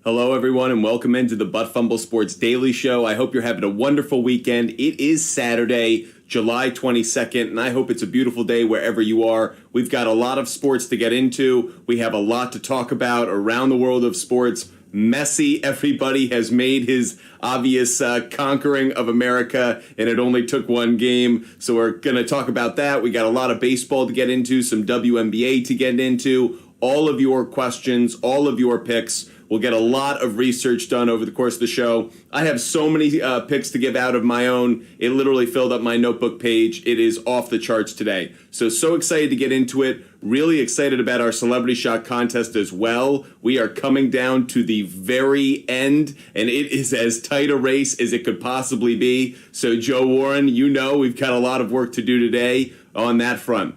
Hello, everyone, and welcome into the Fumble Sports Daily Show. I hope you're having a wonderful weekend. It is Saturday, July 22nd, and I hope it's a beautiful day wherever you are. We've got a lot of sports to get into. We have a lot to talk about around the world of sports. Messi, everybody has made his obvious conquering of America, and it only took one game. So we're going to talk about that. We got a lot of baseball to get into, some WNBA to get into, all of your questions, all of your picks. We'll get a lot of research done over the course of the show. I have so many picks to give out of my own. It literally filled up my notebook page. It is off the charts today. So excited to get into it. Really excited about our Celebrity Shot contest as well. We are coming down to the very end, and it is as tight a race as it could possibly be. So Joe Warren, you know we've got a lot of work to do today on that front.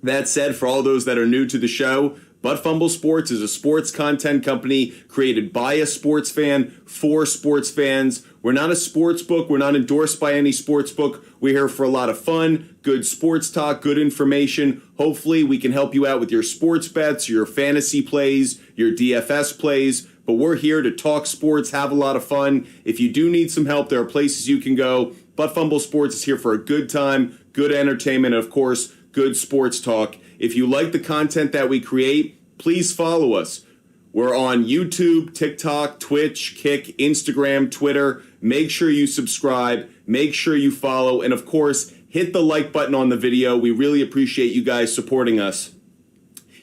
That said, for all those that are new to the show, Fumble Sports is a sports content company created by a sports fan for sports fans. We're not a sports book. We're not endorsed by any sports book. We're here for a lot of fun, good sports talk, good information. Hopefully, we can help you out with your sports bets, your fantasy plays, your DFS plays. But we're here to talk sports, have a lot of fun. If you do need some help, there are places you can go. Fumble Sports is here for a good time, good entertainment, and of course, good sports talk. If you like the content that we create, please follow us. We're on YouTube, TikTok, Twitch, Kick, Instagram, Twitter. Make sure you subscribe. Make sure you follow. And of course, hit the like button on the video. We really appreciate you guys supporting us.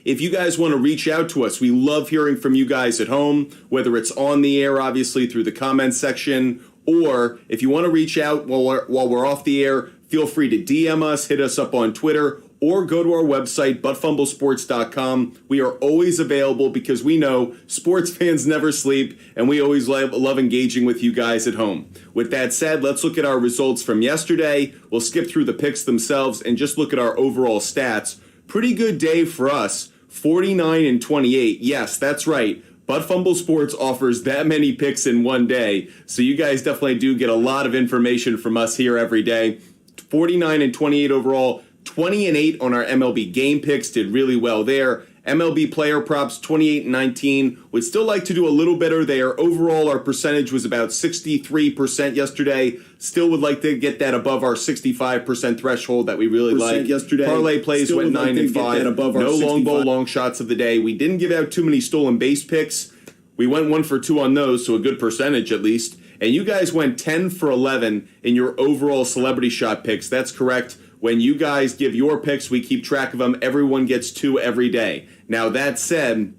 If you guys want to reach out to us, we love hearing from you guys at home, whether it's on the air, obviously, through the comments section, or if you want to reach out while we're off the air, feel free to DM us, hit us up on Twitter, or go to our website, buttfumblesports.com. We are always available because we know sports fans never sleep, and we always love engaging with you guys at home. With that said, let's look at our results from yesterday. We'll skip through the picks themselves and just look at our overall stats. Pretty good day for us, 49-28. Yes, that's right. Fumble Sports offers that many picks in one day, so you guys definitely do get a lot of information from us here every day. 49-28 overall. 20-8 on our MLB game picks, did really well there. MLB player props, 28-19. Would still like to do a little better there. Overall, our percentage was about 63% yesterday. Still would like to get that above our 65% threshold that we really like. Yesterday. Parlay plays still went 9-5. No long ball, long shots of the day. We didn't give out too many stolen base picks. We went 1 for 2 on those, so a good percentage at least. And you guys went 10 for 11 in your overall Celebrity Shot picks. That's correct. When you guys give your picks, we keep track of them. Everyone gets 2 every day. Now, that said,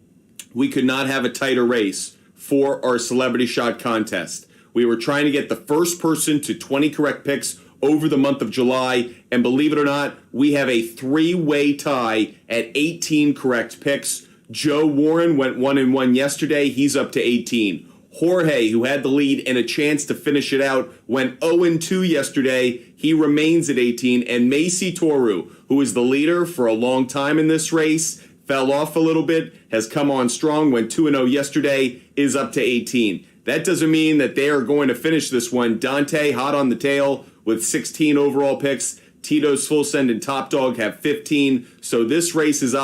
we could not have a tighter race for our Celebrity Shot contest. We were trying to get the first person to 20 correct picks over the month of July. And believe it or not, we have a 3-way tie at 18 correct picks. Joe Warren went 1-1 yesterday. He's up to 18. Jorge, who had the lead and a chance to finish it out, went 0-2 yesterday. He remains at 18. And Macy Toru, who is the leader for a long time in this race, fell off a little bit, has come on strong, went 2-0 yesterday, is up to 18. That doesn't mean that they are going to finish this one. Dante, hot on the tail, with 16 overall picks. Tito's Full Send and Top Dog have 15. So this race is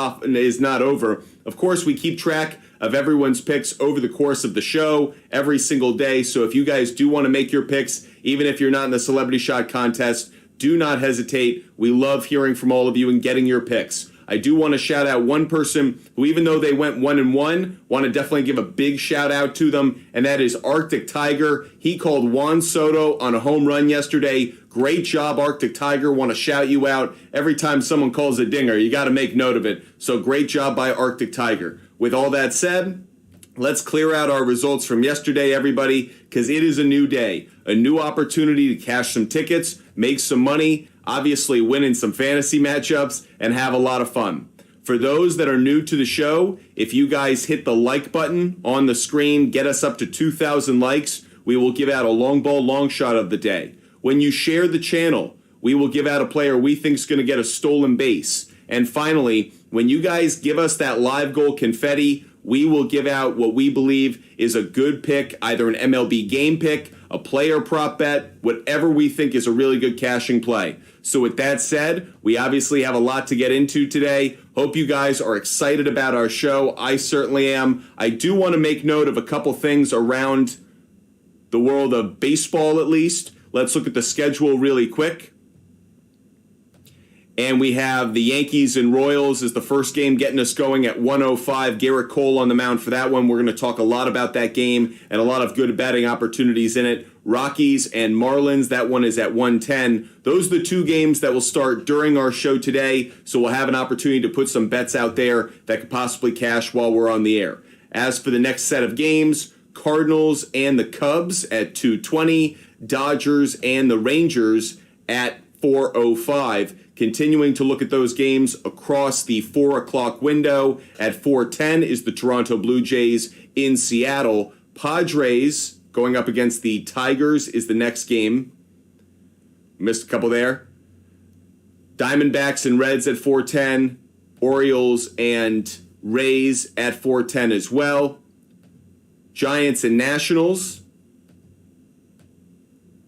not over. Of course, we keep track of everyone's picks over the course of the show every single day. So if you guys do want to make your picks, even if you're not in the Celebrity Shot contest, do not hesitate. We love hearing from all of you and getting your picks. I do want to shout out one person who, even though they went 1-1, want to definitely give a big shout out to them, and that is Arctic Tiger. He called Juan Soto on a home run yesterday. Great job, Arctic Tiger. Want to shout you out. Every time someone calls a dinger, you got to make note of it. So great job by Arctic Tiger. With all that said, let's clear out our results from yesterday, everybody, because it is a new day, a new opportunity to cash some tickets, make some money, obviously win in some fantasy matchups, and have a lot of fun. For those that are new to the show, if you guys hit the like button on the screen, get us up to 2,000 likes, we will give out a long ball, long shot of the day. When you share the channel, we will give out a player we think is going to get a stolen base. And finally, when you guys give us that live goal confetti, we will give out what we believe is a good pick, either an MLB game pick, a player prop bet, whatever we think is a really good cashing play. So with that said, we obviously have a lot to get into today. Hope you guys are excited about our show. I certainly am. I do want to make note of a couple things around the world of baseball, at least. Let's look at the schedule really quick. And we have the Yankees and Royals as the first game getting us going at 1:05. Garrett Cole on the mound for that one. We're going to talk a lot about that game and a lot of good betting opportunities in it. Rockies and Marlins, that one is at 1:10. Those are the two games that will start during our show today, so we'll have an opportunity to put some bets out there that could possibly cash while we're on the air. As for the next set of games, Cardinals and the Cubs at 2:20, Dodgers and the Rangers at 4:05. Continuing to look at those games across the 4 o'clock window. At 4:10 is the Toronto Blue Jays in Seattle. Padres going up against the Tigers is the next game. Missed a couple there. Diamondbacks and Reds at 4:10. Orioles and Rays at 4:10 as well. Giants and Nationals.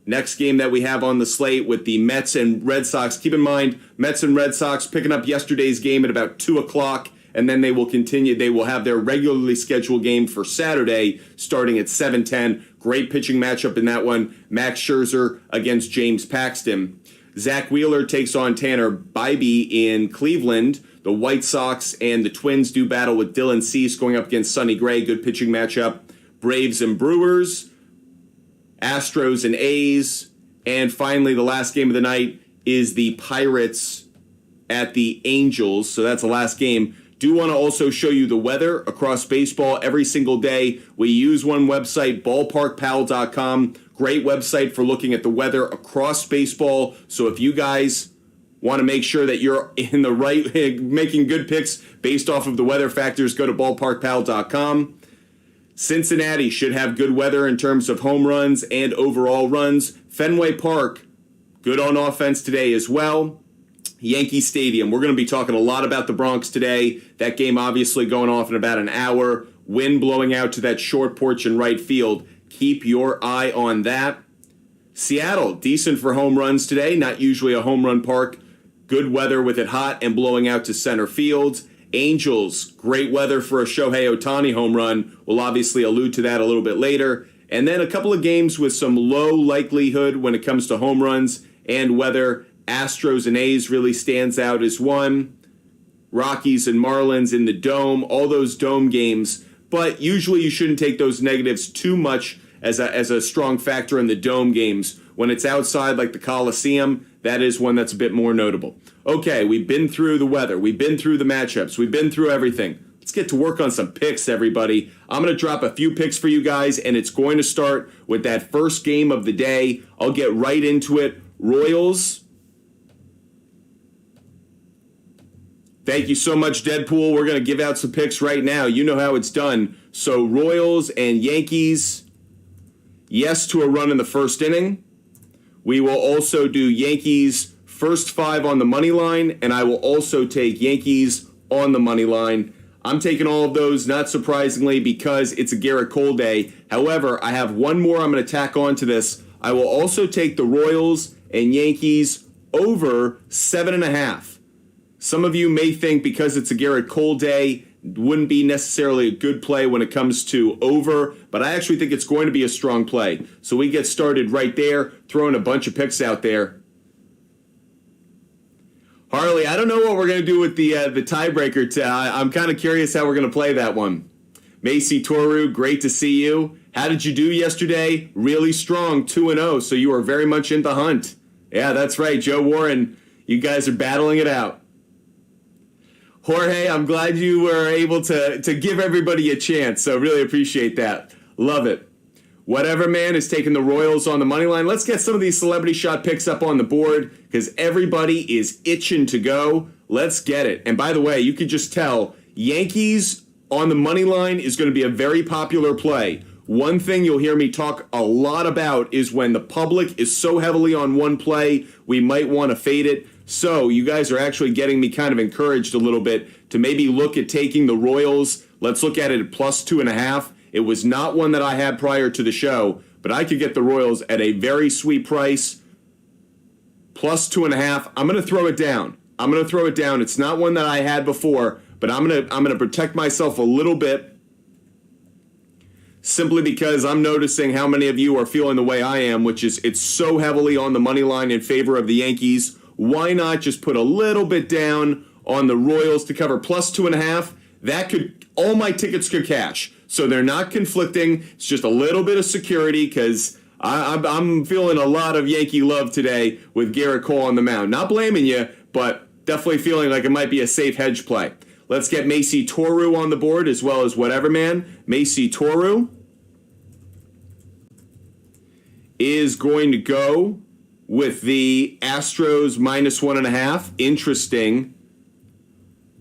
Next game that we have on the slate with the Mets and Red Sox. Keep in mind, Mets and Red Sox picking up yesterday's game at about 2 o'clock, and then they will continue. They will have their regularly scheduled game for Saturday starting at 7:10. Great pitching matchup in that one. Max Scherzer against James Paxton. Zach Wheeler takes on Tanner Bybee in Cleveland. The White Sox and the Twins do battle with Dylan Cease going up against Sonny Gray. Good pitching matchup. Braves and Brewers. Astros and A's. And finally, the last game of the night is the Pirates at the Angels. So that's the last game. Do want to also show you the weather across baseball every single day. We use one website, ballparkpal.com. Great website for looking at the weather across baseball. So if you guys want to make sure that you're in the right, making good picks based off of the weather factors, go to ballparkpal.com. Cincinnati should have good weather in terms of home runs and overall runs. Fenway Park, good on offense today as well. Yankee Stadium, we're going to be talking a lot about the Bronx today. That game obviously going off in about an hour. Wind blowing out to that short porch in right field. Keep your eye on that. Seattle, decent for home runs today. Not usually a home run park. Good weather with it hot and blowing out to center field. Angels, great weather for a Shohei Ohtani home run. We'll obviously allude to that a little bit later. And then a couple of games with some low likelihood when it comes to home runs and weather. Astros and A's really stands out as one. Rockies and Marlins in the Dome, all those Dome games. But usually you shouldn't take those negatives too much as a strong factor in the Dome games. When it's outside like the Coliseum, that is one that's a bit more notable. Okay, we've been through the weather. We've been through the matchups. We've been through everything. Let's get to work on some picks, everybody. I'm going to drop a few picks for you guys, and it's going to start with that first game of the day. I'll get right into it. Royals. Thank you so much, Deadpool. We're going to give out some picks right now. You know how it's done. So Royals and Yankees, yes to a run in the first inning. We will also do Yankees first 5 on the money line, and I will also take Yankees on the money line. I'm taking all of those, not surprisingly, because it's a Garrett Cole day. However, I have one more I'm going to tack on to this. I will also take the Royals and Yankees over 7.5. Some of you may think because it's a Garrett Cole day, wouldn't be necessarily a good play when it comes to over, but I actually think it's going to be a strong play. So we get started right there, throwing a bunch of picks out there. Harley, I don't know what we're going to do with the tiebreaker. I'm kind of curious how we're going to play that one. Macy Toru, great to see you. How did you do yesterday? Really strong, 2-0, so you are very much in the hunt. Yeah, that's right, Joe Warren. You guys are battling it out. Jorge, I'm glad you were able to give everybody a chance, so really appreciate that. Love it. Whatever Man is taking the Royals on the money line. Let's get some of these celebrity shot picks up on the board because everybody is itching to go. Let's get it. And by the way, you could just tell Yankees on the money line is going to be a very popular play. One thing you'll hear me talk a lot about is when the public is so heavily on one play, we might want to fade it. So you guys are actually getting me kind of encouraged a little bit to maybe look at taking the Royals. Let's look at it at plus 2.5. It was not one that I had prior to the show, but I could get the Royals at a very sweet price. Plus 2.5. I'm going to throw it down. I'm going to throw it down. It's not one that I had before, but I'm going to protect myself a little bit simply because I'm noticing how many of you are feeling the way I am, which is it's so heavily on the money line in favor of the Yankees. Why not just put a little bit down on the Royals to cover plus 2.5? That could, all my tickets could cash. So they're not conflicting. It's just a little bit of security because I'm feeling a lot of Yankee love today with Garrett Cole on the mound. Not blaming you, but definitely feeling like it might be a safe hedge play. Let's get Macy Toru on the board as well as Whatever Man. Macy Toru is going to go with the Astros minus 1.5. Interesting.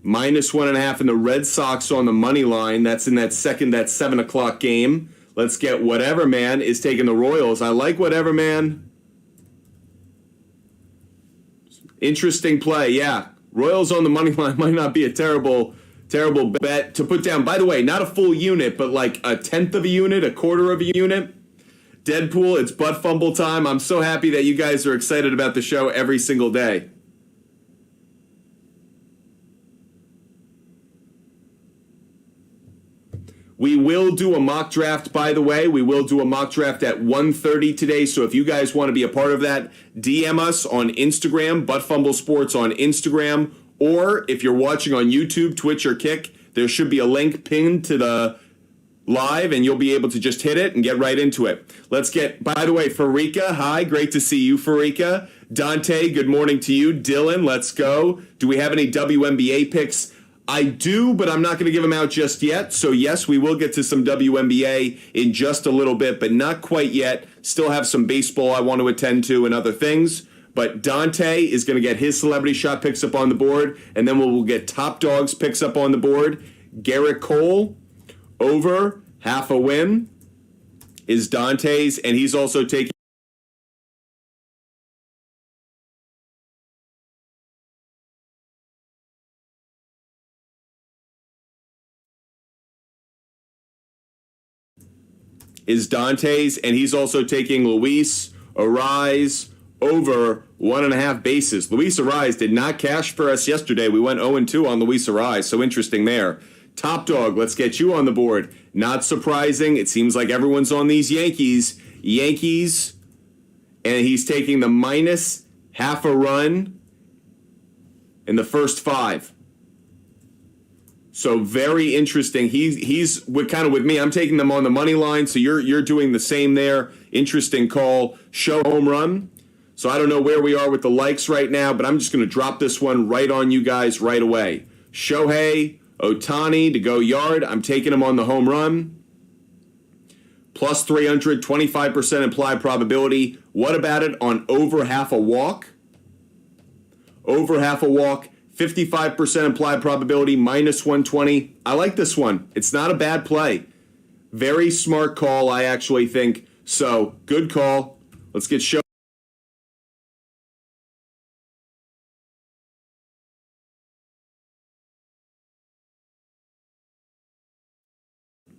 Minus 1.5 in the Red Sox on the money line. That's in that 7 o'clock game. Let's get Whatever Man is taking the Royals. I like Whatever Man. Interesting play, yeah. Royals on the money line might not be a terrible bet to put down. By the way, not a full unit, but like a tenth of a unit, a quarter of a unit. Deadpool, it's butt fumble time. I'm so happy that you guys are excited about the show every single day. We will do a mock draft, by the way. We will do a mock draft at 1:30 today. So if you guys want to be a part of that, DM us on Instagram, Butt Fumble Sports on Instagram. Or if you're watching on YouTube, Twitch, or Kick, there should be a link pinned to the live, and you'll be able to just hit it and get right into it. Let's get, by the way, Farika, hi, great to see you, Farika. Dante, good morning to you. Dylan, let's go. Do we have any WNBA picks? I do, but I'm not going to give them out just yet. So yes, we will get to some WNBA in just a little bit, but not quite yet. Still have some baseball I want to attend to and other things. But Dante is going to get his celebrity shot picks up on the board, and then we'll get Top Dogs picks up on the board. Garrett Cole, over half a win, is Dante's, and he's also taking Luis Arise over 1.5 bases. Luis Arise did not cash for us yesterday. We went 0-2 on Luis Arise, so interesting there. Top Dog, let's get you on the board. Not surprising. It seems like everyone's on these Yankees, and he's taking the minus half a run in the first 5. So very interesting. He's kind of with me. I'm taking them on the money line, so you're doing the same there. Interesting call. Show home run. So I don't know where we are with the likes right now, but I'm just going to drop this one right on you guys right away. Shohei Ohtani to go yard. I'm taking him on the home run. Plus 300, 25% implied probability. What about it on over half a walk? Over half a walk. 55% implied probability, minus 120. I like this one. It's not a bad play. Very smart call, I actually think. So, good call. Let's get show.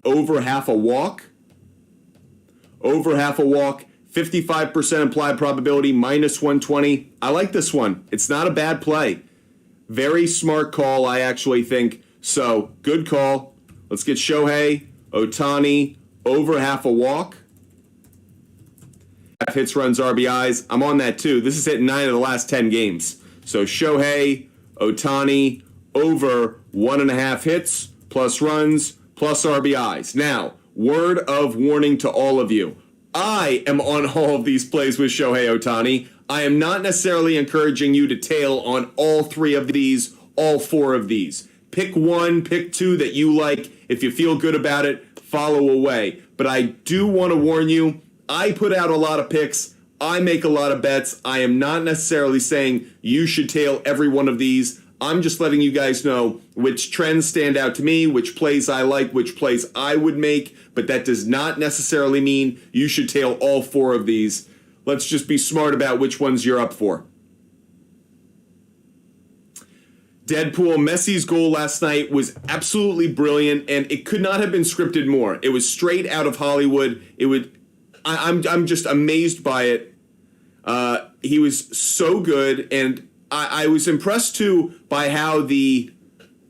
Over half a walk. Over half a walk. 55% implied probability, minus 120. I like this one. It's not a bad play. Very smart call, I actually think. So, good call. Let's get Shohei Ohtani over half a walk. Hits, runs, RBIs. I'm on that too. This is hitting 9 of the last 10 games. So, Shohei Ohtani over 1.5 hits, plus runs, plus RBIs. Now, word of warning to all of you. I am on all of these plays with Shohei Ohtani. I am not necessarily encouraging you to tail on all 3 of these, all 4 of these. Pick 1, pick 2 that you like. If you feel good about it, follow away. But I do want to warn you, I put out a lot of picks. I make a lot of bets. I am not necessarily saying you should tail every one of these. I'm just letting you guys know which trends stand out to me, which plays I like, which plays I would make. But that does not necessarily mean you should tail all 4 of these. Let's just be smart about which ones you're up for. Deadpool, Messi's goal last night was absolutely brilliant, and it could not have been scripted more. It was straight out of Hollywood. I'm just amazed by it. He was so good, and I was impressed too by how the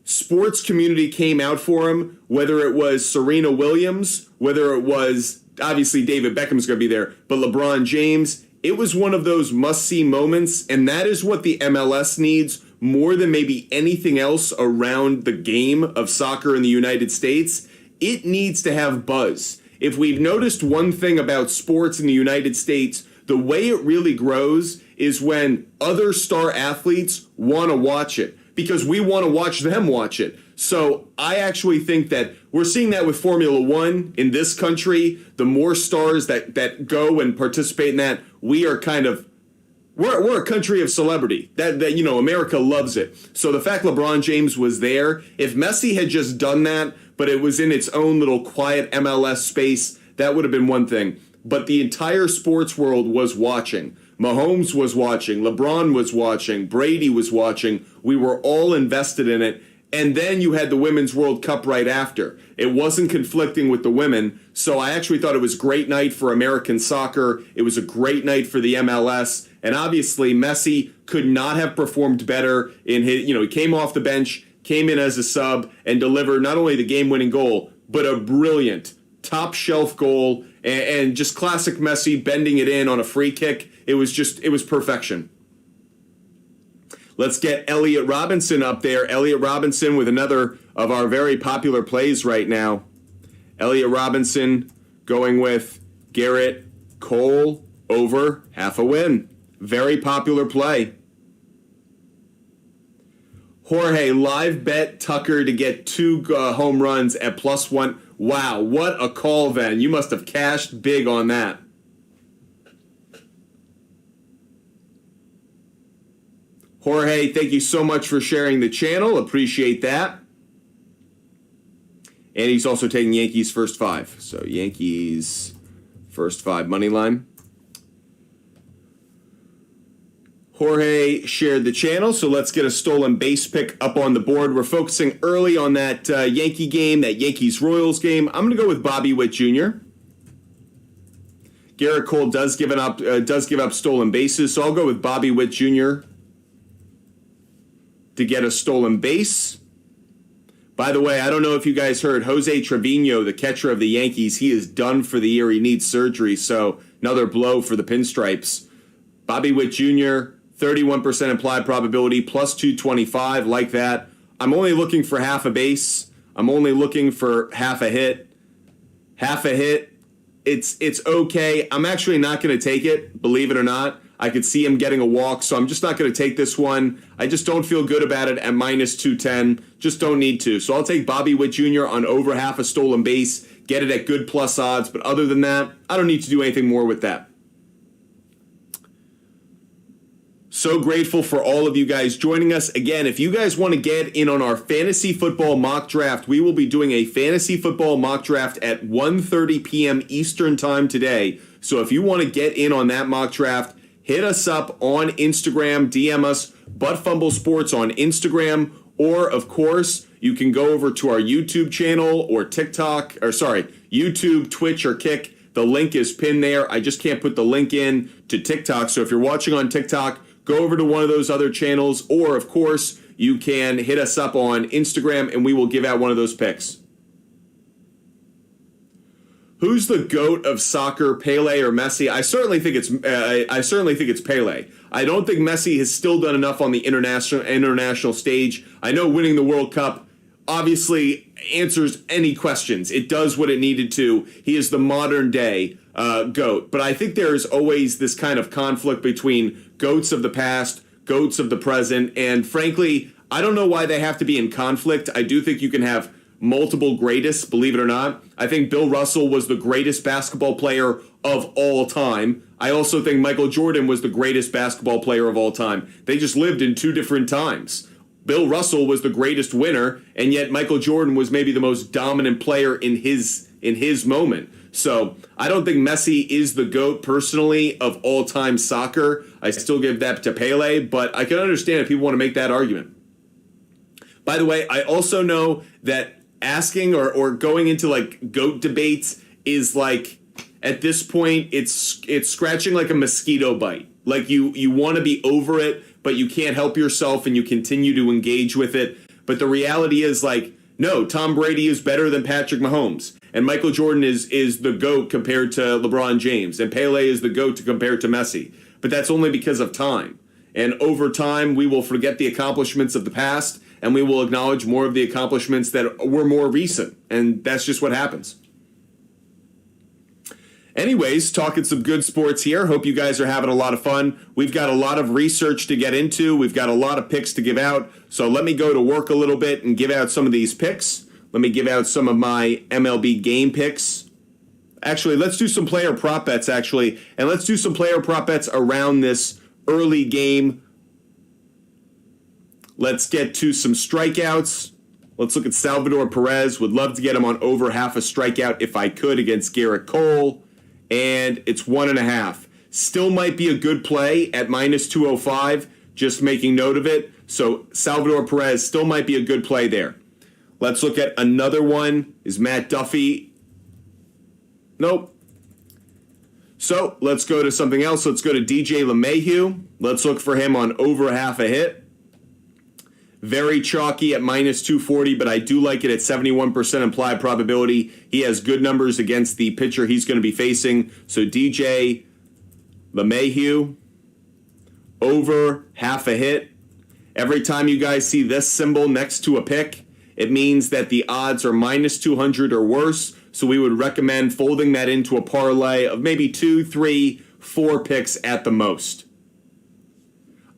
sports community came out for him, whether it was Serena Williams, whether it was, obviously David Beckham's going to be there, but LeBron James. It was one of those must-see moments, and that is what the MLS needs more than maybe anything else around the game of soccer in the United States. It needs to have buzz. If we've noticed one thing about sports in the United States, the way it really grows is when other star athletes want to watch it, because we want to watch them watch it. So I actually think that we're seeing that with Formula One in this country. The more stars that go and participate in that, we're a country of celebrity. That America loves it. So the fact LeBron James was there, if Messi had just done that, but it was in its own little quiet MLS space, that would have been one thing. But the entire sports world was watching. Mahomes was watching, LeBron was watching, Brady was watching. We were all invested in it. And then you had the Women's World Cup right after. It wasn't conflicting with the women. So I actually thought it was a great night for American soccer. It was a great night for the MLS. And obviously Messi could not have performed better in his, he came off the bench, came in as a sub, and delivered not only the game-winning goal, but a brilliant top shelf goal and just classic Messi bending it in on a free kick. It was perfection. Let's get Elliot Robinson up there. Elliot Robinson with another of our very popular plays right now. Elliot Robinson going with Garrett Cole over half a win. Very popular play. Jorge, live bet Tucker to get 2 home runs at +1. Wow, what a call then. You must have cashed big on that. Jorge, thank you so much for sharing the channel. Appreciate that. And he's also taking Yankees first 5. So Yankees first 5 money line. Jorge shared the channel, so let's get a stolen base pick up on the board. We're focusing early on that Yankee game, that Yankees-Royals game. I'm going to go with Bobby Witt Jr. Garrett Cole does give up stolen bases, so I'll go with Bobby Witt Jr. to get a stolen base. By the way, I don't know if you guys heard, Jose Trevino, the catcher of the Yankees, he is done for the year. He needs surgery, so another blow for the Pinstripes. Bobby Witt Jr., 31% implied probability, +225, like that. I'm only looking for half a base. I'm only looking for half a hit. Half a hit, it's okay. I'm actually not going to take it, believe it or not. I could see him getting a walk, so I'm just not going to take this one. I just don't feel good about it at -210. Just don't need to. So I'll take Bobby Witt Jr. on over half a stolen base, get it at good plus odds. But other than that, I don't need to do anything more with that. So grateful for all of you guys joining us. Again, if you guys want to get in on our fantasy football mock draft, we will be doing a fantasy football mock draft at 1:30 p.m. Eastern time today. So if you want to get in on that mock draft, hit us up on Instagram, DM us, Fumble Sports on Instagram, or of course, you can go over to our YouTube channel or YouTube, Twitch, or Kick. The link is pinned there. I just can't put the link in to TikTok. So if you're watching on TikTok, go over to one of those other channels, or of course, you can hit us up on Instagram and we will give out one of those picks. Who's the GOAT of soccer, Pele or Messi? I certainly think it's Pele. I don't think Messi has still done enough on the international stage. I know winning the World Cup obviously answers any questions. It does what it needed to. He is the modern day GOAT. But I think there's always this kind of conflict between GOATs of the past, GOATs of the present, and frankly, I don't know why they have to be in conflict. I do think you can have multiple greatest, believe it or not. I think Bill Russell was the greatest basketball player of all time. I also think Michael Jordan was the greatest basketball player of all time. They just lived in 2 different times. Bill Russell was the greatest winner, and yet Michael Jordan was maybe the most dominant player in his moment. So I don't think Messi is the GOAT personally of all-time soccer. I still give that to Pele, but I can understand if people want to make that argument. By the way, I also know that asking or going into like GOAT debates is like, at this point, it's scratching like a mosquito bite. Like you want to be over it, but you can't help yourself and you continue to engage with it. But the reality is, like, no, Tom Brady is better than Patrick Mahomes. And Michael Jordan is the GOAT compared to LeBron James. And Pele is the GOAT compared to Messi. But that's only because of time. And over time, we will forget the accomplishments of the past, and we will acknowledge more of the accomplishments that were more recent. And that's just what happens. Anyways, talking some good sports here. Hope you guys are having a lot of fun. We've got a lot of research to get into. We've got a lot of picks to give out. So let me go to work a little bit and give out some of these picks. Let me give out some of my MLB game picks. Actually, let's do some player prop bets, actually. And let's do some player prop bets around this early game. Let's get to some strikeouts. Let's look at Salvador Perez. Would love to get him on over half a strikeout if I could against Garrett Cole. And it's 1.5. Still might be a good play at minus 205. Just making note of it. So Salvador Perez still might be a good play there. Let's look at another one. Is Matt Duffy? Nope. So let's go to something else. Let's go to DJ LeMahieu. Let's look for him on over half a hit. Very chalky at minus 240, but I do like it at 71% implied probability. He has good numbers against the pitcher he's going to be facing. So DJ LeMahieu, over half a hit. Every time you guys see this symbol next to a pick, it means that the odds are minus 200 or worse. So we would recommend folding that into a parlay of maybe 2, 3, 4 picks at the most.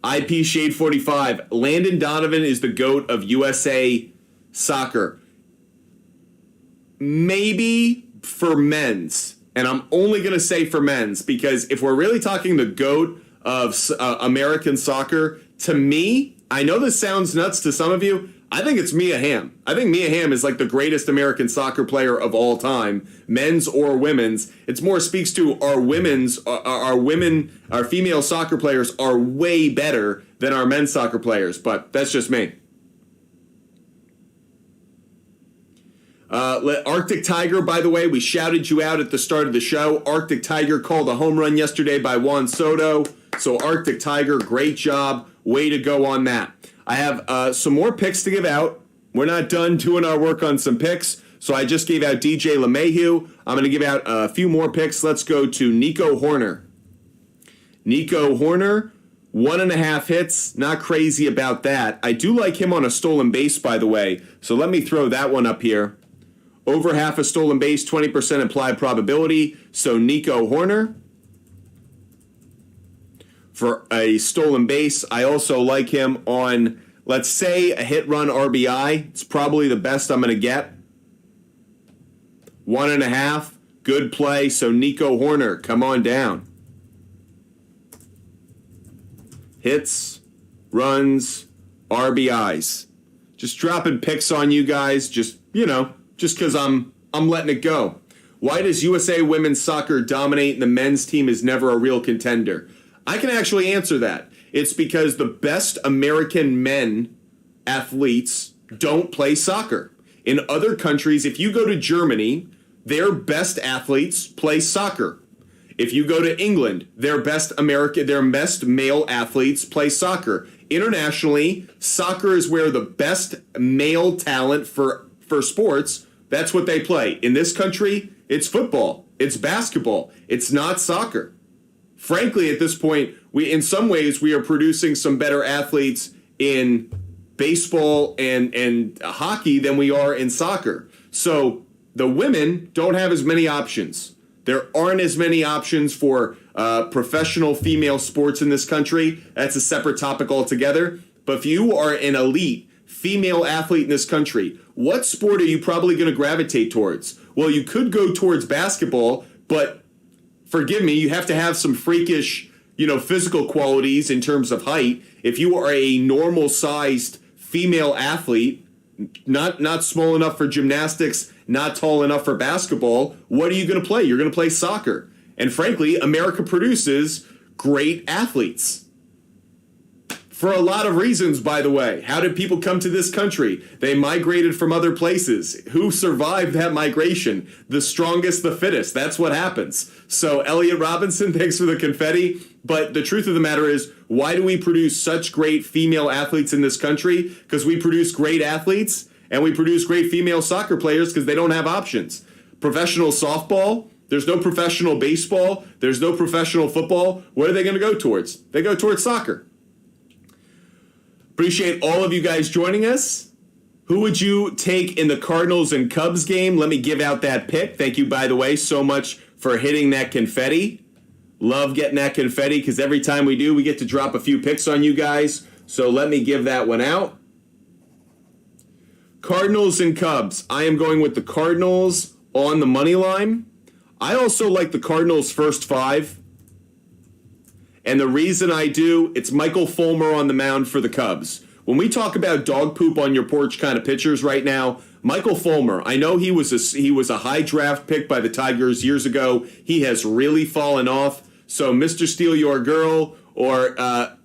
IP Shade 45. Landon Donovan is the GOAT of USA soccer. Maybe for men's. And I'm only going to say for men's because if we're really talking the GOAT of American soccer, to me, I know this sounds nuts to some of you, I think it's Mia Hamm. I think Mia Hamm is like the greatest American soccer player of all time, men's or women's. It's more speaks to our female soccer players are way better than our men's soccer players, but that's just me. Arctic Tiger, by the way, we shouted you out at the start of the show. Arctic Tiger called a home run yesterday by Juan Soto. So Arctic Tiger, great job. Way to go on that. I have some more picks to give out. We're not done doing our work on some picks. So I just gave out DJ LeMahieu. I'm going to give out a few more picks. Let's go to Nico Horner. Nico Horner, 1.5 hits. Not crazy about that. I do like him on a stolen base, by the way. So let me throw that one up here. Over half a stolen base, 20% implied probability. So Nico Horner. For a stolen base, I also like him on, let's say, a hit-run RBI. It's probably the best I'm going to get. 1.5, good play. So Nico Horner, come on down. Hits, runs, RBIs. Just dropping picks on you guys, just because I'm letting it go. Why does USA women's soccer dominate and the men's team is never a real contender? I can actually answer that. It's because the best American men athletes don't play soccer. In other countries, if you go to Germany, their best athletes play soccer. If you go to England, their best male athletes play soccer. Internationally, soccer is where the best male talent for sports, that's what they play. In this country, it's football, it's basketball, it's not soccer. Frankly, at this point, in some ways, we are producing some better athletes in baseball and hockey than we are in soccer. So the women don't have as many options. There aren't as many options for professional female sports in this country. That's a separate topic altogether. But if you are an elite female athlete in this country, what sport are you probably going to gravitate towards? Well, you could go towards basketball, but forgive me, you have to have some freakish, physical qualities in terms of height. If you are a normal-sized female athlete, not small enough for gymnastics, not tall enough for basketball, what are you going to play? You're going to play soccer. And frankly, America produces great athletes. For a lot of reasons, by the way. How did people come to this country? They migrated from other places. Who survived that migration? The strongest, the fittest. That's what happens. So, Elliot Robinson, thanks for the confetti. But the truth of the matter is, why do we produce such great female athletes in this country? Because we produce great athletes and we produce great female soccer players because they don't have options. Professional softball, there's no professional baseball, there's no professional football. What are they going to go towards? They go towards soccer. Appreciate all of you guys joining us. Who would you take in the Cardinals and Cubs game? Let me give out that pick. Thank you, by the way, so much for hitting that confetti. Love getting that confetti because every time we do, we get to drop a few picks on you guys. So let me give that one out. Cardinals and Cubs. I am going with the Cardinals on the money line. I also like the Cardinals' first five. And the reason I do, it's Michael Fulmer on the mound for the Cubs. When we talk about dog poop on your porch kind of pitchers right now, Michael Fulmer, I know he was a high draft pick by the Tigers years ago. He has really fallen off. So Mr. Steal Your Girl or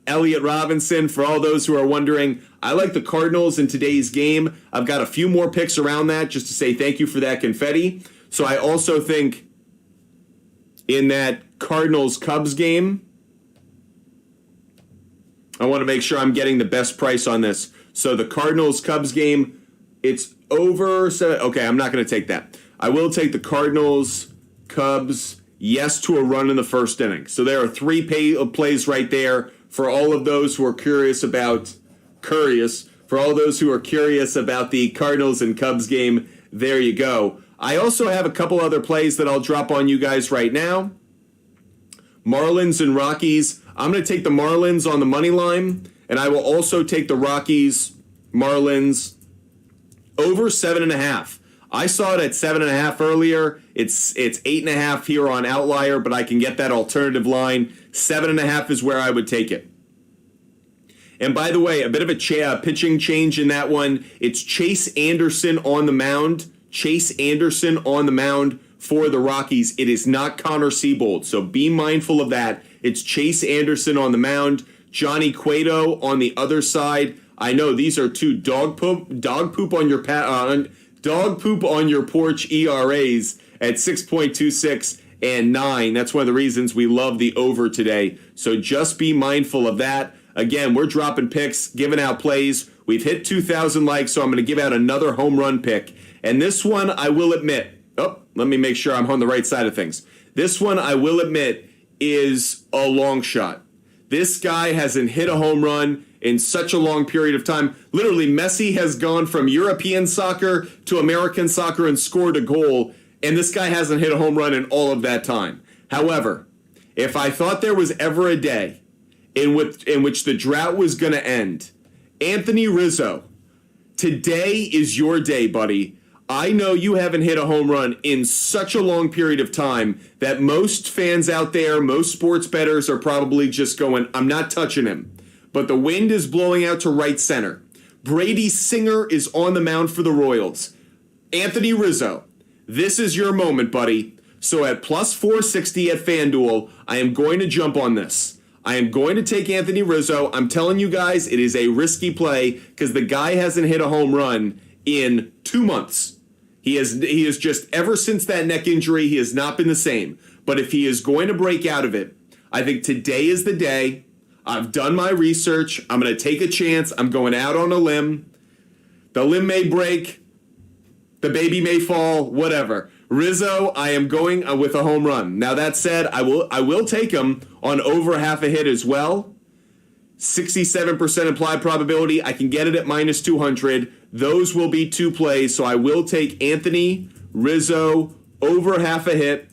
Elliot Robinson, for all those who are wondering, I like the Cardinals in today's game. I've got a few more picks around that just to say thank you for that confetti. So I also think in that Cardinals-Cubs game, I want to make sure I'm getting the best price on this. So the Cardinals-Cubs game, it's over 7. Okay, I'm not going to take that. I will take the Cardinals-Cubs, yes to a run in the first inning. So there are 3 plays right there for all of those who are curious about the Cardinals and Cubs game. There you go. I also have a couple other plays that I'll drop on you guys right now. Marlins and Rockies. I'm going to take the Marlins on the money line, and I will also take the Rockies, Marlins, over 7.5. I saw it at 7.5 earlier. It's 8.5 here on Outlier, but I can get that alternative line. 7.5 is where I would take it. And by the way, a bit of a pitching change in that one. It's Chase Anderson on the mound. Chase Anderson on the mound for the Rockies. It is not Connor Siebold, so be mindful of that. It's Chase Anderson on the mound. Johnny Cueto on the other side. I know these are two dog poop on your porch ERAs at 6.26 and 9. That's one of the reasons we love the over today. So just be mindful of that. Again, we're dropping picks, giving out plays. We've hit 2,000 likes, so I'm going to give out another home run pick. And this one, I will admit, let me make sure I'm on the right side of things. This one, I will admit, is a long shot. This guy hasn't hit a home run in such a long period of time. Literally, Messi has gone from European soccer to American soccer and scored a goal, and this guy hasn't hit a home run in all of that time. However, if I thought there was ever a day in which the drought was going to end, Anthony Rizzo, today is your day, buddy. I know you haven't hit a home run in such a long period of time that most fans out there, most sports bettors are probably just going, I'm not touching him. But the wind is blowing out to right center. Brady Singer is on the mound for the Royals. Anthony Rizzo, this is your moment, buddy. So at plus 460 at FanDuel, I am going to jump on this. I am going to take Anthony Rizzo. I'm telling you guys, it is a risky play because the guy hasn't hit a home run in 2 months. He has just, ever since that neck injury, he has not been the same. But if he is going to break out of it, I think today is the day. I've done my research. I'm going to take a chance. I'm going out on a limb. The limb may break. The baby may fall. Whatever. Rizzo, I am going with a home run. Now, that said, I will take him on over half a hit as well. 67% implied probability. I can get it at minus 200. Those will be 2 plays, so I will take Anthony Rizzo over half a hit,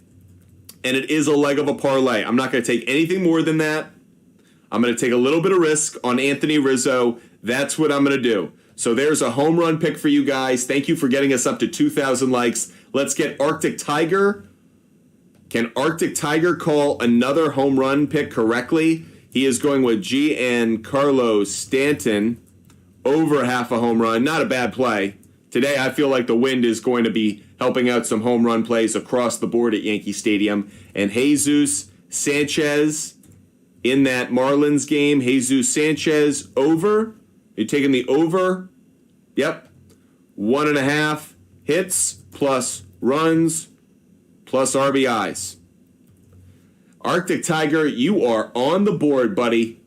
and it is a leg of a parlay. I'm not going to take anything more than that. I'm going to take a little bit of risk on Anthony Rizzo. That's what I'm going to do. So there's a home run pick for you guys. Thank you for getting us up to 2,000 likes. Let's get Arctic Tiger. Can Arctic Tiger call another home run pick correctly? He is going with Giancarlo Stanton over half a home run. Not a bad play. Today, I feel like the wind is going to be helping out some home run plays across the board at Yankee Stadium. And Jesus Sanchez in that Marlins game. Jesus Sanchez over. You're taking the over. Yep. 1.5 hits plus runs plus RBIs. Arctic Tiger, you are on the board, buddy.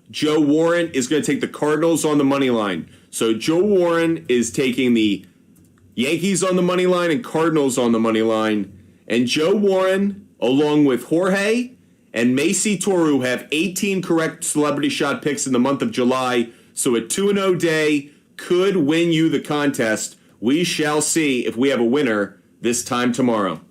Joe Warren is going to take the Cardinals on the money line. So Joe Warren is taking the Yankees on the money line and Cardinals on the money line. And Joe Warren, along with Jorge and Macy Toru, have 18 correct celebrity shot picks in the month of July. So a 2-0 day could win you the contest. We shall see if we have a winner this time tomorrow.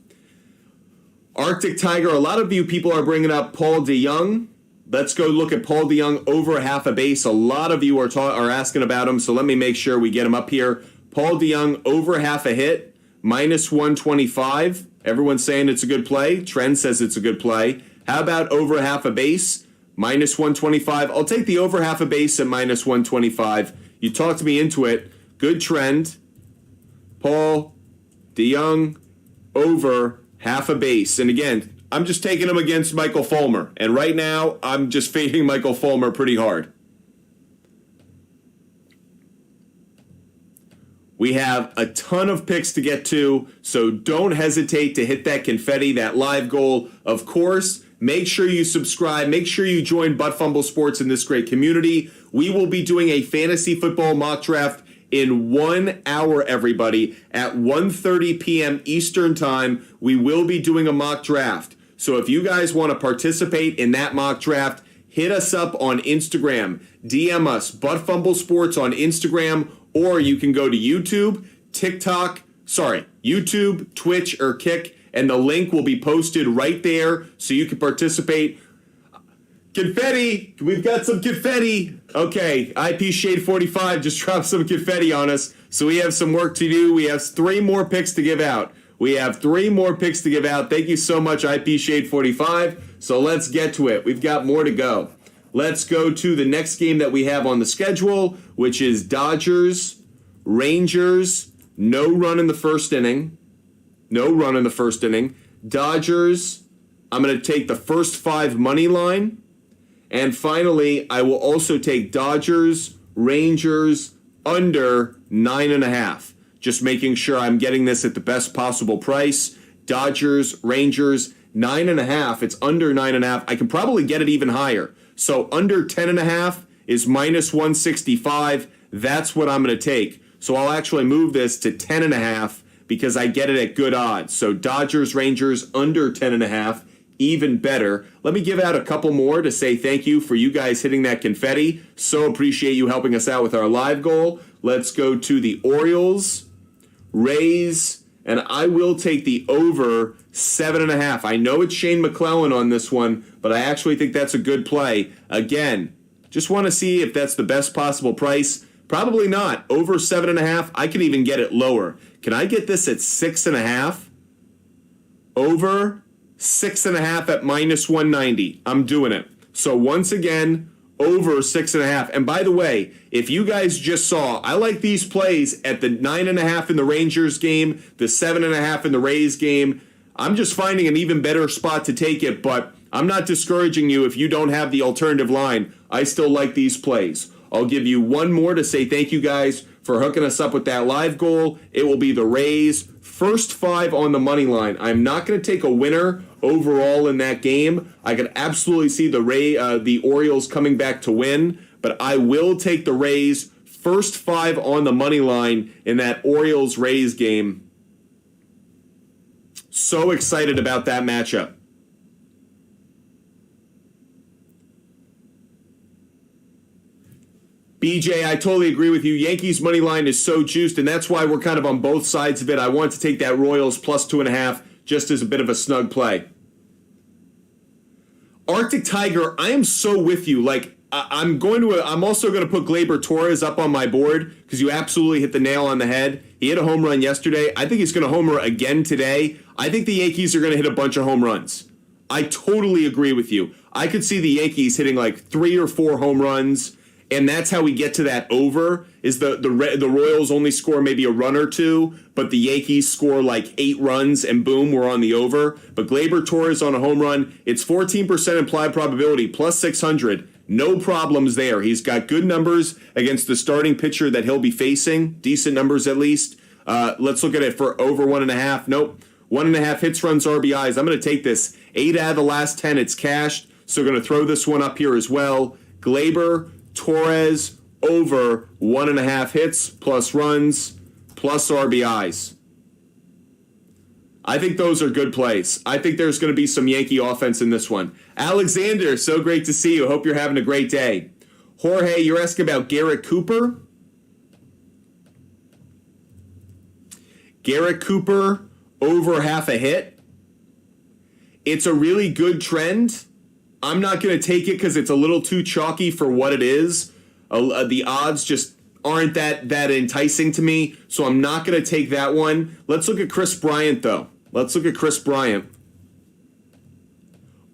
Arctic Tiger, a lot of you people are bringing up Paul DeJong. Let's go look at Paul DeJong over half a base. A lot of you are asking about him, so let me make sure we get him up here. Paul DeJong over half a hit, minus 125. Everyone's saying it's a good play. Trend says it's a good play. How about over half a base, minus 125? I'll take the over half a base at minus 125. You talked me into it. Good trend. Paul DeJong over half a base. And again, I'm just taking him against Michael Fulmer. And right now, I'm just fading Michael Fulmer pretty hard. We have a ton of picks to get to, so don't hesitate to hit that confetti, that live goal. Of course, make sure you subscribe. Make sure you join Butt Fumble Sports in this great community. We will be doing a fantasy football mock draft in 1 hour, everybody. At 1:30 p.m. Eastern Time, we will be doing a mock draft. So if you guys want to participate in that mock draft, hit us up on Instagram. DM us, Butt Fumble Sports on Instagram, or you can go to YouTube, YouTube, Twitch, or Kick, and the link will be posted right there so you can participate. Confetti! We've got some confetti! Okay, IP Shade 45 just dropped some confetti on us, so we have some work to do. We have 3 more picks to give out. Thank you so much, IP Shade 45. So let's get to it. We've got more to go. Let's go to the next game that we have on the schedule, which is Dodgers, Rangers. No run in the first inning. Dodgers, I'm going to take the first 5 money line. And finally, I will also take Dodgers, Rangers, under 9.5. Just making sure I'm getting this at the best possible price. Dodgers, Rangers, 9.5. It's under 9.5. I can probably get it even higher. So under 10.5 is minus 165. That's what I'm going to take. So I'll actually move this to 10.5 because I get it at good odds. So Dodgers, Rangers, under 10.5. Even better. Let me give out a couple more to say thank you for you guys hitting that confetti. So appreciate you helping us out with our live goal. Let's go to the Orioles, Rays, and I will take the over 7.5. I know it's Shane McClellan on this one, but I actually think that's a good play. Again, just want to see if that's the best possible price. Probably not. Over 7.5. I can even get it lower. Can I get this at 6.5? Over 6.5 at minus 190. I'm doing it. So once again, over 6.5. And by the way, if you guys just saw, I like these plays at the 9.5 in the Rangers game, the 7.5 in the Rays game. I'm just finding an even better spot to take it, but I'm not discouraging you if you don't have the alternative line. I still like these plays. I'll give you one more to say thank you guys for hooking us up with that live goal. It will be the Rays. First 5 on the money line. I'm not going to take a winner overall in that game. I could absolutely see the Orioles coming back to win, but I will take the Rays. First 5 on the money line in that Orioles-Rays game. So excited about that matchup. BJ, I totally agree with you. Yankees money line is so juiced, and that's why we're kind of on both sides of it. I want to take that Royals plus 2.5 just as a bit of a snug play. Arctic Tiger, I am so with you. Like, I'm also going to put Gleyber Torres up on my board because you absolutely hit the nail on the head. He hit a home run yesterday. I think he's going to homer again today. I think the Yankees are going to hit a bunch of home runs. I totally agree with you. I could see the Yankees hitting like 3 or 4 home runs. And that's how we get to that over, is the Royals only score maybe a run or 2, but the Yankees score like 8 runs, and boom, we're on the over. But Gleyber Torres on a home run, it's 14% implied probability, plus 600. No problems there. He's got good numbers against the starting pitcher that he'll be facing, decent numbers at least. Let's look at it for over 1.5. Nope. 1.5 hits, runs, RBIs. I'm going to take this. 8 out of the last 10, it's cashed. So going to throw this one up here as well. Glaber, Torres, over 1.5 hits, plus runs, plus RBIs. I think those are good plays. I think there's going to be some Yankee offense in this one. Alexander, so great to see you. Hope you're having a great day. Jorge, you're asking about Garrett Cooper. Garrett Cooper, over half a hit. It's a really good trend. I'm not going to take it because it's a little too chalky for what it is. The odds just aren't that enticing to me, so I'm not going to take that one. Let's look at Chris Bryant, though. Let's look at Chris Bryant.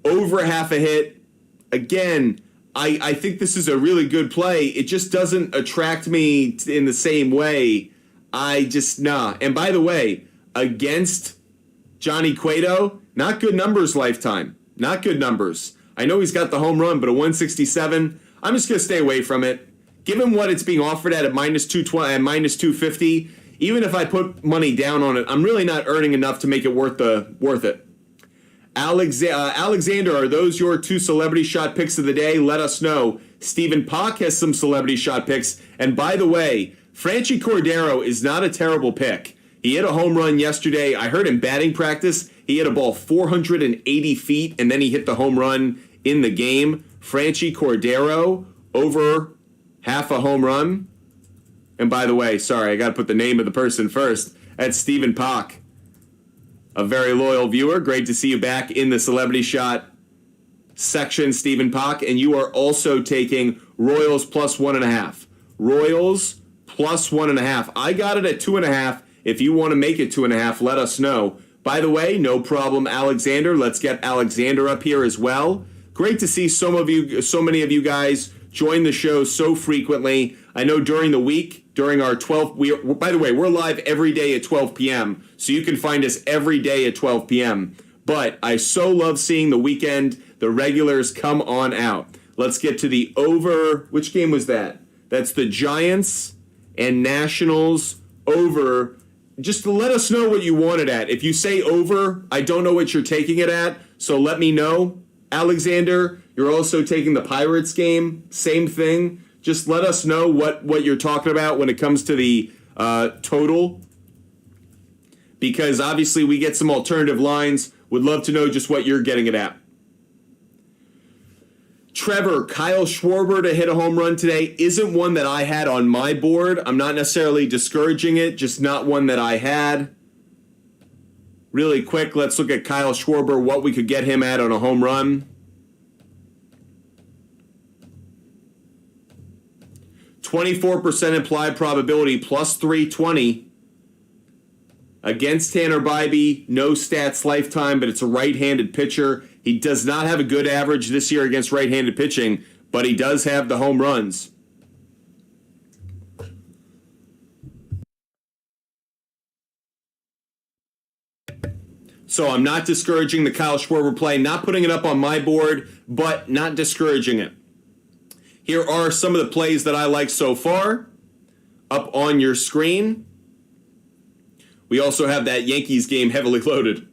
Over half a hit. Again, I think this is a really good play. It just doesn't attract me in the same way. Nah. And by the way, against Johnny Cueto, not good numbers lifetime. Not good numbers. I know he's got the home run, but a 167, I'm just going to stay away from it. Given what it's being offered at minus 220 and minus 250, even if I put money down on it, I'm really not earning enough to make it worth it. Alexander, are those your 2 celebrity shot picks of the day? Let us know. Stephen Pock has some celebrity shot picks. And by the way, Franchy Cordero is not a terrible pick. He hit a home run yesterday. I heard in batting practice, he hit a ball 480 feet, and then he hit the home run in the game. Franchy Cordero, over half a home run. And by the way, sorry, I got to put the name of the person first. That's Stephen Pock, a very loyal viewer. Great to see you back in the Celebrity Shot section, Stephen Pock. And you are also taking Royals plus 1.5. Royals plus 1.5. I got it at 2.5. If you want to make it 2.5, let us know. By the way, no problem, Alexander. Let's get Alexander up here as well. Great to see so many of you guys join the show so frequently. I know during the week, during our 12, by the way, we're live every day at 12 p.m., so you can find us every day at 12 p.m. But I so love seeing the weekend, the regulars come on out. Let's get to the over. Which game was that? That's the Giants and Nationals over. Just let us know what you want it at. If you say over, I don't know what you're taking it at, so let me know. Alexander, you're also taking the Pirates game. Same thing. Just let us know what you're talking about when it comes to the total. Because obviously we get some alternative lines. Would love to know just what you're getting it at. Trevor, Kyle Schwarber to hit a home run today isn't one that I had on my board. I'm not necessarily discouraging it, just not one that I had. Really quick, let's look at Kyle Schwarber, what we could get him at on a home run. 24% implied probability, plus 320. Against Tanner Bybee, no stats lifetime, but it's a right-handed pitcher. He does not have a good average this year against right-handed pitching, but he does have the home runs. So I'm not discouraging the Kyle Schwarber play, not putting it up on my board, but not discouraging it. Here are some of the plays that I like so far up on your screen. We also have that Yankees game heavily loaded.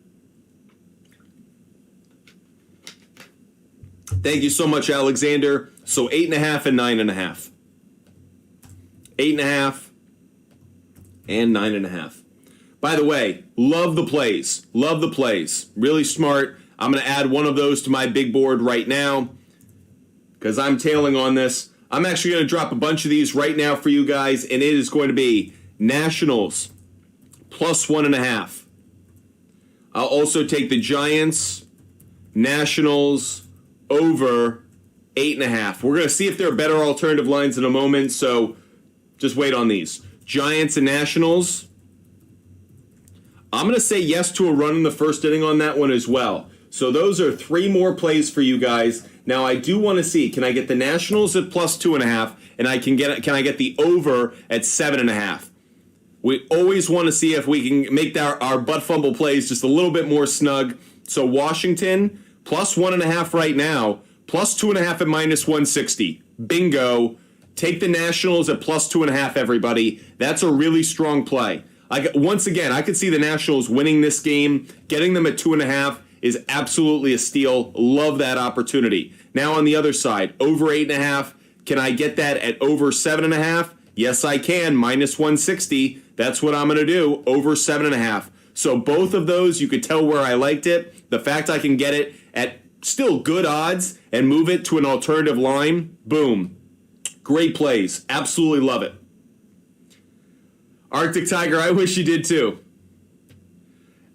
Thank you so much, Alexander. So 8.5 and 9.5. 8.5 and 9.5. By the way, love the plays. Love the plays. Really smart. I'm going to add one of those to my big board right now because I'm tailing on this. I'm actually going to drop a bunch of these right now for you guys, and it is going to be Nationals plus 1.5. I'll also take the Giants, Nationals over 8.5. We're going to see if there are better alternative lines in a moment, so just wait on these. Giants and Nationals. I'm going to say yes to a run in the first inning on that one as well. So those are 3 more plays for you guys. Now I do want to see, can I get the Nationals at plus 2.5, and can I get the over at 7.5? We always want to see if we can make our butt fumble plays just a little bit more snug. So Washington plus 1.5 right now, plus 2.5 at minus 160. Bingo. Take the Nationals at plus 2.5, everybody. That's a really strong play. Once again, I could see the Nationals winning this game. Getting them at 2.5 is absolutely a steal. Love that opportunity. Now on the other side, over 8.5. Can I get that at over 7.5? Yes, I can. Minus 160. That's what I'm going to do. Over 7.5. So both of those, you could tell where I liked it. The fact I can get it at still good odds and move it to an alternative line, boom. Great plays. Absolutely love it. Arctic Tiger, I wish you did too.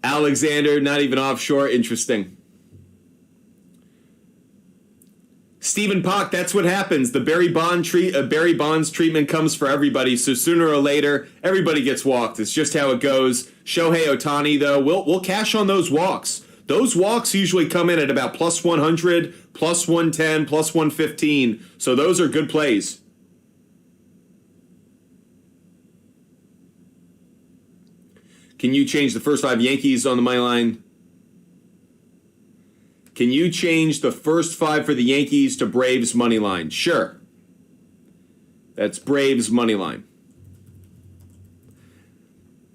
Alexander, not even offshore. Interesting. Stephen Pock, that's what happens. The Barry Bonds treatment comes for everybody, so sooner or later, everybody gets walked. It's just how it goes. Shohei Ohtani, though, we'll cash on those walks. Those walks usually come in at about plus 100, plus 110, plus 115, so those are good plays. Can you change the first 5 Yankees on the money line? Can you change the first 5 for the Yankees to Braves money line? Sure. That's Braves money line.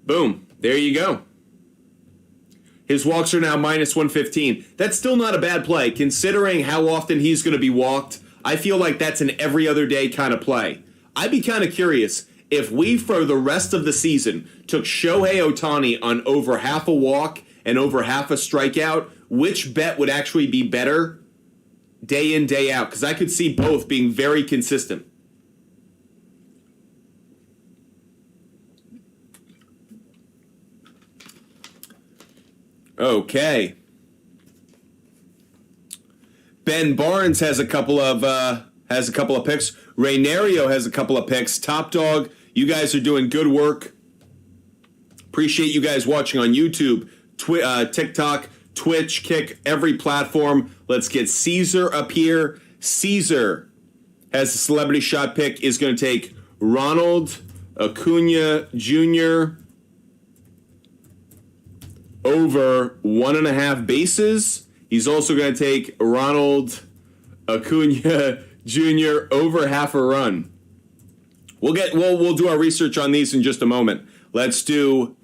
Boom. There you go. His walks are now minus 115. That's still not a bad play. Considering how often he's going to be walked, I feel like that's an every other day kind of play. I'd be kind of curious if we, for the rest of the season, took Shohei Ohtani on over half a walk and over half a strikeout, which bet would actually be better day in, day out? Because I could see both being very consistent. Okay. Ben Barnes has a couple of picks. Raynario has a couple of picks. Top Dog, you guys are doing good work. Appreciate you guys watching on YouTube, TikTok, Twitch, Kick, every platform. Let's get Caesar up here. Caesar has a celebrity shot pick, is going to take Ronald Acuna Jr. over 1.5 bases. He's also going to take Ronald Acuna Jr. over half a run. We'll do our research on these in just a moment. Let's do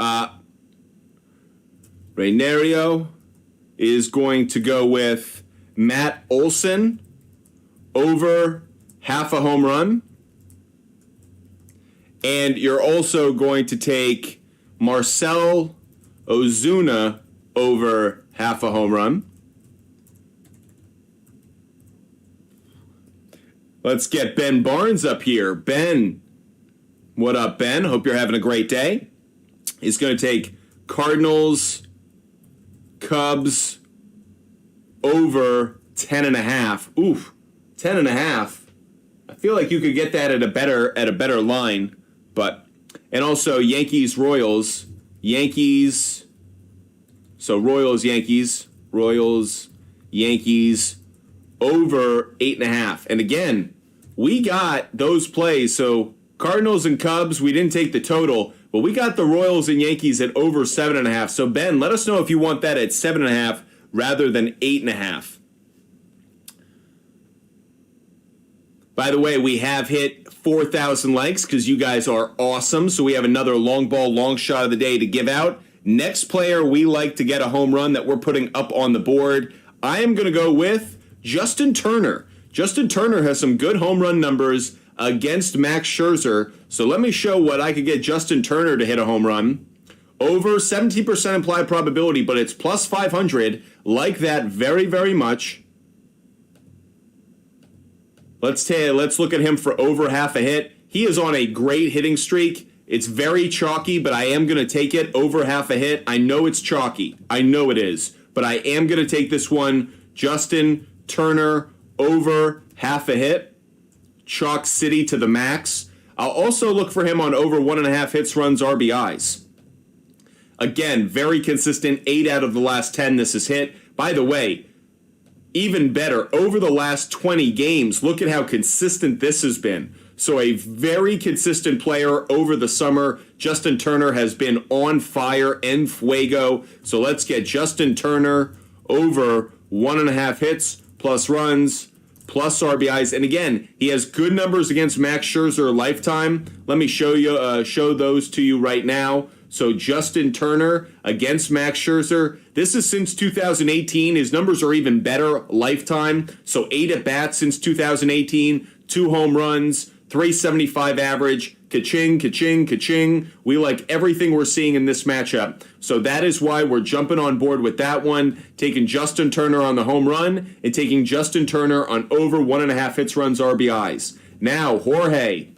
Raynario is going to go with Matt Olson over half a home run. And you're also going to take Marcell Ozuna over half a home run. Let's get Ben Barnes up here. Ben, what up, Ben? Hope you're having a great day. He's going to take Cardinals, Cubs over 10.5. Oof, 10.5. I feel like you could get that at a better line, but and also Yankees, Royals, Yankees. So Royals, Yankees over 8.5. And again, we got those plays. So Cardinals and Cubs, we didn't take the total, but we got the Royals and Yankees at over 7.5. So Ben, let us know if you want that at 7.5 rather than 8.5. By the way, we have hit 4,000 likes because you guys are awesome. So we have another long ball, long shot of the day to give out. Next player we like to get a home run that we're putting up on the board, I am going to go with Justin Turner. Justin Turner has some good home run numbers against Max Scherzer. So let me show what I could get Justin Turner to hit a home run. Over 17% implied probability, but it's plus 500. Like that very, very much. Let's look at him for over half a hit. He is on a great hitting streak. It's very chalky, but I am going to take it over half a hit. I know it's chalky. I know it is. But I am going to take this one. Justin Turner over half a hit. Chalk City to the max. I'll also look for him on over 1.5 hits, runs, RBIs. Again, very consistent. 8 out of the last 10 this is hit. By the way, even better, over the last 20 games, look at how consistent this has been. So a very consistent player over the summer. Justin Turner has been on fire en fuego. So let's get Justin Turner over 1.5 hits, plus runs, plus RBIs. And again, he has good numbers against Max Scherzer lifetime. Let me show those to you right now. So Justin Turner against Max Scherzer. This is since 2018. His numbers are even better lifetime. So 8 at-bats since 2018, 2 home runs, 375 average. Ka-ching, ka-ching, ka-ching. We like everything we're seeing in this matchup. So that is why we're jumping on board with that one, taking Justin Turner on the home run and taking Justin Turner on over 1.5 hits, runs, RBIs. Now, Jorge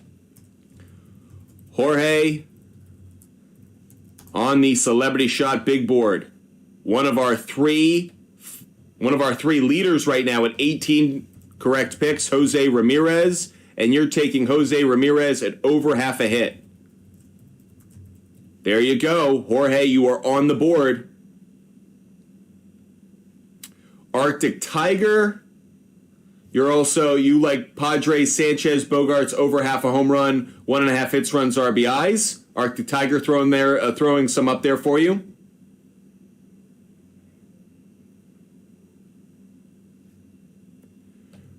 on the Celebrity Shot Big Board. One of our three leaders right now at 18 correct picks, Jose Ramirez. And you're taking Jose Ramirez at over half a hit. There you go. Jorge, you are on the board. Arctic Tiger. You like Padres, Sanchez, Bogarts over half a home run, 1.5 hits, runs, RBIs. Arctic Tiger throwing some up there for you.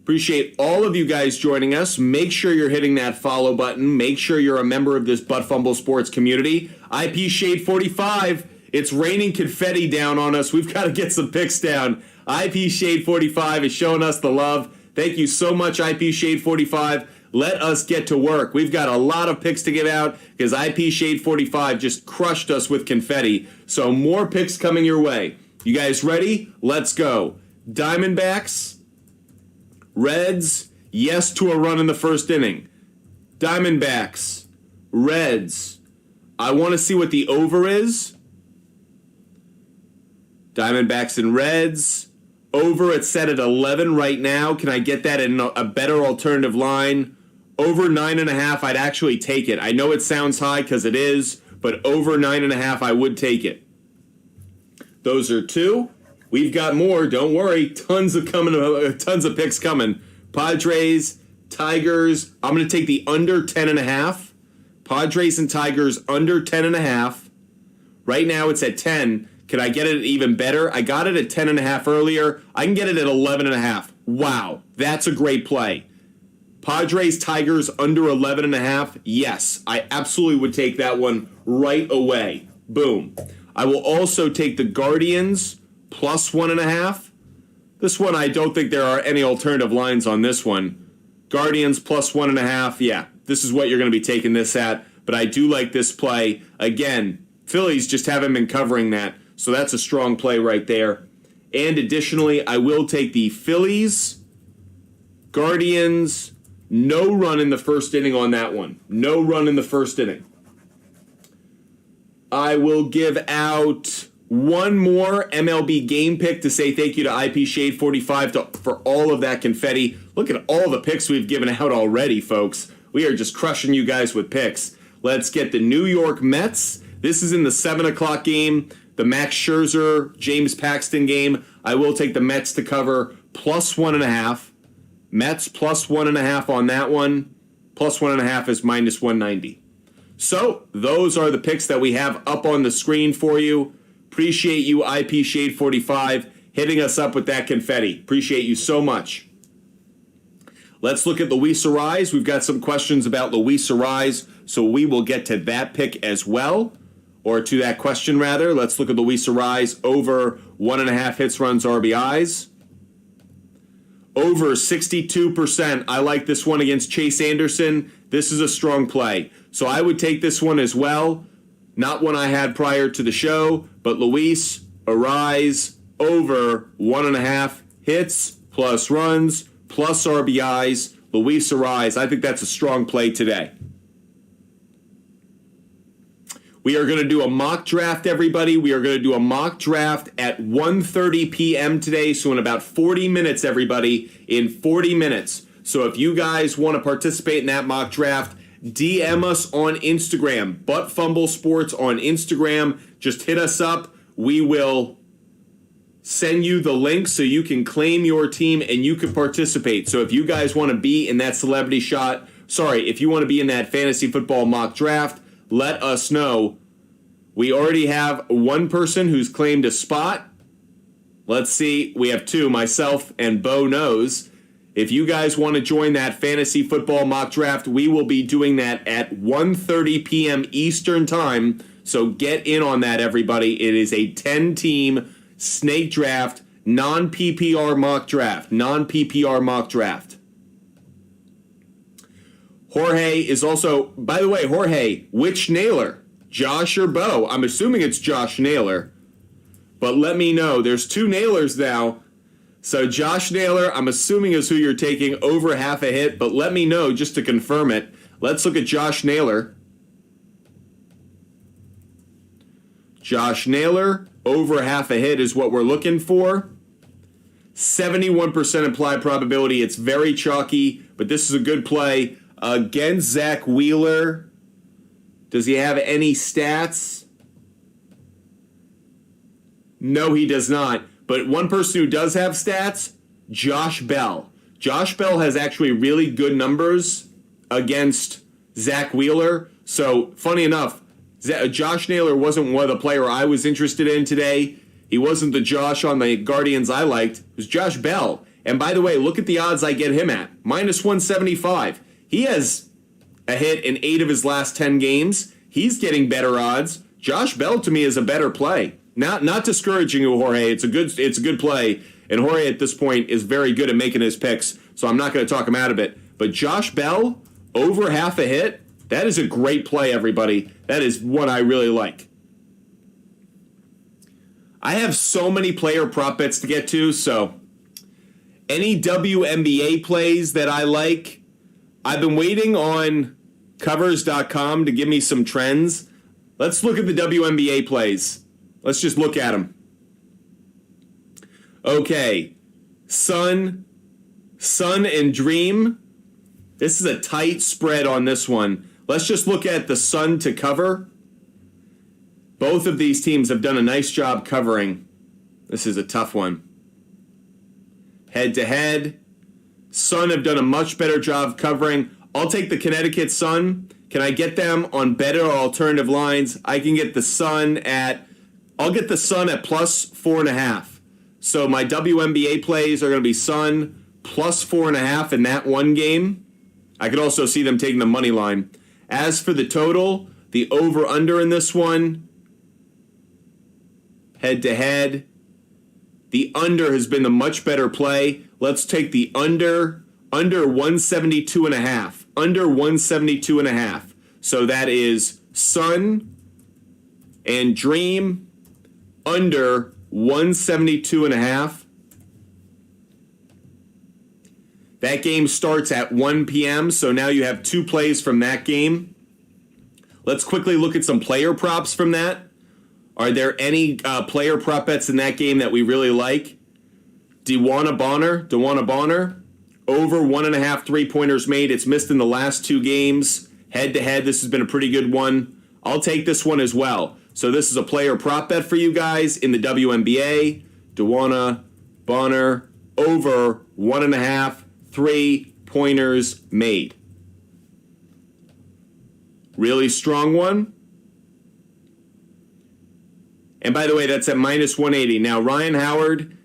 Appreciate all of you guys joining us. Make sure you're hitting that follow button. Make sure you're a member of this Butt Fumble Sports community. IP Shade 45, it's raining confetti down on us. We've got to get some picks down. IP Shade 45 is showing us the love. Thank you so much, IP Shade 45. Let us get to work. We've got a lot of picks to give out because IP Shade 45 just crushed us with confetti. So more picks coming your way. You guys ready? Let's go. Diamondbacks. Reds, yes to a run in the first inning. Diamondbacks, Reds. I want to see what the over is. Diamondbacks and Reds. Over, it's set at 11 right now. Can I get that in a better alternative line? Over 9.5, I'd actually take it. I know it sounds high because it is, but over 9.5, I would take it. Those are 2. We've got more. Don't worry. Tons of picks coming. Padres, Tigers. I'm going to take the under 10.5. Padres and Tigers under 10.5. Right now it's at 10. Can I get it even better? I got it at 10.5 earlier. I can get it at 11.5. Wow, that's a great play. Padres, Tigers under 11.5. Yes, I absolutely would take that one right away. Boom. I will also take the Guardians plus 1.5. This one, I don't think there are any alternative lines on this one. Guardians plus 1.5. Yeah, this is what you're going to be taking this at. But I do like this play. Again, Phillies just haven't been covering that. So that's a strong play right there. And additionally, I will take the Phillies, Guardians, no run in the first inning on that one. No run in the first inning. I will give out one more MLB game pick to say thank you to IP Shade 45 for all of that confetti. Look at all the picks we've given out already, folks. We are just crushing you guys with picks. Let's get the New York Mets. This is in the 7 o'clock game, the Max Scherzer, James Paxton game. I will take the Mets to cover plus 1.5. Mets plus 1.5 on that one. Plus 1.5 is minus 190. So those are the picks that we have up on the screen for you. Appreciate you, IP Shade 45, hitting us up with that confetti. Appreciate you so much. Let's look at Luis Arise. We've got some questions about Luis Arise, so we will get to that pick as well, or to that question rather. Let's look at Luis Arise over 1.5 hits, runs, RBIs. Over 62%. I like this one against Chase Anderson. This is a strong play. So I would take this one as well. Not one I had prior to the show, but Luis Arise over 1.5 hits, plus runs, plus RBIs. Luis Arise, I think that's a strong play today. We are going to do a mock draft, everybody. We are going to do a mock draft at 1:30 p.m. today, so in about 40 minutes, everybody, in 40 minutes. So if you guys want to participate in that mock draft, DM us on Instagram, Butt Fumble Sports on Instagram. Just hit us up. We will send you the link so you can claim your team and you can participate. So if you guys want to be in that celebrity shot, if you want to be in that fantasy football mock draft, let us know. We already have one person who's claimed a spot. Let's see. We have 2, myself and Bo Knows. If you guys want to join that fantasy football mock draft, we will be doing that at 1:30 p.m. Eastern time. So get in on that, everybody. It is a 10-team snake draft, non-PPR mock draft. Non-PPR mock draft. Jorge is also, by the way, Jorge, which nailer? Josh or Bo? I'm assuming it's Josh Naylor. But let me know. There's 2 nailers now. So Josh Naylor, I'm assuming is who you're taking over half a hit. But let me know just to confirm it. Let's look at Josh Naylor. Josh Naylor, over half a hit is what we're looking for. 71% implied probability. It's very chalky, but this is a good play. Against Zach Wheeler, does he have any stats? No, he does not. But one person who does have stats, Josh Bell. Josh Bell has actually really good numbers against Zach Wheeler. So, funny enough, Josh Naylor wasn't one of the player I was interested in today. He wasn't the Josh on the Guardians I liked. It was Josh Bell. And by the way, look at the odds I get him at. Minus 175. He has a hit in 8 of his last 10 games. He's getting better odds. Josh Bell to me is a better play. Not discouraging you, Jorge. It's a good play. And Jorge at this point is very good at making his picks, so I'm not going to talk him out of it. But Josh Bell, over half a hit, that is a great play, everybody. That is what I really like. I have so many player prop bets to get to, so any WNBA plays that I like, I've been waiting on covers.com to give me some trends. Let's look at the WNBA plays. Let's just look at them. Okay, Sun and Dream. This is a tight spread on this one. Let's just look at the Sun to cover. Both of these teams have done a nice job covering. This is a tough one. Head-to-head. Sun have done a much better job covering. I'll take the Connecticut Sun. Can I get them on better alternative lines? I can get the Sun at... I'll get the Sun at plus 4.5. So my WNBA plays are going to be Sun plus 4.5 in that one game. I could also see them taking the money line. As for the total, the over-under in this one, head-to-head, the under has been the much better play. Let's take the under 172.5. Under 172.5. So that is Sun and Dream under 172.5. That game starts at 1 p.m., so now you have 2 plays from that game. Let's quickly look at some player props from that. Are there any player prop bets in that game that we really like? DeWanna Bonner, over 1.5 3-pointers made. It's missed in the last 2 games. Head-to-head, this has been a pretty good one. I'll take this one as well. So this is a player prop bet for you guys in the WNBA. DeWanna Bonner, over 1.5 3-pointers made. Really strong one. And by the way, that's at minus 180. Now, Ryan Howard,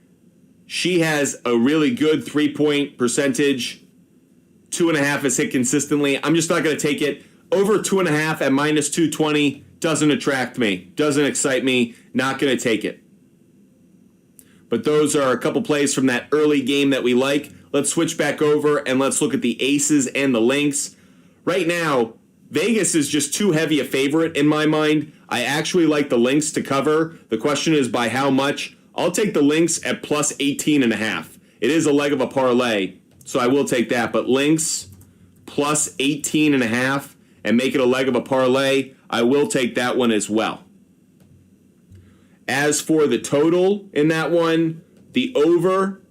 she has a really good 3-point percentage. 2.5 is hit consistently. I'm just not going to take it. Over 2.5 at minus 220 doesn't attract me. Doesn't excite me. Not going to take it. But those are a couple plays from that early game that we like. Let's switch back over and let's look at the aces and the links. Right now, Vegas is just too heavy a favorite in my mind. I actually like the links to cover. The question is by how much. I'll take the links at plus 18.5. It is a leg of a parlay, so I will take that. But links plus 18.5 and make it a leg of a parlay, I will take that one as well. As for the total in that one, the over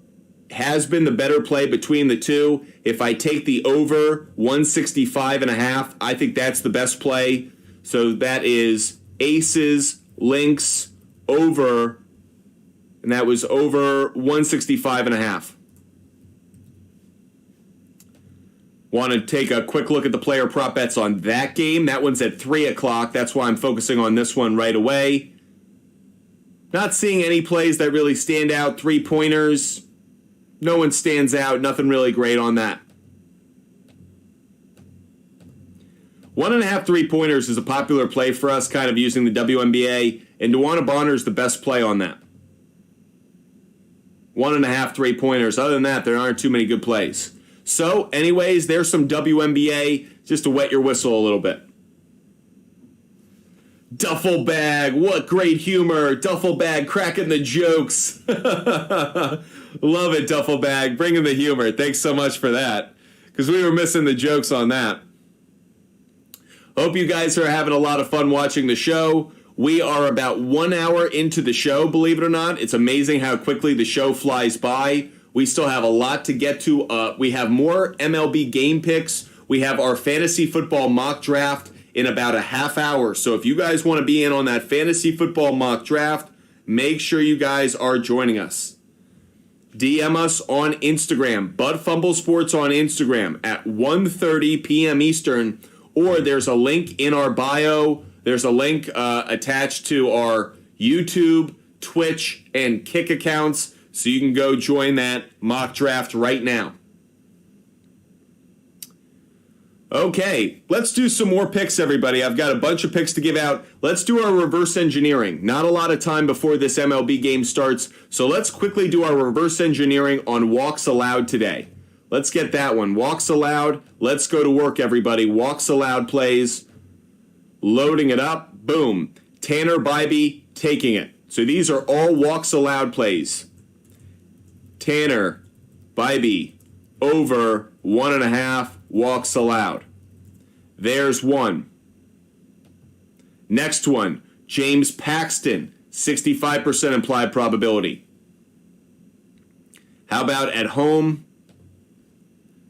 has been the better play between the two. If I take the over 165.5, I think that's the best play. So that is aces, links, over, and that was over 165.5. Want to take a quick look at the player prop bets on that game. That one's at 3 o'clock. That's why I'm focusing on this one right away. Not seeing any plays that really stand out. 3-pointers. No one stands out. Nothing really great on that. 1.5 3-pointers is a popular play for us, kind of using the WNBA, and DeWanna Bonner is the best play on that. 1.5 3-pointers. Other than that, there aren't too many good plays. So, anyways, there's some WNBA just to wet your whistle a little bit. Duffel bag, what great humor. Duffel bag cracking the jokes. Love it, Duffel bag, bringing the humor. Thanks so much for that, because we were missing the jokes on that. Hope you guys are having a lot of fun watching the show. We are about 1 hour into the show, believe it or not. It's amazing how quickly the show flies by. We still have a lot to get to. We have more MLB game picks. We have our fantasy football mock draft in about a half hour. So if you guys want to be in on that fantasy football mock draft, make sure you guys are joining us. DM us on Instagram, Bud Fumble Sports on Instagram at 1:30 p.m. Eastern, or there's a link in our bio. There's a link attached to our YouTube, Twitch, and Kick accounts, so you can go join that mock draft right now. Okay, let's do some more picks, everybody. I've got a bunch of picks to give out. Let's do our reverse engineering. Not a lot of time before this MLB game starts, so let's quickly do our reverse engineering on walks allowed today. Let's get that one. Walks allowed. Let's go to work, everybody. Walks allowed plays. Loading it up. Boom. Tanner Bybee taking it. So these are all walks allowed plays. Tanner Bybee over 1.5 walks allowed. There's one. Next one. James Paxton, 65% implied probability. How about at home?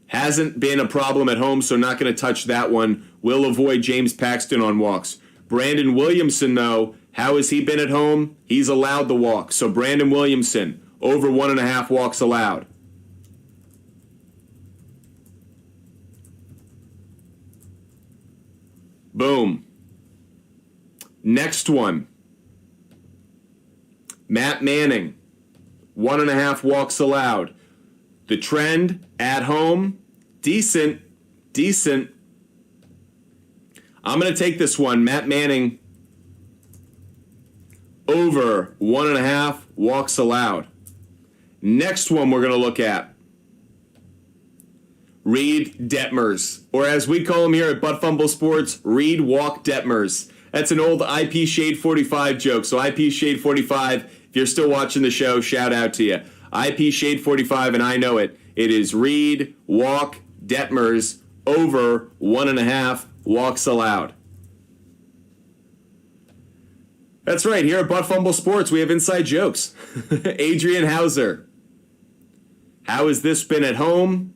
Hasn't been a problem at home, so not going to touch that one. We'll avoid James Paxton on walks. Brandon Williamson, though, how has he been at home? He's allowed the walk. So Brandon Williamson, over 1.5 walks allowed. Boom. Next one. Matt Manning, 1.5 walks allowed. The trend at home, decent. I'm going to take this one. Matt Manning, over 1.5 walks allowed. Next one we're going to look at. Reed Detmers, or as we call him here at Butt Fumble Sports, Reed Walk Detmers. That's an old IP Shade 45 joke. So IP Shade 45, if you're still watching the show, shout out to you. IP Shade 45, and I know it. It is Reed Walk Detmers over 1.5 walks allowed. That's right. Here at Butt Fumble Sports, we have inside jokes. Adrian Hauser. How has this been at home?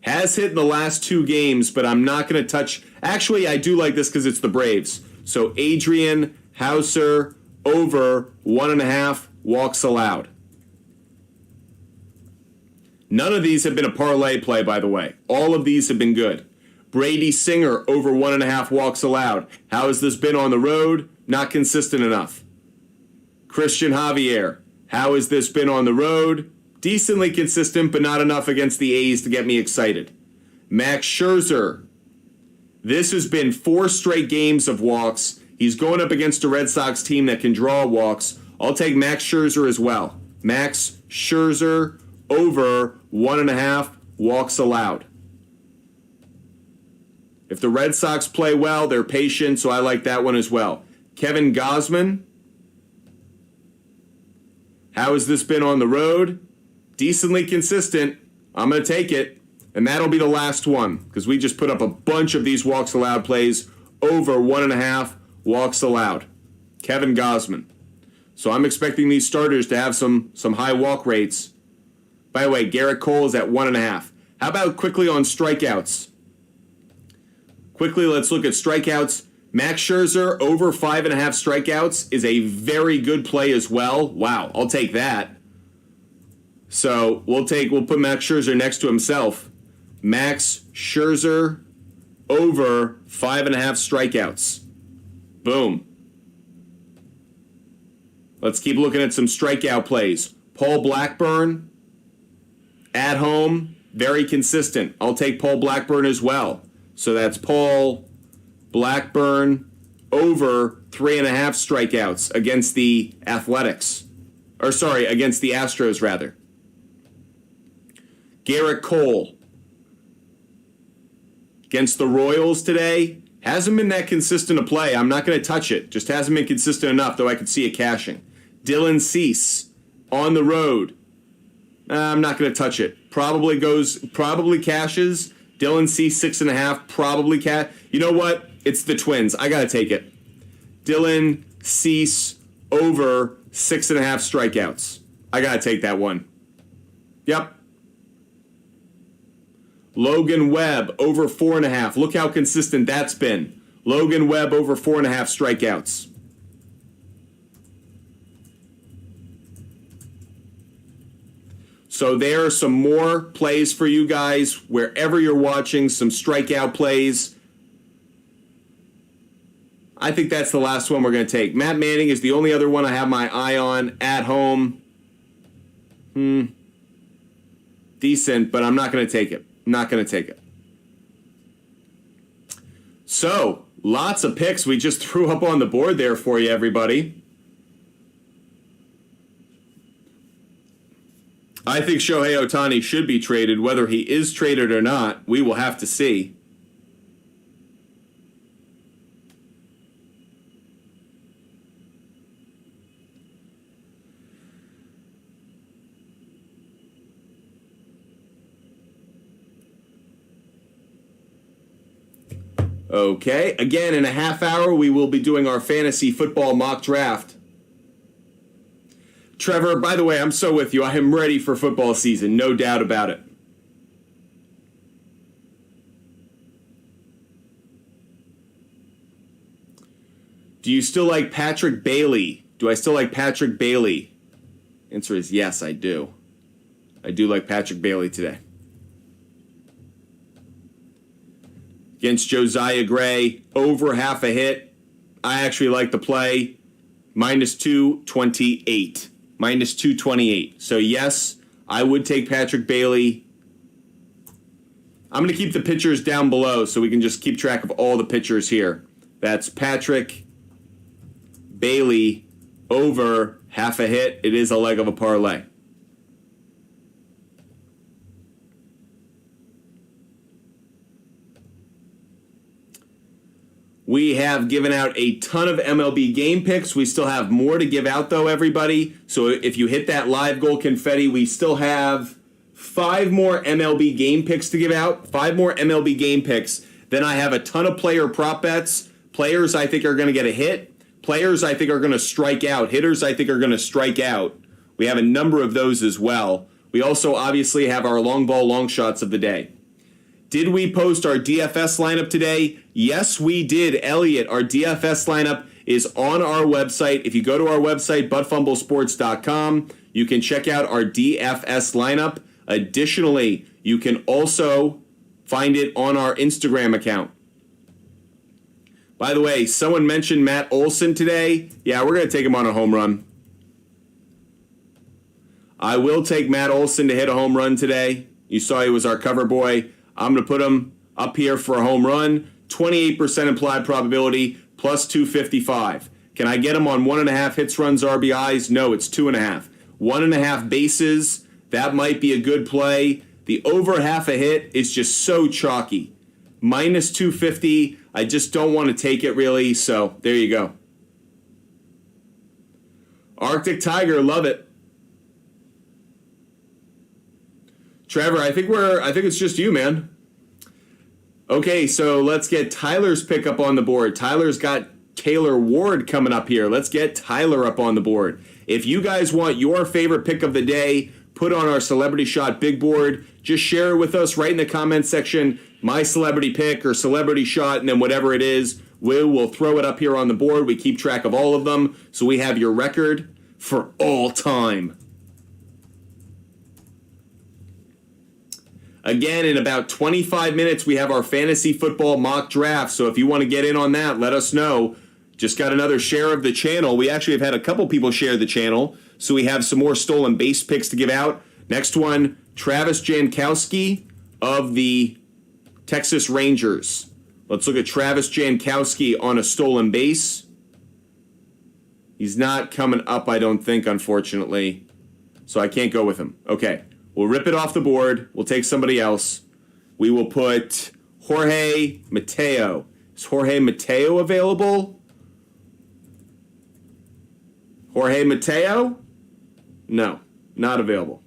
Has hit in the last 2 games, but I'm not going to touch. Actually, I do like this because it's the Braves. So Adrian Hauser over 1.5 walks allowed. None of these have been a parlay play, by the way. All of these have been good. Brady Singer over 1.5 walks allowed. How has this been on the road? Not consistent enough. Christian Javier. How has this been on the road? Decently consistent, but not enough against the A's to get me excited. Max Scherzer. This has been 4 straight games of walks. He's going up against a Red Sox team that can draw walks. I'll take Max Scherzer as well. Max Scherzer over 1.5 walks allowed. If the Red Sox play well, they're patient, so I like that one as well. Kevin Gausman. How has this been on the road? Decently consistent. I'm going to take it. And that'll be the last one, because we just put up a bunch of these walks allowed plays over 1.5 walks allowed. Kevin Gausman. So I'm expecting these starters to have some high walk rates. By the way, Garrett Cole is at 1.5. How about quickly on strikeouts? Quickly, let's look at strikeouts. Max Scherzer over 5.5 strikeouts is a very good play as well. Wow, I'll take that. So we'll put Max Scherzer next to himself. Max Scherzer over 5.5 strikeouts. Boom. Let's keep looking at some strikeout plays. Paul Blackburn at home, very consistent. I'll take Paul Blackburn as well. So that's Paul Blackburn over 3.5 strikeouts against the Athletics. Against the Astros, rather. Garrett Cole against the Royals today. Hasn't been that consistent a play. I'm not going to touch it. Just hasn't been consistent enough, though I could see it cashing. Dylan Cease on the road. I'm not going to touch it. Probably cashes. Dylan Cease 6.5, probably cash. You know what? It's the Twins. I got to take it. Dylan Cease over 6.5 strikeouts. I got to take that one. Yep. Logan Webb over 4.5. Look how consistent that's been. Logan Webb over 4.5 strikeouts. So there are some more plays for you guys wherever you're watching, some strikeout plays. I think that's the last one we're going to take. Matt Manning is the only other one I have my eye on at home. Decent, but I'm not going to take it. Not going to take it. So, lots of picks we just threw up on the board there for you, everybody. I think Shohei Ohtani should be traded. Whether he is traded or not, we will have to see. Okay, again, in a half hour, we will be doing our fantasy football mock draft. Trevor, by the way, I'm so with you. I am ready for football season, no doubt about it. Do you still like Patrick Bailey? Do I still like Patrick Bailey? Answer is yes, I do. I do like Patrick Bailey today. Against Josiah Gray, over half a hit. I actually like the play. Minus 228. Minus 228. So yes, I would take Patrick Bailey. I'm going to keep the pitchers down below so we can just keep track of all the pitchers here. That's Patrick Bailey over half a hit. It is a leg of a parlay. We have given out a ton of MLB game picks. We still have more to give out, though, everybody. So if you hit that live goal confetti, we still have 5 more MLB game picks to give out. 5 more MLB game picks. Then I have a ton of player prop bets. Players I think are going to get a hit. Players I think are going to strike out. Hitters I think are going to strike out. We have a number of those as well. We also obviously have our long ball long shots of the day. Did we post our DFS lineup today? Yes, we did, Elliot. Our DFS lineup is on our website. If you go to our website, buttfumblesports.com, you can check out our DFS lineup. Additionally, you can also find it on our Instagram account. By the way, someone mentioned Matt Olson today. Yeah, we're going to take him on a home run. I will take Matt Olson to hit a home run today. You saw he was our cover boy. I'm going to put him up here for a home run. 28% implied probability, plus 255. Can I get him on 1.5 hits, runs, RBIs? No, it's 2.5. 1.5 bases, that might be a good play. The over half a hit is just so chalky. Minus 250, I just don't want to take it really, so there you go. Arctic Tiger, love it. Trevor, I think it's just you, man. Okay, so let's get Tyler's pick up on the board. Tyler's got Taylor Ward coming up here. Let's get Tyler up on the board. If you guys want your favorite pick of the day, put on our Celebrity Shot big board. Just share it with us right in the comments section. My celebrity pick or celebrity shot, and then whatever it is, we'll throw it up here on the board. We keep track of all of them, so we have your record for all time. Again, in about 25 minutes, we have our fantasy football mock draft. So if you want to get in on that, let us know. Just got another share of the channel. We actually have had a couple people share the channel. So we have some more stolen base picks to give out. Next one, Travis Jankowski of the Texas Rangers. Let's look at Travis Jankowski on a stolen base. He's not coming up, I don't think, unfortunately. So I can't go with him. Okay. We'll rip it off the board. We'll take somebody else. We will put Jorge Mateo. Is Jorge Mateo available? Jorge Mateo? No, not available.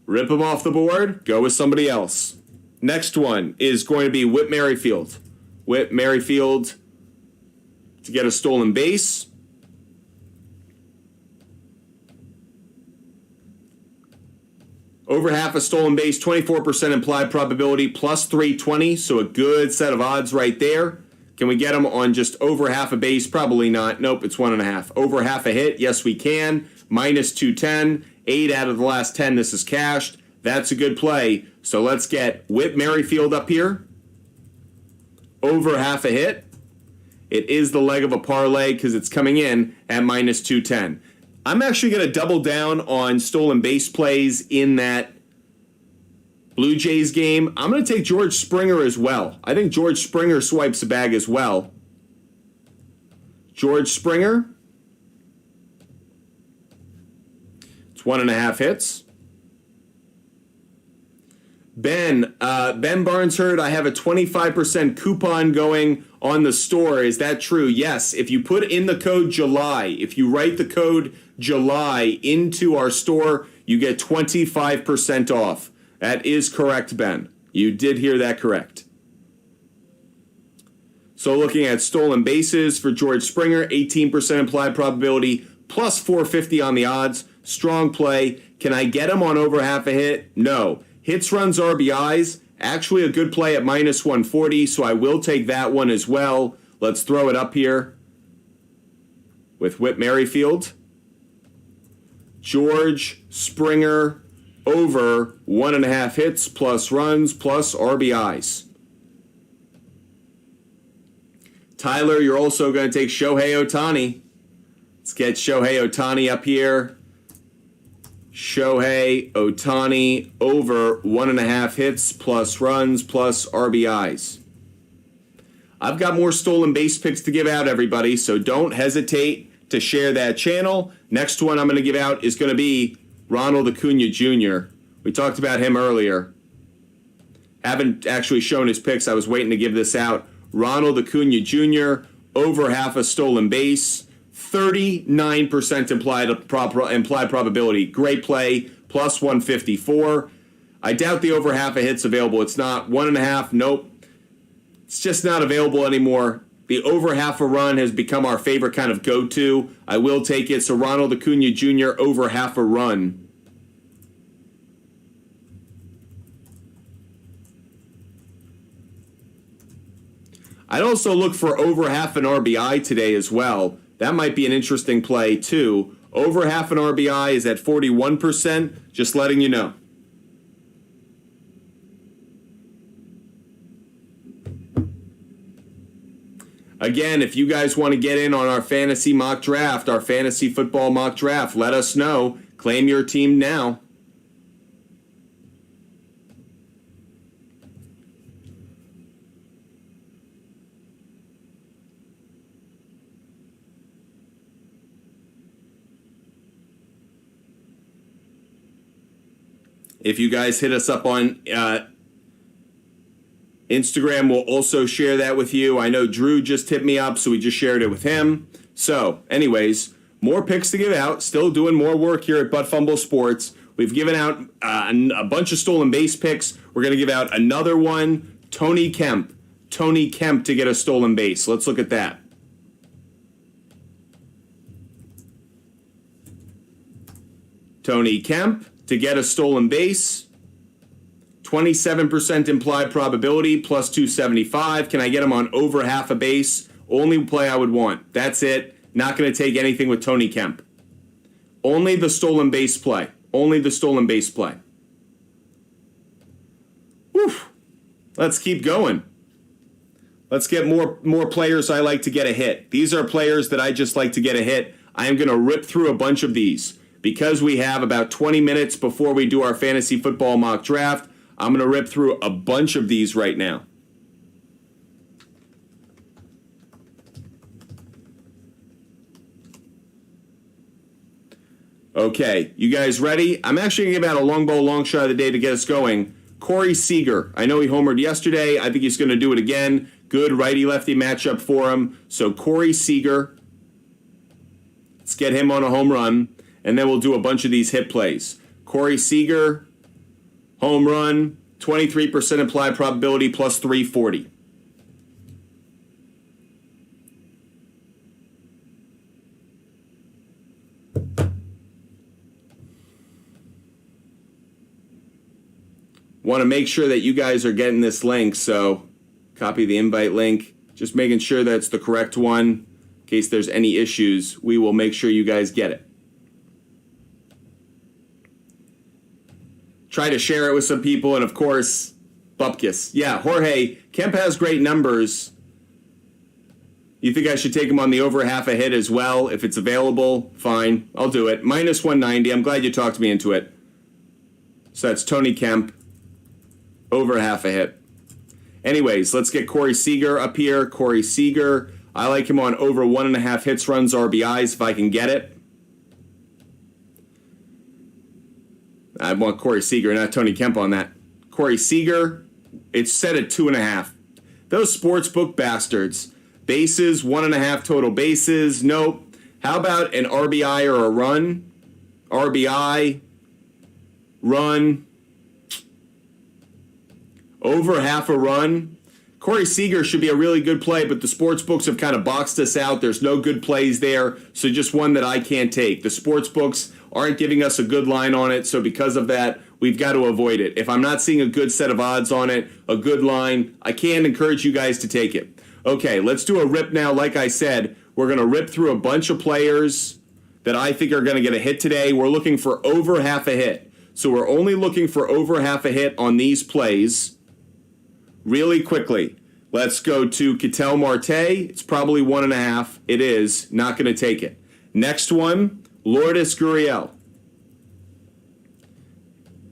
Rip him off the board. Go with somebody else. Next one is going to be Whit Merrifield. Whit Merrifield to get a stolen base. Over half a stolen base, 24% implied probability, plus 320, so a good set of odds right there. Can we get him on just over half a base? Probably not. Nope, it's 1.5. Over half a hit? Yes, we can. Minus 210. 8 out of the last 10, this is cashed. That's a good play. So let's get Whit Merrifield up here. Over half a hit. It is the leg of a parlay because it's coming in at minus 210. I'm actually going to double down on stolen base plays in that Blue Jays game. I'm going to take George Springer as well. I think George Springer swipes a bag as well. George Springer. It's 1.5 hits. Ben Barnes heard I have a 25% coupon going on the store. Is that true? Yes. If you put in the code July, if you write the code July into our store, you get 25% off. That is correct, Ben. You did hear that correct. So looking at stolen bases for George Springer, 18% implied probability, plus 450 on the odds. Strong play. Can I get him on over half a hit? No. Hits, runs, RBIs, actually a good play at minus 140, so I will take that one as well. Let's throw it up here with Whit Merrifield. George Springer over 1.5 hits, plus runs, plus RBIs. Tyler, you're also going to take Shohei Ohtani. Let's get Shohei Ohtani up here. Shohei Ohtani over 1.5 hits, plus runs, plus RBIs. I've got more stolen base picks to give out, everybody, so don't hesitate to share that channel. Next one I'm going to give out is going to be Ronald Acuna Jr. We talked about him earlier. Haven't actually shown his picks. I was waiting to give this out. Ronald Acuna Jr. over half a stolen base. 39% implied probability. Great play, plus 154. I doubt the over half a hit's available. It's not. 1.5, nope. It's just not available anymore. The over half a run has become our favorite kind of go-to. I will take it. So Ronald Acuna Jr. over half a run. I'd also look for over half an RBI today as well. That might be an interesting play, too. Over half an RBI is at 41%. Just letting you know. Again, if you guys want to get in on our fantasy mock draft, our fantasy football mock draft, let us know. Claim your team now. If you guys hit us up on Instagram, we'll also share that with you. I know Drew just hit me up, so we just shared it with him. So, anyways, more picks to give out. Still doing more work here at Fumble Sports. We've given out a bunch of stolen base picks. We're going to give out another one. Tony Kemp. Tony Kemp to get a stolen base. Let's look at that. Tony Kemp to get a stolen base. 27% implied probability, plus 275. Can I get him on over half a base? Only play I would want. That's it. Not going to take anything with Tony Kemp. Only the stolen base play. Only the stolen base play. Whew. Let's keep going. Let's get more players I like to get a hit. These are players that I just like to get a hit. I am going to rip through a bunch of these. Because we have about 20 minutes before we do our fantasy football mock draft, I'm going to rip through a bunch of these right now. Okay, you guys ready? I'm actually going to give out a long ball, long shot of the day to get us going. Corey Seager. I know he homered yesterday. I think he's going to do it again. Good righty-lefty matchup for him. So Corey Seager. Let's get him on a home run, and then we'll do a bunch of these hit plays. Corey Seager, home run, 23% implied probability, plus 340. Want to make sure that you guys are getting this link, so copy the invite link. Just making sure that's the correct one. In case there's any issues, we will make sure you guys get it. Try to share it with some people, and of course, Bupkis. Yeah, Jorge, Kemp has great numbers. You think I should take him on the over half a hit as well? If it's available, fine. I'll do it. Minus 190. I'm glad you talked me into it. So that's Tony Kemp. Over half a hit. Anyways, let's get Corey Seager up here. Corey Seager. I like him on over 1.5 hits, runs, RBIs if I can get it. I want Corey Seager, not Tony Kemp on that. Corey Seager, it's set at 2.5. Those sportsbook bastards. Bases, 1.5 total bases. Nope. How about an RBI or a run? RBI, run. Over half a run. Corey Seager should be a really good play, but the sports books have kind of boxed us out. There's no good plays there, so just one that I can't take. The sports books aren't giving us a good line on it, so because of that, we've got to avoid it. If I'm not seeing a good set of odds on it, a good line, I can't encourage you guys to take it. Okay, let's do a rip now. Like I said, we're going to rip through a bunch of players that I think are going to get a hit today. We're looking for over half a hit. So we're only looking for over half a hit on these plays. Really quickly, let's go to Ketel Marte. It's probably 1.5. It is. Not going to take it. Next one, Lourdes Gurriel.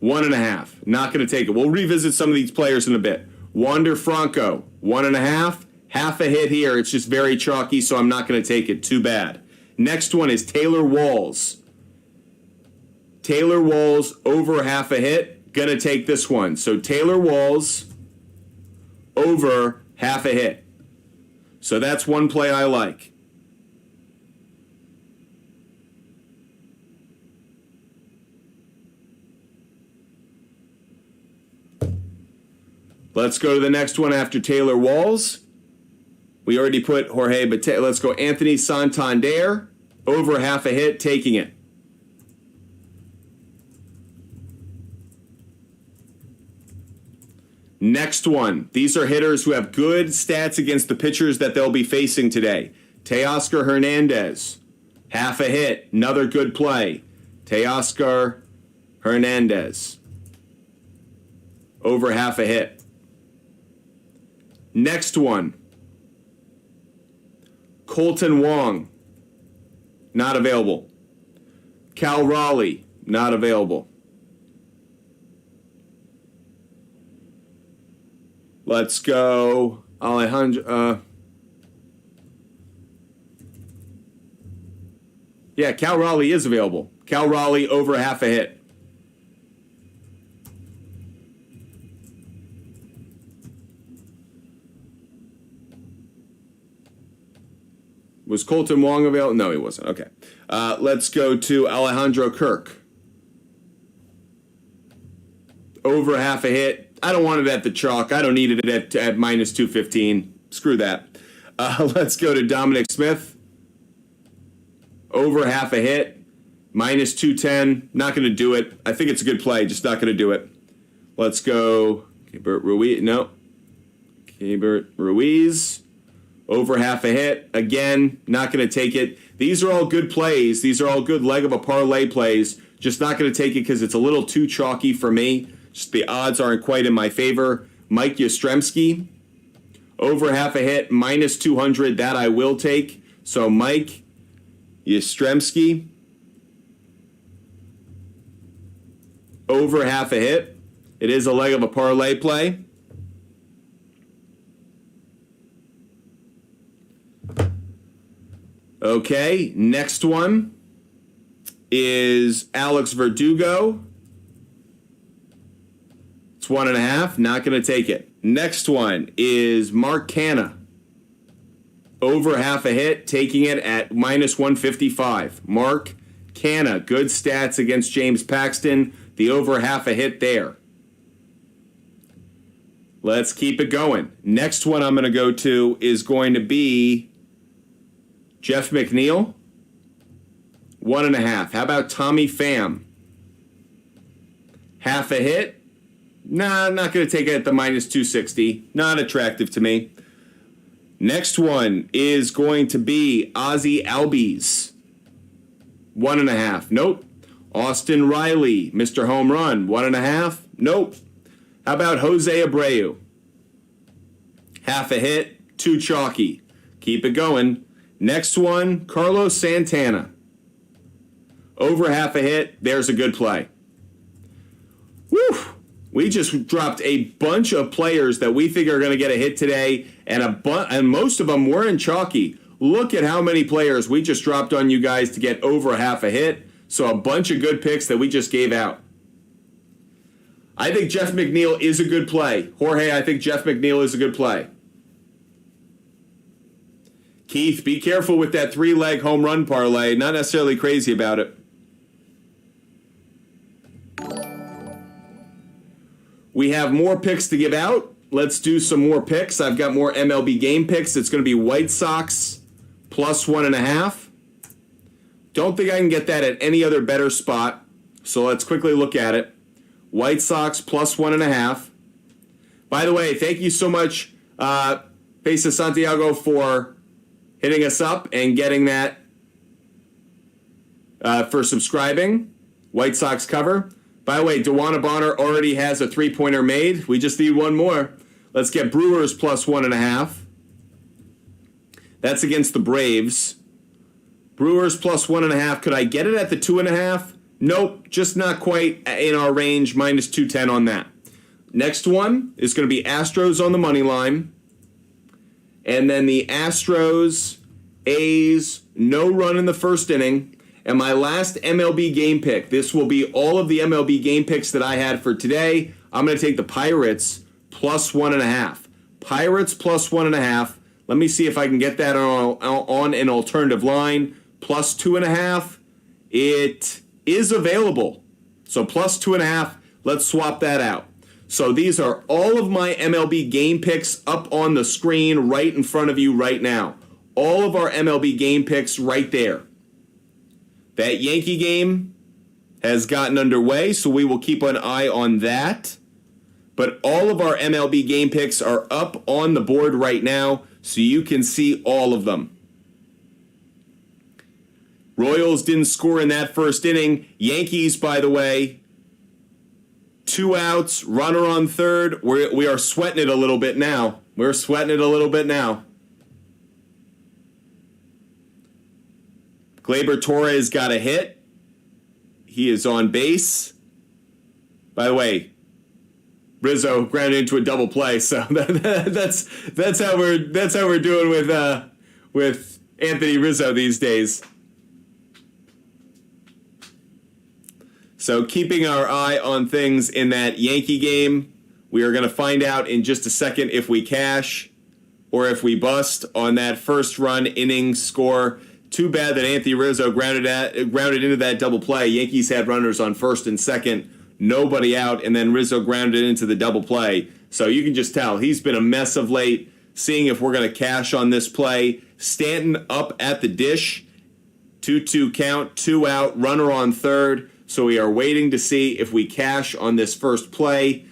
1.5. Not going to take it. We'll revisit some of these players in a bit. Wander Franco, 1.5. Half a hit here. It's just very chalky, so I'm not going to take it. Too bad. Next one is Taylor Walls. Taylor Walls, over half a hit. Going to take this one. So Taylor Walls, over half a hit. So that's one play I like. Let's go to the next one after Taylor Walls. We already put Jorge, but let's go Anthony Santander. Over half a hit, taking it. Next one. These are hitters who have good stats against the pitchers that they'll be facing today. Teoscar Hernandez. Half a hit. Another good play. Teoscar Hernandez. Over half a hit. Next one. Colton Wong. Not available. Cal Raleigh. Not available. Let's go Alejandro. Yeah, Cal Raleigh is available. Cal Raleigh over half a hit. Was Colton Wong available? No, he wasn't. Okay. Let's go to Alejandro Kirk. Over half a hit. I don't want it at the chalk. I don't need it at minus 215. Screw that. Let's go to Dominic Smith. Over half a hit. Minus 210. Not going to do it. I think it's a good play. Just not going to do it. Let's go. Keibert Ruiz. No. Keibert Ruiz. Over half a hit. Again, not going to take it. These are all good plays. These are all good leg of a parlay plays. Just not going to take it because it's a little too chalky for me. Just the odds aren't quite in my favor. Mike Yastrzemski. Over half a hit. Minus 200. That I will take. So Mike Yastrzemski. Over half a hit. It is a leg of a parlay play. Okay, next one. is Alex Verdugo. It's 1.5. Not going to take it. Next one is Mark Canha. Over half a hit, taking it at -155. Mark Canha, good stats against James Paxton. The over half a hit there. Let's keep it going. Next one I'm going to go to is going to be Jeff McNeil. 1.5. How about Tommy Pham? Half a hit? Nah, I'm not going to take it at the -260. Not attractive to me. Next one is going to be Ozzie Albies. 1.5. Nope. Austin Riley, Mr. Home Run. 1.5. Nope. How about Jose Abreu? Half a hit, too chalky. Keep it going. Next one, Carlos Santana. Over half a hit, there's a good play. Woo! We just dropped a bunch of players that we think are going to get a hit today, and most of them weren't chalky. Look at how many players we just dropped on you guys to get over half a hit. So a bunch of good picks that we just gave out. I think Jeff McNeil is a good play. Jorge, I think Jeff McNeil is a good play. Keith, be careful with that 3-leg home run parlay. Not necessarily crazy about it. We have more picks to give out. Let's do some more picks. I've got more MLB game picks. It's going to be White Sox plus 1.5. Don't think I can get that at any other better spot. So let's quickly look at it. White Sox plus 1.5. By the way, thank you so much, Pesa Santiago, for hitting us up and getting that for subscribing. White Sox cover. By the way, Dewana Bonner already has a 3-pointer made. We just need one more. Let's get Brewers plus 1.5. That's against the Braves. Brewers plus 1.5. Could I get it at the 2.5? Nope, just not quite in our range. -210 on that. Next one is going to be Astros on the money line. And then the Astros, A's, no run in the first inning. And my last MLB game pick. This will be all of the MLB game picks that I had for today. I'm going to take the Pirates plus 1.5. Pirates plus 1.5. Let me see if I can get that on an alternative line. Plus 2.5. It is available. So plus 2.5. Let's swap that out. So these are all of my MLB game picks up on the screen right in front of you right now. All of our MLB game picks right there. That Yankee game has gotten underway, so we will keep an eye on that. But all of our MLB game picks are up on the board right now, so you can see all of them. Royals didn't score in that first inning. Yankees, by the way, 2 outs, runner on third. We are sweating it a little bit now. We're sweating it a little bit now. Gleyber Torres got a hit. He is on base. By the way, Rizzo grounded into a double play, so that's how we're doing with Anthony Rizzo these days. So keeping our eye on things in that Yankee game. We are going to find out in just a second if we cash or if we bust on that first run inning score. Too bad that Anthony Rizzo grounded into that double play. Yankees had runners on first and second, nobody out, and then Rizzo grounded into the double play. So you can just tell he's been a mess of late. Seeing if we're going to cash on this play. Stanton up at the dish. 2-2 count, 2 out, runner on third. So we are waiting to see if we cash on this first play.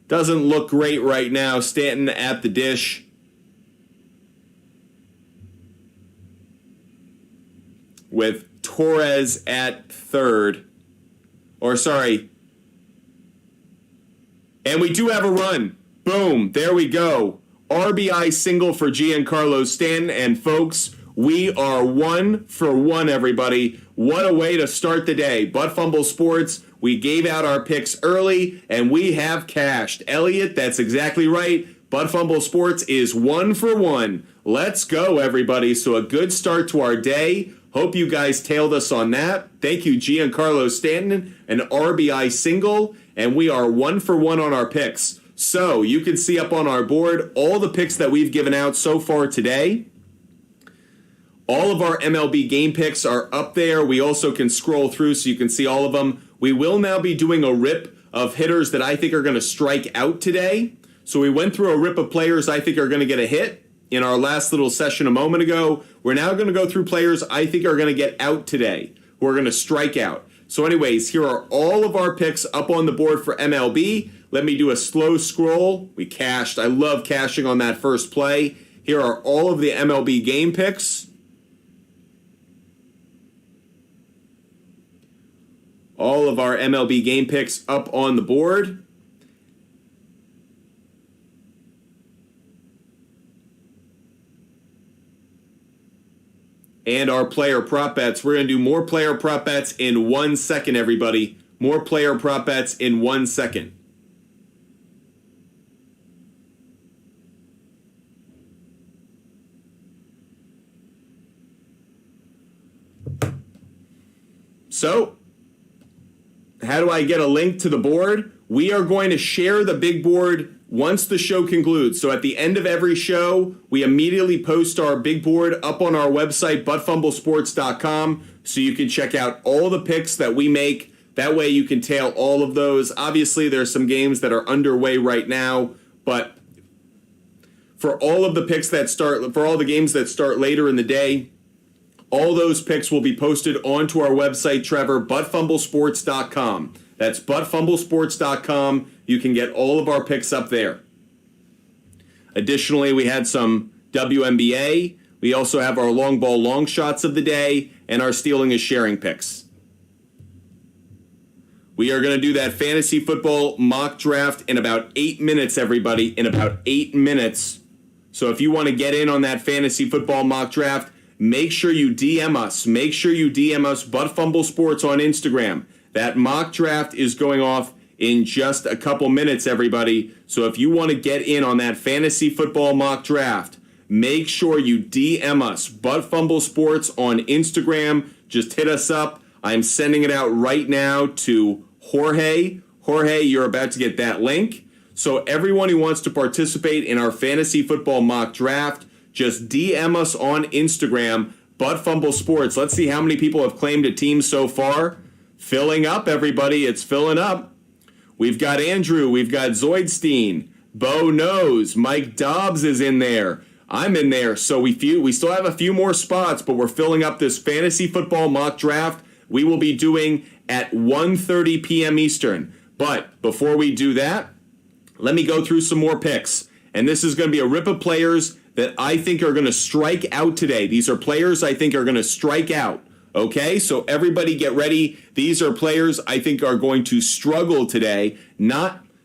Doesn't look great right now. Stanton at the dish. With Torres at third. Or sorry. And we do have a run. Boom. There we go. RBI single for Giancarlo Stanton. And folks, we are 1 for 1, everybody. What a way to start the day. Butt Fumble Sports, we gave out our picks early, and we have cashed. Elliot, that's exactly right. Butt Fumble Sports is 1 for 1. Let's go, everybody. So a good start to our day. Hope you guys tailed us on that. Thank you, Giancarlo Stanton, an RBI single, and we are 1 for 1 on our picks. So you can see up on our board all the picks that we've given out so far today. All of our MLB game picks are up there. We also can scroll through so you can see all of them. We will now be doing a rip of hitters that I think are going to strike out today. So we went through a rip of players I think are going to get a hit in our last little session a moment ago. We're now going to go through players I think are going to get out today, who are going to strike out. So anyways, here are all of our picks up on the board for MLB. Let me do a slow scroll. We cashed. I love cashing on that first play. Here are all of the MLB game picks. All of our MLB game picks up on the board. And our player prop bets. We're going to do more player prop bets in 1 second, everybody. More player prop bets in 1 second. So, how do I get a link to the board? We are going to share the big board once the show concludes. So at the end of every show, we immediately post our big board up on our website, buttfumblesports.com, so you can check out all the picks that we make. That way you can tail all of those. Obviously, there's some games that are underway right now, but for all of the picks that start, for all the games that start later in the day, all those picks will be posted onto our website, Trevor, buttfumblesports.com. That's buttfumblesports.com. You can get all of our picks up there. Additionally, we had some WNBA. We also have our long ball long shots of the day and our stealing is sharing picks. We are going to do that fantasy football mock draft in about 8 minutes, everybody, in about 8 minutes. So if you want to get in on that fantasy football mock draft, make sure you DM us. Make sure you DM us, Buttfumble Sports on Instagram. That mock draft is going off in just a couple minutes, everybody. So if you want to get in on that fantasy football mock draft, make sure you DM us, Buttfumble Sports on Instagram. Just hit us up. I'm sending it out right now to Jorge. Jorge, you're about to get that link. So everyone who wants to participate in our fantasy football mock draft, just DM us on Instagram, Buttfumble Sports. Let's see how many people have claimed a team so far. Filling up, everybody. It's filling up. We've got Andrew. We've got Zoidstein. Bo knows. Mike Dobbs is in there. I'm in there. So we still have a few more spots, but we're filling up this fantasy football mock draft we will be doing at 1:30 p.m. Eastern. But before we do that, let me go through some more picks. And this is going to be a rip of players that I think are going to strike out today. These are players I think are going to strike out. Okay, so everybody get ready. These are players I think are going to struggle today.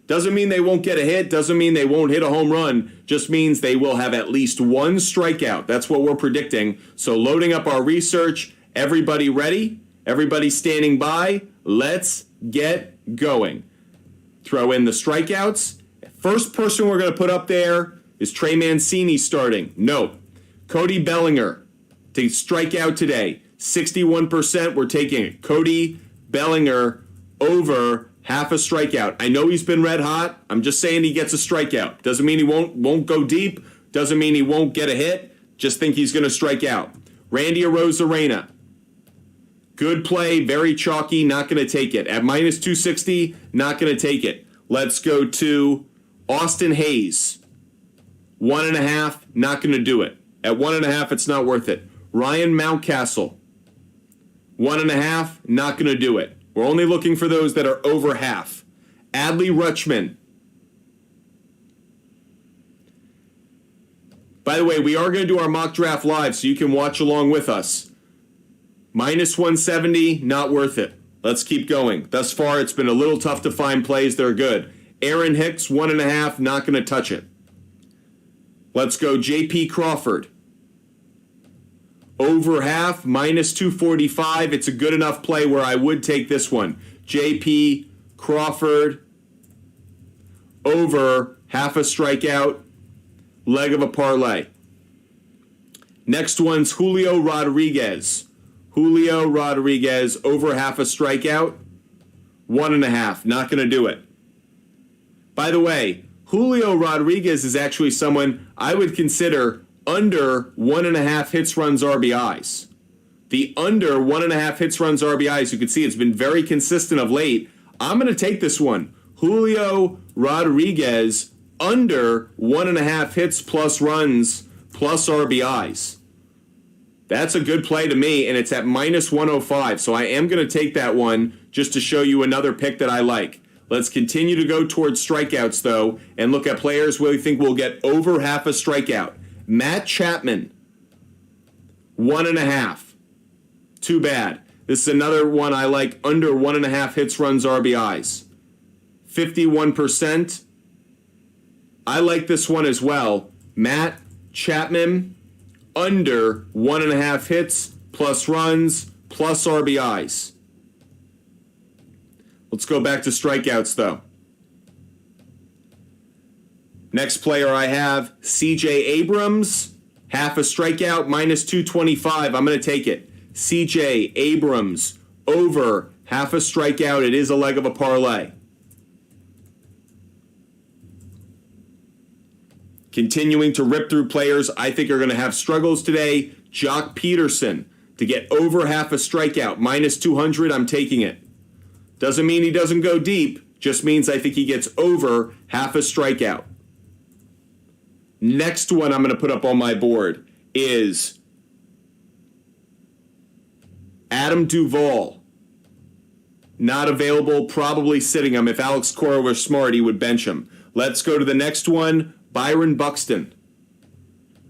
Doesn't mean they won't get a hit, doesn't mean they won't hit a home run, just means they will have at least one strikeout. That's what we're predicting. So loading up our research, everybody ready? Everybody standing by? Let's get going. Throw in the strikeouts. First person we're going to put up there is Trey Mancini starting. No. Cody Bellinger to strike out today. 61%, we're taking it. Cody Bellinger over half a strikeout. I know he's been red hot. I'm just saying he gets a strikeout. Doesn't mean he won't go deep. Doesn't mean he won't get a hit. Just think he's going to strike out. Randy Arozarena. Good play, very chalky, not going to take it. At minus 260, not going to take it. Let's go to Austin Hayes. 1.5, not going to do it. At 1.5, it's not worth it. Ryan Mountcastle. 1.5, not going to do it. We're only looking for those that are over half. Adley Rutschman. By the way, we are going to do our mock draft live, so you can watch along with us. Minus 170, not worth it. Let's keep going. Thus far, it's been a little tough to find plays that are good. Aaron Hicks, 1.5, not going to touch it. Let's go J.P. Crawford. Over half, minus 245. It's a good enough play where I would take this one. J.P. Crawford over half a strikeout, leg of a parlay. Next one's Julio Rodriguez. Julio Rodriguez over half a strikeout. 1.5. Not going to do it. By the way, Julio Rodriguez is actually someone I would consider under 1.5 hits, runs, RBIs. The under 1.5 hits, runs, RBIs, you can see it's been very consistent of late. I'm going to take this one. Julio Rodriguez under 1.5 hits plus runs plus RBIs. That's a good play to me, and it's at minus 105. So I am going to take that one just to show you another pick that I like. Let's continue to go towards strikeouts, though, and look at players where we think will get over half a strikeout. Matt Chapman, 1.5. Too bad. This is another one I like, under 1.5 hits, runs, RBIs. 51%. I like this one as well. Matt Chapman, under 1.5 hits, plus runs, plus RBIs. Let's go back to strikeouts, though. Next player I have, C.J. Abrams, half a strikeout, minus 225. I'm going to take it. C.J. Abrams, over half a strikeout. It is a leg of a parlay. Continuing to rip through players I think are going to have struggles today. Jock Peterson, to get over half a strikeout, minus 200. I'm taking it. Doesn't mean he doesn't go deep, just means I think he gets over half a strikeout. Next one I'm going to put up on my board is Adam Duvall. Not available, probably sitting him. If Alex Cora were smart, he would bench him. Let's go to the next one. Byron Buxton.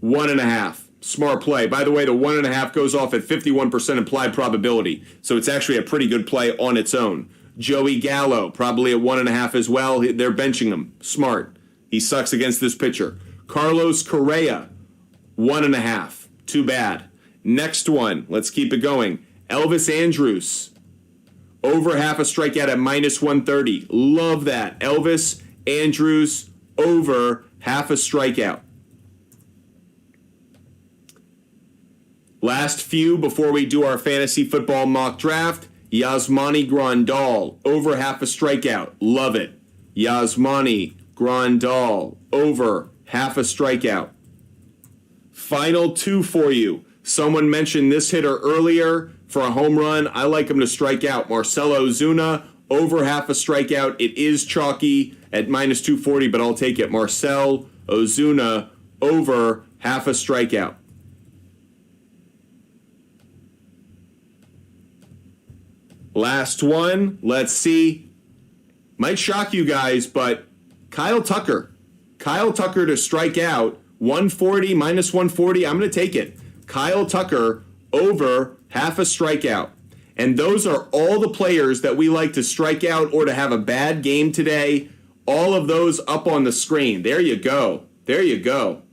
1.5. Smart play. By the way, the 1.5 goes off at 51% implied probability, so it's actually a pretty good play on its own. Joey Gallo, probably at 1.5 as well. They're benching him. Smart. He sucks against this pitcher. Carlos Correa, 1.5. Too bad. Next one. Let's keep it going. Elvis Andrus, over half a strikeout at minus 130. Love that. Elvis Andrus, over half a strikeout. Last few before we do our fantasy football mock draft. Yasmani Grandal, over half a strikeout. Love it. Yasmani Grandal, over half a strikeout. Final two for you. Someone mentioned this hitter earlier for a home run. I like him to strike out. Marcell Ozuna, over half a strikeout. It is chalky at minus 240, but I'll take it. Marcell Ozuna, over half a strikeout. Last one, let's see. Might shock you guys, but Kyle Tucker. Kyle Tucker to strike out, 140, minus 140. I'm going to take it. Kyle Tucker, over half a strikeout. And those are all the players that we like to strike out or to have a bad game today. All of those up on the screen. There you go. There you go.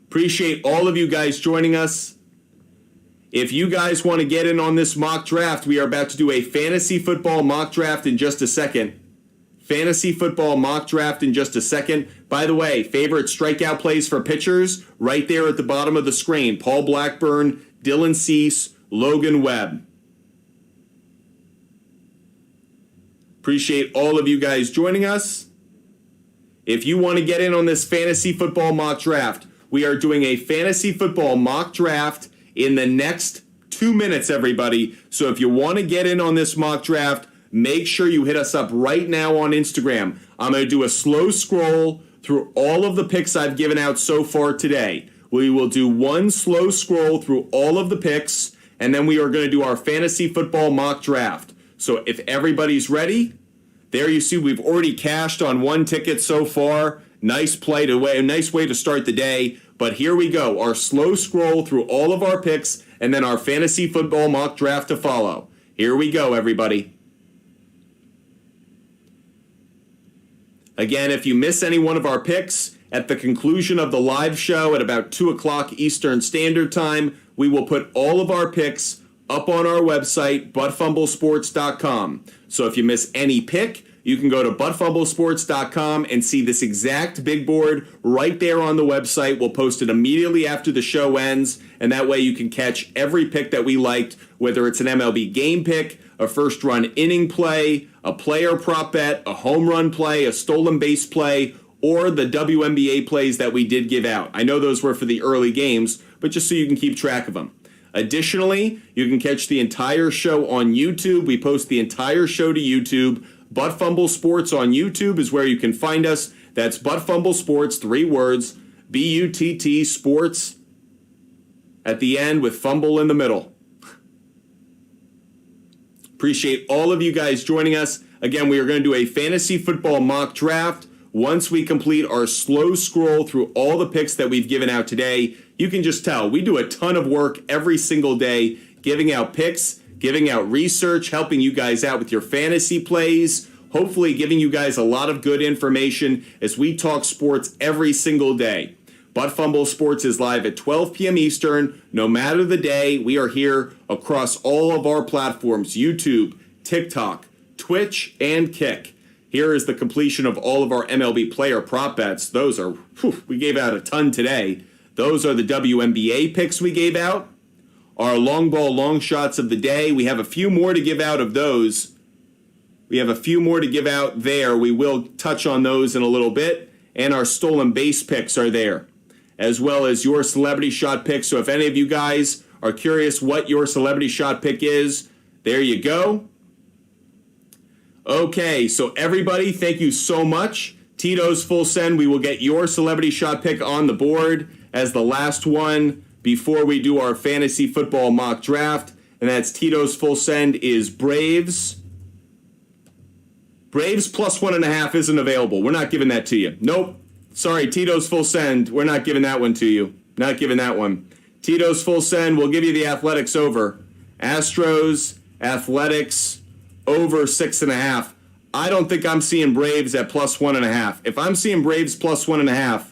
Appreciate all of you guys joining us. If you guys want to get in on this mock draft, we are about to do a fantasy football mock draft in just a second. Fantasy football mock draft in just a second. By the way, favorite strikeout plays for pitchers, right there at the bottom of the screen. Paul Blackburn, Dylan Cease, Logan Webb. Appreciate all of you guys joining us. If you want to get in on this fantasy football mock draft, we are doing a fantasy football mock draft in the next 2 minutes, everybody. So if you want to get in on this mock draft, make sure you hit us up right now on Instagram. I'm going to do a slow scroll through all of the picks I've given out so far today. We will do one slow scroll through all of the picks, and then we are going to do our fantasy football mock draft. So if everybody's ready, there you see we've already cashed on one ticket so far. Nice play a nice way to start the day. But here we go, our slow scroll through all of our picks, and then our fantasy football mock draft to follow. Here we go, everybody. Again, if you miss any one of our picks, at the conclusion of the live show at about 2 o'clock Eastern Standard Time, we will put all of our picks up on our website, buttfumblesports.com. So if you miss any pick, you can go to buttfumblesports.com and see this exact big board right there on the website. We'll post it immediately after the show ends, and that way you can catch every pick that we liked, whether it's an MLB game pick, a first-run inning play, a player prop bet, a home run play, a stolen base play, or the WNBA plays that we did give out. I know those were for the early games, but just so you can keep track of them. Additionally, you can catch the entire show on YouTube. We post the entire show to YouTube. Butt Fumble Sports on YouTube is where you can find us. That's Butt Fumble Sports, 3 words, BUTT Sports at the end with fumble in the middle. Appreciate all of you guys joining us. Again, we are going to do a fantasy football mock draft. Once we complete our slow scroll through all the picks that we've given out today, you can just tell we do a ton of work every single day, giving out picks, giving out research, helping you guys out with your fantasy plays, hopefully giving you guys a lot of good information as we talk sports every single day. Butt Fumble Sports is live at 12 p.m. Eastern. No matter the day, we are here across all of our platforms, YouTube, TikTok, Twitch, and Kick. Here is the completion of all of our MLB player prop bets. Those are, we gave out a ton today. Those are the WNBA picks we gave out. Our long ball, long shots of the day. We have a few more to give out of those. We have a few more to give out there. We will touch on those in a little bit. And our stolen base picks are there, as well as your celebrity shot pick. So if any of you guys are curious what your celebrity shot pick is, there you go. Okay, so everybody, thank you so much. Tito's Full Send, we will get your celebrity shot pick on the board as the last one before we do our fantasy football mock draft. And that's Tito's Full Send is Braves. Braves plus 1.5 isn't available. We're not giving that to you. Nope. Sorry, Tito's Full Send. We're not giving that one to you. Not giving that one. Tito's Full Send, we'll give you the Athletics over. Astros, Athletics, over 6.5. I don't think I'm seeing Braves at plus 1.5. If I'm seeing Braves plus 1.5,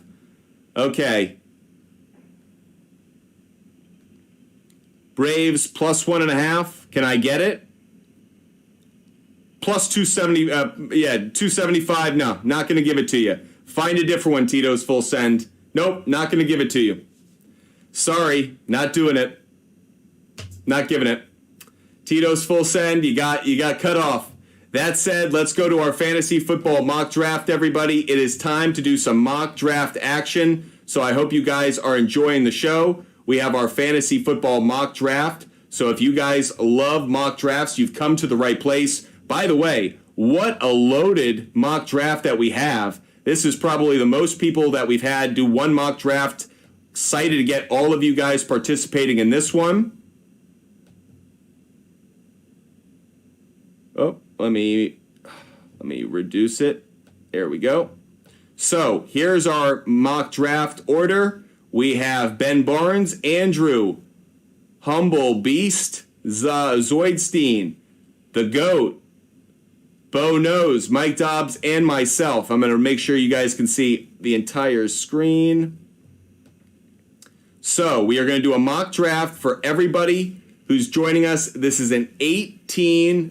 okay. Braves plus 1.5. Can I get it? Plus 270. 275. No, not going to give it to you. Find a different one, Tito's Full Send. Nope, not going to give it to you. Sorry, not doing it. Not giving it. Tito's Full Send, you got cut off. That said, let's go to our fantasy football mock draft, everybody. It is time to do some mock draft action, so I hope you guys are enjoying the show. We have our fantasy football mock draft, so if you guys love mock drafts, you've come to the right place. By the way, what a loaded mock draft that we have. This is probably the most people that we've had do one mock draft. Excited to get all of you guys participating in this one. Oh, let me reduce it. There we go. So here's our mock draft order. We have Ben Barnes, Andrew, Humble Beast, Zoidstein, The Goat, Bo Knows, Mike Dobbs, and myself. I'm going to make sure you guys can see the entire screen. So we are going to do a mock draft for everybody who's joining us. This is an 10-team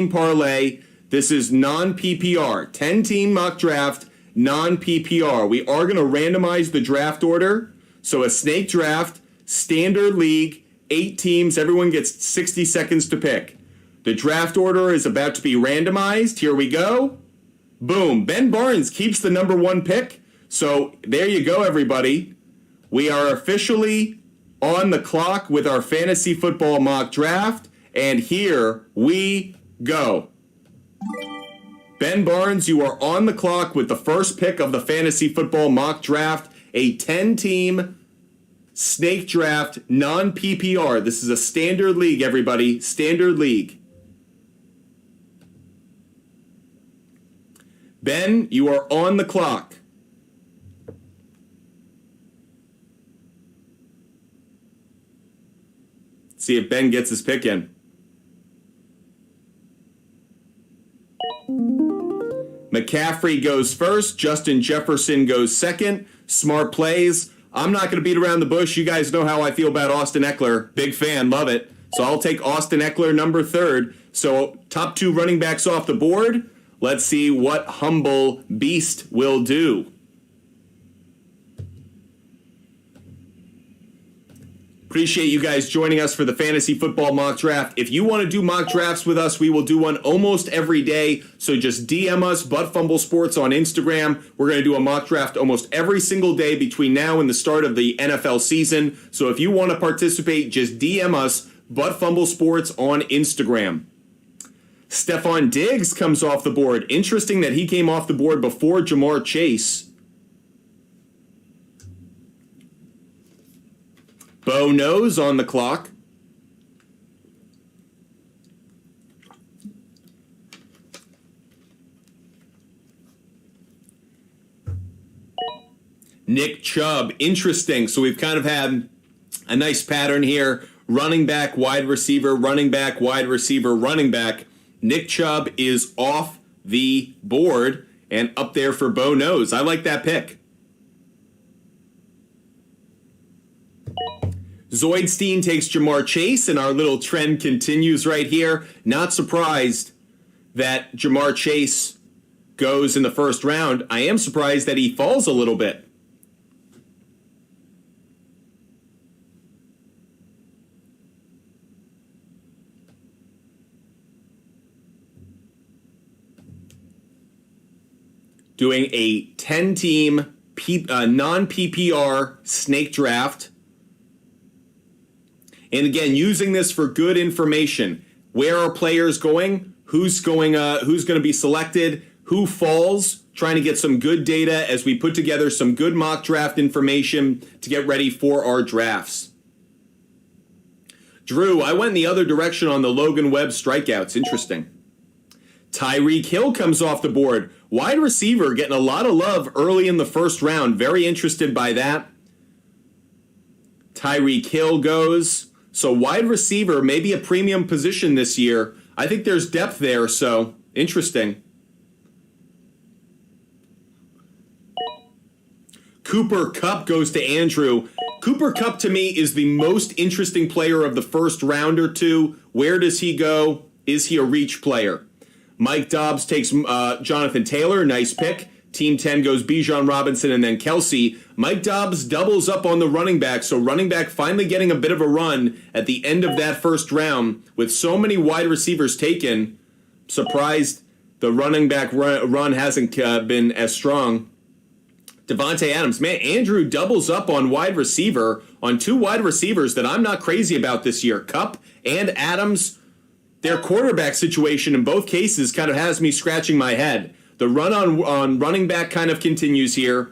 parlay. This is non-PPR. 10-team mock draft, non-PPR. We are going to randomize the draft order. So a snake draft, standard league, 8 teams. Everyone gets 60 seconds to pick. The draft order is about to be randomized. Here we go. Boom. Ben Barnes keeps the number 1 pick. So there you go, everybody. We are officially on the clock with our fantasy football mock draft, and here we go. Ben Barnes, you are on the clock with the first pick of the fantasy football mock draft, a 10-team snake draft, non-PPR. This is a standard league, everybody, standard league. Ben, you are on the clock. See if Ben gets his pick in. McCaffrey goes first. Justin Jefferson goes second. Smart plays. I'm not going to beat around the bush. You guys know how I feel about Austin Eckler. Big fan. Love it. So I'll take Austin Eckler number 3. So top 2 running backs off the board. Let's see what Humble Beast will do. Appreciate you guys joining us for the Fantasy Football Mock Draft. If you want to do mock drafts with us, we will do one almost every day. So just DM us, Butt Fumble Sports on Instagram. We're going to do a mock draft almost every single day between now and the start of the NFL season. So if you want to participate, just DM us, Butt Fumble Sports on Instagram. Stephon Diggs comes off the board. Interesting that he came off the board before Jamar Chase. Bo Nose on the clock. Nick Chubb, interesting. So we've kind of had a nice pattern here. Running back, wide receiver, running back, wide receiver, running back. Nick Chubb is off the board and up there for Bo Nose. I like that pick. Zoidstein takes Jamar Chase, and our little trend continues right here. Not surprised that Jamar Chase goes in the first round. I am surprised that he falls a little bit. Doing a 10-team non-PPR snake draft. And again, using this for good information. Where are players going? Who's going to be selected? Who falls? Trying to get some good data as we put together some good mock draft information to get ready for our drafts. Drew, I went in the other direction on the Logan Webb strikeouts. Interesting. Tyreek Hill comes off the board. Wide receiver getting a lot of love early in the first round. Very interested by that. Tyreek Hill goes. So wide receiver, maybe a premium position this year. I think there's depth there, so interesting. Cooper Kupp goes to Andrew. Cooper Kupp to me is the most interesting player of the first round or two. Where does he go? Is he a reach player? Mike Dobbs takes Jonathan Taylor. Nice pick. Team 10 goes Bijan Robinson and then Kelsey. Mike Dobbs doubles up on the running back, so running back finally getting a bit of a run at the end of that first round. With so many wide receivers taken, surprised the running back run hasn't been as strong. Devontae Adams. Man, Andrew doubles up on wide receiver, on two wide receivers that I'm not crazy about this year. Kupp and Adams, their quarterback situation in both cases kind of has me scratching my head. The run on running back kind of continues here.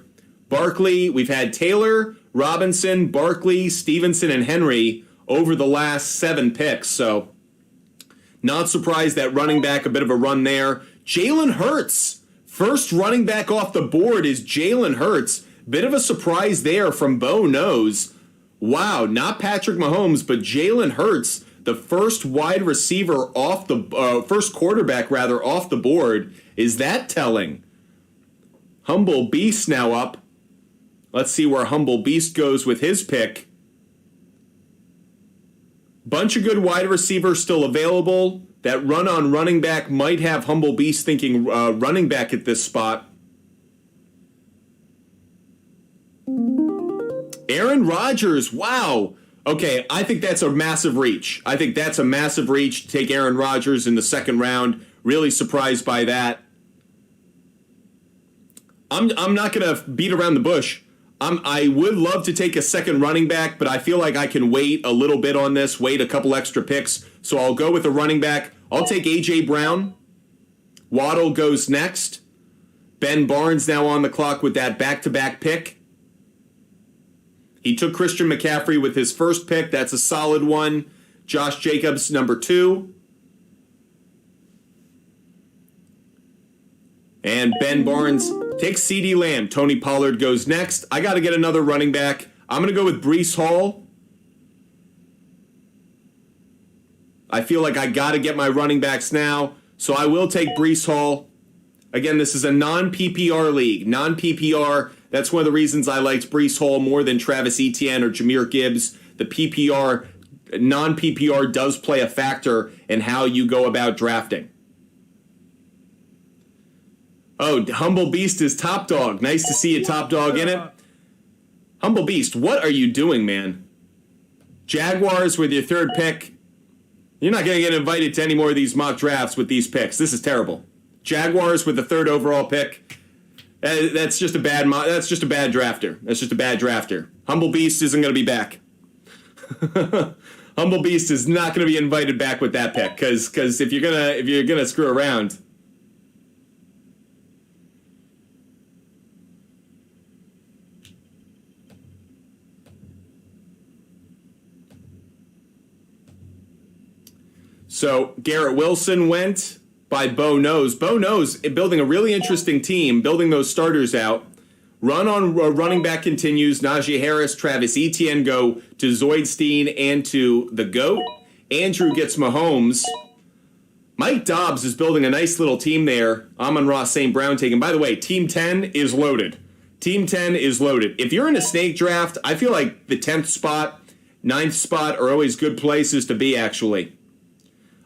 Barkley, we've had Taylor, Robinson, Barkley, Stevenson, and Henry over the last 7 picks. So not surprised that running back, a bit of a run there. Jalen Hurts, first running back off the board is Jalen Hurts. Bit of a surprise there from Bo Nose. Wow, not Patrick Mahomes, but Jalen Hurts, the first wide receiver off the first quarterback rather off the board. Is that telling? Humble Beast now up. Let's see where Humble Beast goes with his pick. Bunch of good wide receivers still available. That run on running back might have Humble Beast thinking running back at this spot. Aaron Rodgers, wow. Okay, I think that's a massive reach. I think that's a massive reach to take Aaron Rodgers in the second round. Really surprised by that. I'm not going to beat around the bush. I would love to take a second running back, but I feel like I can wait a little bit on this, wait a couple extra picks. So I'll go with a running back. I'll take A.J. Brown. Waddle goes next. Ben Barnes now on the clock with that back-to-back pick. He took Christian McCaffrey with his first pick. That's a solid one. Josh Jacobs, number 2. And Ben Barnes takes CeeDee Lamb. Tony Pollard goes next. I got to get another running back. I'm going to go with Breece Hall. I feel like I got to get my running backs now, so I will take Breece Hall. Again, this is a non-PPR league. Non-PPR, that's one of the reasons I liked Breece Hall more than Travis Etienne or Jahmyr Gibbs. The PPR, non-PPR does play a factor in how you go about drafting. Oh, Humble Beast is top dog. Nice to see a top dog in it. Humble Beast, what are you doing, man? Jaguars with your third pick. You're not going to get invited to any more of these mock drafts with these picks. This is terrible. Jaguars with the third overall pick. That's just a bad. That's just a bad drafter. That's just a bad drafter. Humble Beast isn't going to be back. Humble Beast is not going to be invited back with that pick because if you're gonna screw around. So Garrett Wilson went by Bo Knows. Bo Knows building a really interesting team, building those starters out. Run on running back continues. Najee Harris, Travis Etienne go to Zoidstein and to the GOAT. Andrew gets Mahomes. Mike Dobbs is building a nice little team there. Amon-Ra St. Brown taken. By the way, Team 10 is loaded. Team 10 is loaded. If you're in a snake draft, I feel like the 10th spot, 9th spot are always good places to be, actually.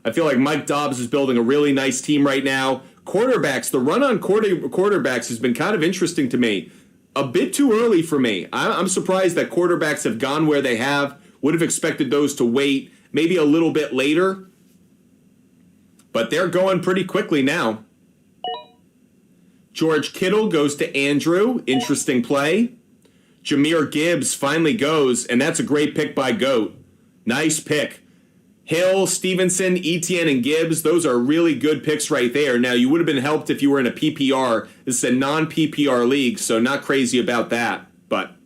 I feel like Mike Dobbs is building a really nice team right now. Quarterbacks, the run on quarterbacks has been kind of interesting to me. A bit too early for me. I'm surprised that quarterbacks have gone where they have. Would have expected those to wait maybe a little bit later. But they're going pretty quickly now. George Kittle goes to Andrew. Interesting play. Jahmyr Gibbs finally goes, and that's a great pick by GOAT. Nice pick. Hill, Stevenson, Etienne, and Gibbs, those are really good picks right there. Now, you would have been helped if you were in a PPR. This is a non-PPR league, so not crazy about that. But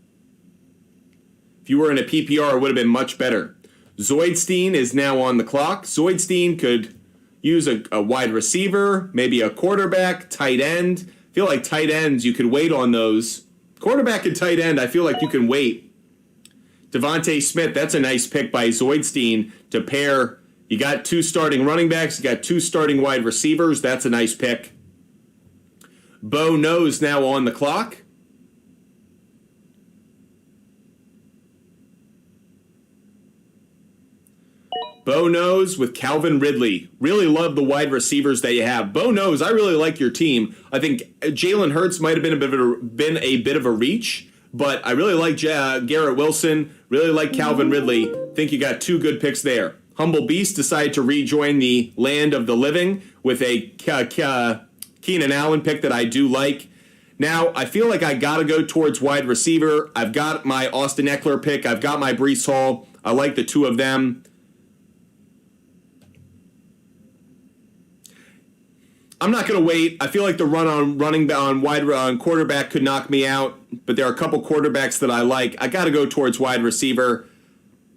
if you were in a PPR, it would have been much better. Zoidstein is now on the clock. Zoidstein could use a wide receiver, maybe a quarterback, tight end. I feel like tight ends, you could wait on those. Quarterback and tight end, I feel like you can wait. Devontae Smith, that's a nice pick by Zoidstein to pair. You got two starting running backs, you got two starting wide receivers. That's a nice pick. Bo Knows now on the clock. Bo Knows with Calvin Ridley. Really love the wide receivers that you have. Bo Knows, I really like your team. I think Jalen Hurts might have been a bit of a reach, but I really like Garrett Wilson. Really like Calvin Ridley. Think you got two good picks there. Humble Beast decided to rejoin the land of the living with a Keenan Allen pick that I do like. Now, I feel like I got to go towards wide receiver. I've got my Austin Eckler pick. I've got my Breece Hall. I like the two of them. I'm not going to wait. I feel like the run on quarterback could knock me out, but there are a couple quarterbacks that I like. I got to go towards wide receiver.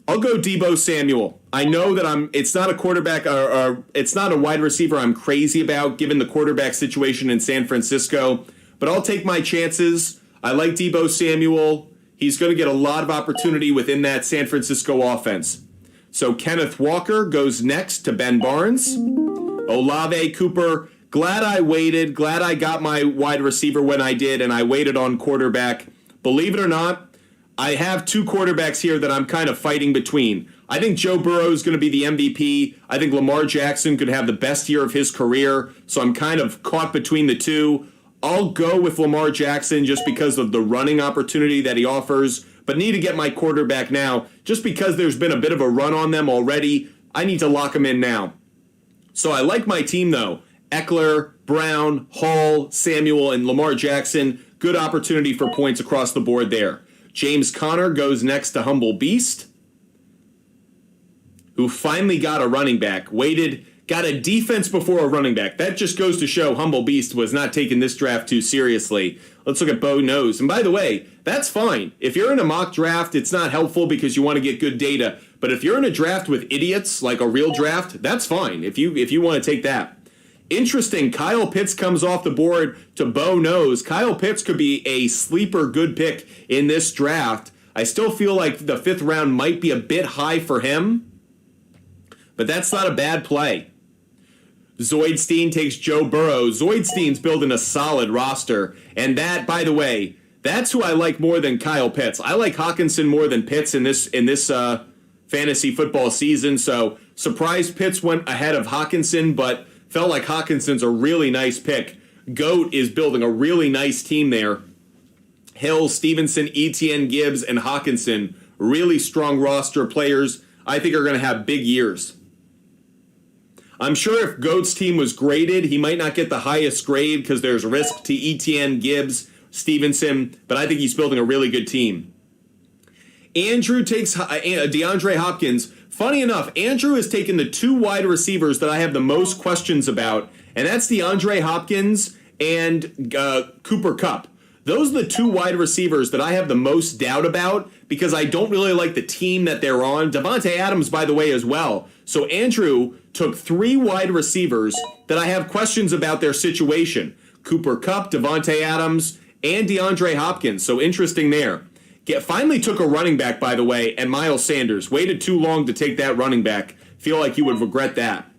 I'll go Deebo Samuel. I know that it's not a quarterback or it's not a wide receiver I'm crazy about given the quarterback situation in San Francisco, but I'll take my chances. I like Deebo Samuel. He's going to get a lot of opportunity within that San Francisco offense. So Kenneth Walker goes next to Ben Barnes. Olave, Cooper. Glad I waited. Glad I got my wide receiver when I did, and I waited on quarterback. Believe it or not, I have two quarterbacks here that I'm kind of fighting between. I think Joe Burrow is going to be the MVP. I think Lamar Jackson could have the best year of his career, so I'm kind of caught between the two. I'll go with Lamar Jackson just because of the running opportunity that he offers, but need to get my quarterback now. Just because there's been a bit of a run on them already, I need to lock them in now. So I like my team, though. Eckler, Brown, Hall, Samuel, and Lamar Jackson. Good opportunity for points across the board there. James Conner goes next to Humble Beast, who finally got a running back. Waited, got a defense before a running back. That just goes to show Humble Beast was not taking this draft too seriously. Let's look at Bo Knows. And by the way, that's fine. If you're in a mock draft, it's not helpful because you want to get good data. But if you're in a draft with idiots, like a real draft, that's fine if you want to take that. Interesting, Kyle Pitts comes off the board to Bo Knows. Kyle Pitts could be a sleeper good pick in this draft. I still feel like the 5th round might be a bit high for him, but that's not a bad play. Zoidstein takes Joe Burrow. Zoidstein's building a solid roster, and that, by the way, that's who I like more than Kyle Pitts. I like Hawkinson more than Pitts in this fantasy football season, so surprised Pitts went ahead of Hawkinson, but felt like Hawkinson's a really nice pick. Goat is building a really nice team there. Hill, Stevenson, Etienne, Gibbs, and Hawkinson, really strong roster of players. I think are going to have big years. I'm sure if Goat's team was graded, he might not get the highest grade because there's risk to Etienne, Gibbs, Stevenson, but I think he's building a really good team. Andrew takes DeAndre Hopkins. Funny enough, Andrew has taken the two wide receivers that I have the most questions about, and that's DeAndre Hopkins and Cooper Kupp. Those are the two wide receivers that I have the most doubt about because I don't really like the team that they're on. Devontae Adams, by the way, as well. So Andrew took three wide receivers that I have questions about their situation. Cooper Kupp, Devontae Adams, and DeAndre Hopkins. So interesting there. Finally took a running back, by the way, and Miles Sanders. Waited too long to take that running back. Feel like you would regret that.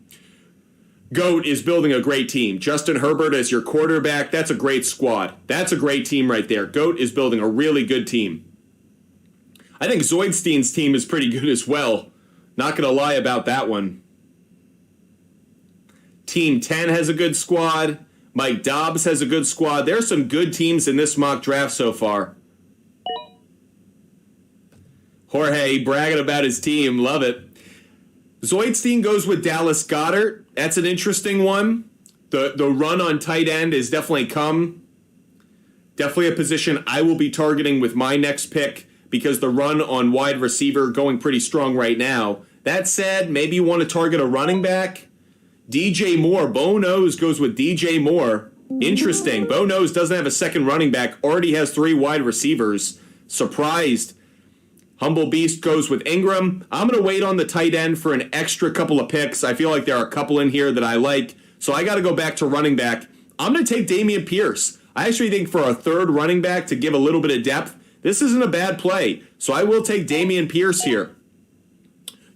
Goat is building a great team. Justin Herbert as your quarterback. That's a great squad. That's a great team right there. Goat is building a really good team. I think Zoidstein's team is pretty good as well. Not going to lie about that one. Team 10 has a good squad. Mike Dobbs has a good squad. There's some good teams in this mock draft so far. Jorge bragging about his team. Love it. Zoidstein goes with Dallas Goedert. That's an interesting one. The run on tight end has definitely come. Definitely a position I will be targeting with my next pick because the run on wide receiver going pretty strong right now. That said, maybe you want to target a running back. DJ Moore. Bo Nose goes with DJ Moore. Interesting. Bo Nose doesn't have a second running back. Already has three wide receivers. Surprised. Humble Beast goes with Ingram. I'm going to wait on the tight end for an extra couple of picks. I feel like there are a couple in here that I like. So I got to go back to running back. I'm going to take Dameon Pierce. I actually think for a third running back to give a little bit of depth, this isn't a bad play. So I will take Dameon Pierce here.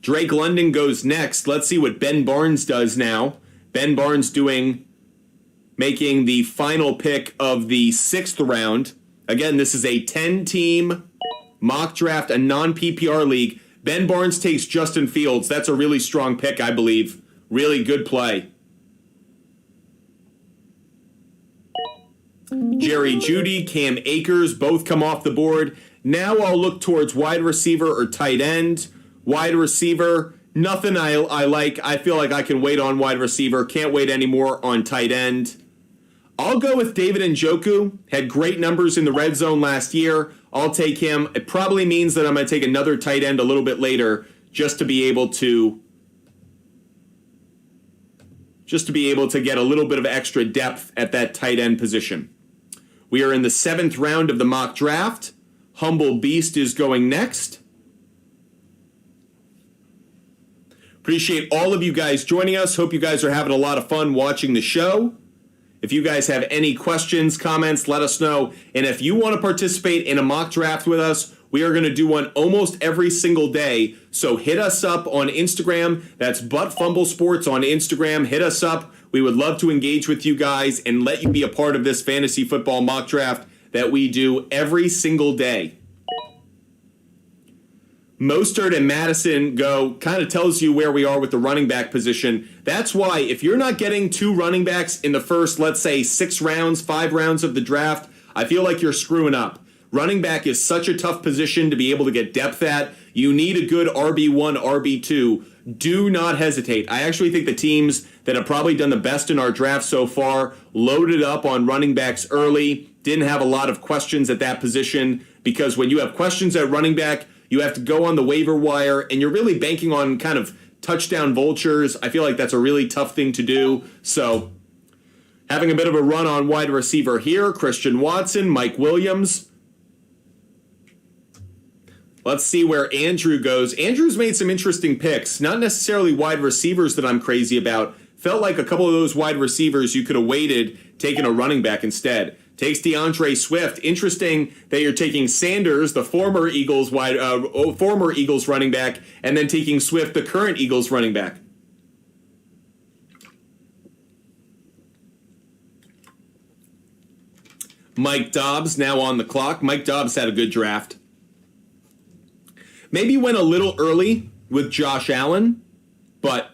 Drake London goes next. Let's see what Ben Barnes does now. Ben Barnes making the final pick of the 6th round. Again, this is a 10-team mock draft, a non-PPR league. Ben Barnes takes Justin Fields. That's a really strong pick, I believe. Really good play. Jerry Jeudy, Cam Akers, both come off the board. Now I'll look towards wide receiver or tight end. Wide receiver, nothing I like. I feel like I can wait on wide receiver. Can't wait anymore on tight end. I'll go with David Njoku. Had great numbers in the red zone last year. I'll take him. It probably means that I'm going to take another tight end a little bit later just to be able to get a little bit of extra depth at that tight end position. We are in the 7th round of the mock draft. Humble Beast is going next. Appreciate all of you guys joining us. Hope you guys are having a lot of fun watching the show. If you guys have any questions, comments, let us know. And if you want to participate in a mock draft with us, we are going to do one almost every single day. So hit us up on Instagram. That's Fumble Sports on Instagram. Hit us up. We would love to engage with you guys and let you be a part of this fantasy football mock draft that we do every single day. Mostert and Madison go, kind of tells you where we are with the running back position. That's why if you're not getting two running backs in the first, let's say 6 rounds, 5 rounds of the draft, I feel like you're screwing up. Running back is such a tough position to be able to get depth at. You need a good RB1, RB2. Do not hesitate. I actually think the teams that have probably done the best in our draft so far loaded up on running backs early, didn't have a lot of questions at that position, because when you have questions at running back, you have to go on the waiver wire, and you're really banking on kind of touchdown vultures. I feel like that's a really tough thing to do. So having a bit of a run on wide receiver here, Christian Watson, Mike Williams. Let's see where Andrew goes. Andrew's made some interesting picks, not necessarily wide receivers that I'm crazy about. Felt like a couple of those wide receivers you could have waited, taken a running back instead. Takes DeAndre Swift. Interesting that you're taking Sanders, the former Eagles running back, and then taking Swift, the current Eagles running back. Mike Dobbs now on the clock. Mike Dobbs had a good draft. Maybe went a little early with Josh Allen, but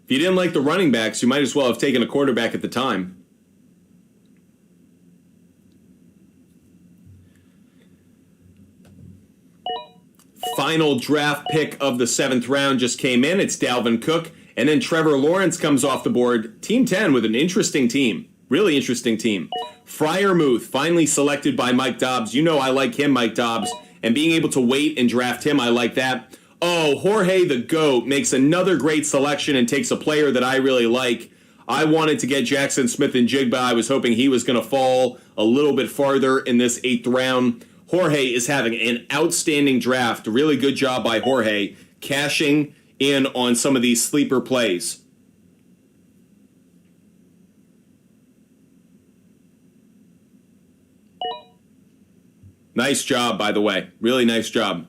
If you didn't like the running backs, you might as well have taken a quarterback at the time. Final draft pick of the 7th round just came in. It's Dalvin Cook. And then Trevor Lawrence comes off the board. Team 10 with an interesting team. Really interesting team. Freiermuth finally selected by Mike Dobbs. You know I like him, Mike Dobbs. And being able to wait and draft him, I like that. Oh, Jorge the GOAT makes another great selection and takes a player that I really like. I wanted to get Jackson Smith-Njigba. I was hoping he was going to fall a little bit farther in this 8th round. Jorge is having an outstanding draft. Really good job by Jorge cashing in on some of these sleeper plays. Nice job, by the way. Really nice job.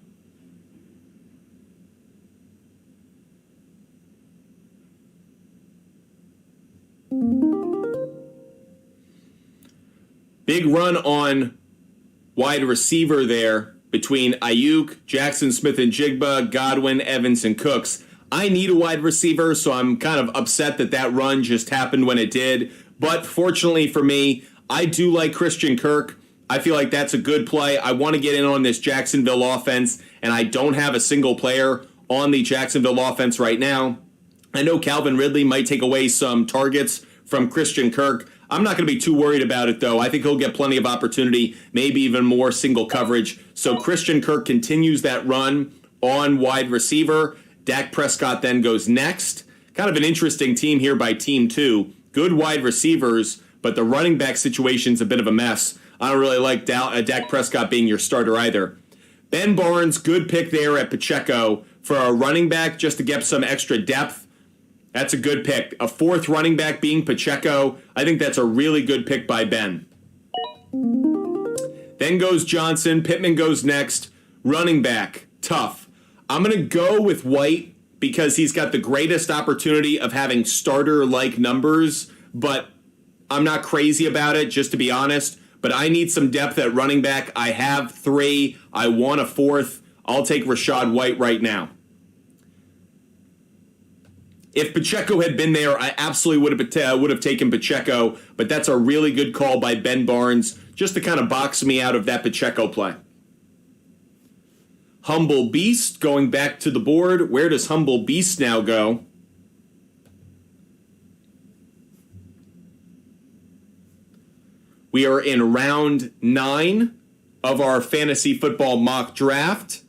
Big run on wide receiver there between Ayuk, Jackson Smith-Njigba, Godwin, Evans, and Cooks. I need a wide receiver, so I'm kind of upset that that run just happened when it did. But fortunately for me, I do like Christian Kirk. I feel like that's a good play. I want to get in on this Jacksonville offense, and I don't have a single player on the Jacksonville offense right now. I know Calvin Ridley might take away some targets from Christian Kirk. I'm not going to be too worried about it, though. I think he'll get plenty of opportunity, maybe even more single coverage. So Christian Kirk continues that run on wide receiver. Dak Prescott then goes next. Kind of an interesting team here by Team 2. Good wide receivers, but the running back situation's a bit of a mess. I don't really like Dak Prescott being your starter either. Ben Barnes, good pick there at Pacheco for a running back just to get some extra depth. That's a good pick. A 4th running back being Pacheco. I think that's a really good pick by Ben. Then goes Johnson. Pittman goes next. Running back. Tough. I'm going to go with White because he's got the greatest opportunity of having starter-like numbers, but I'm not crazy about it, just to be honest. But I need some depth at running back. I have 3. I want a 4th. I'll take Rachaad White right now. If Pacheco had been there, I absolutely would have taken Pacheco, but that's a really good call by Ben Barnes just to kind of box me out of that Pacheco play. Humble Beast going back to the board. Where does Humble Beast now go? We are in round 9 of our fantasy football mock draft.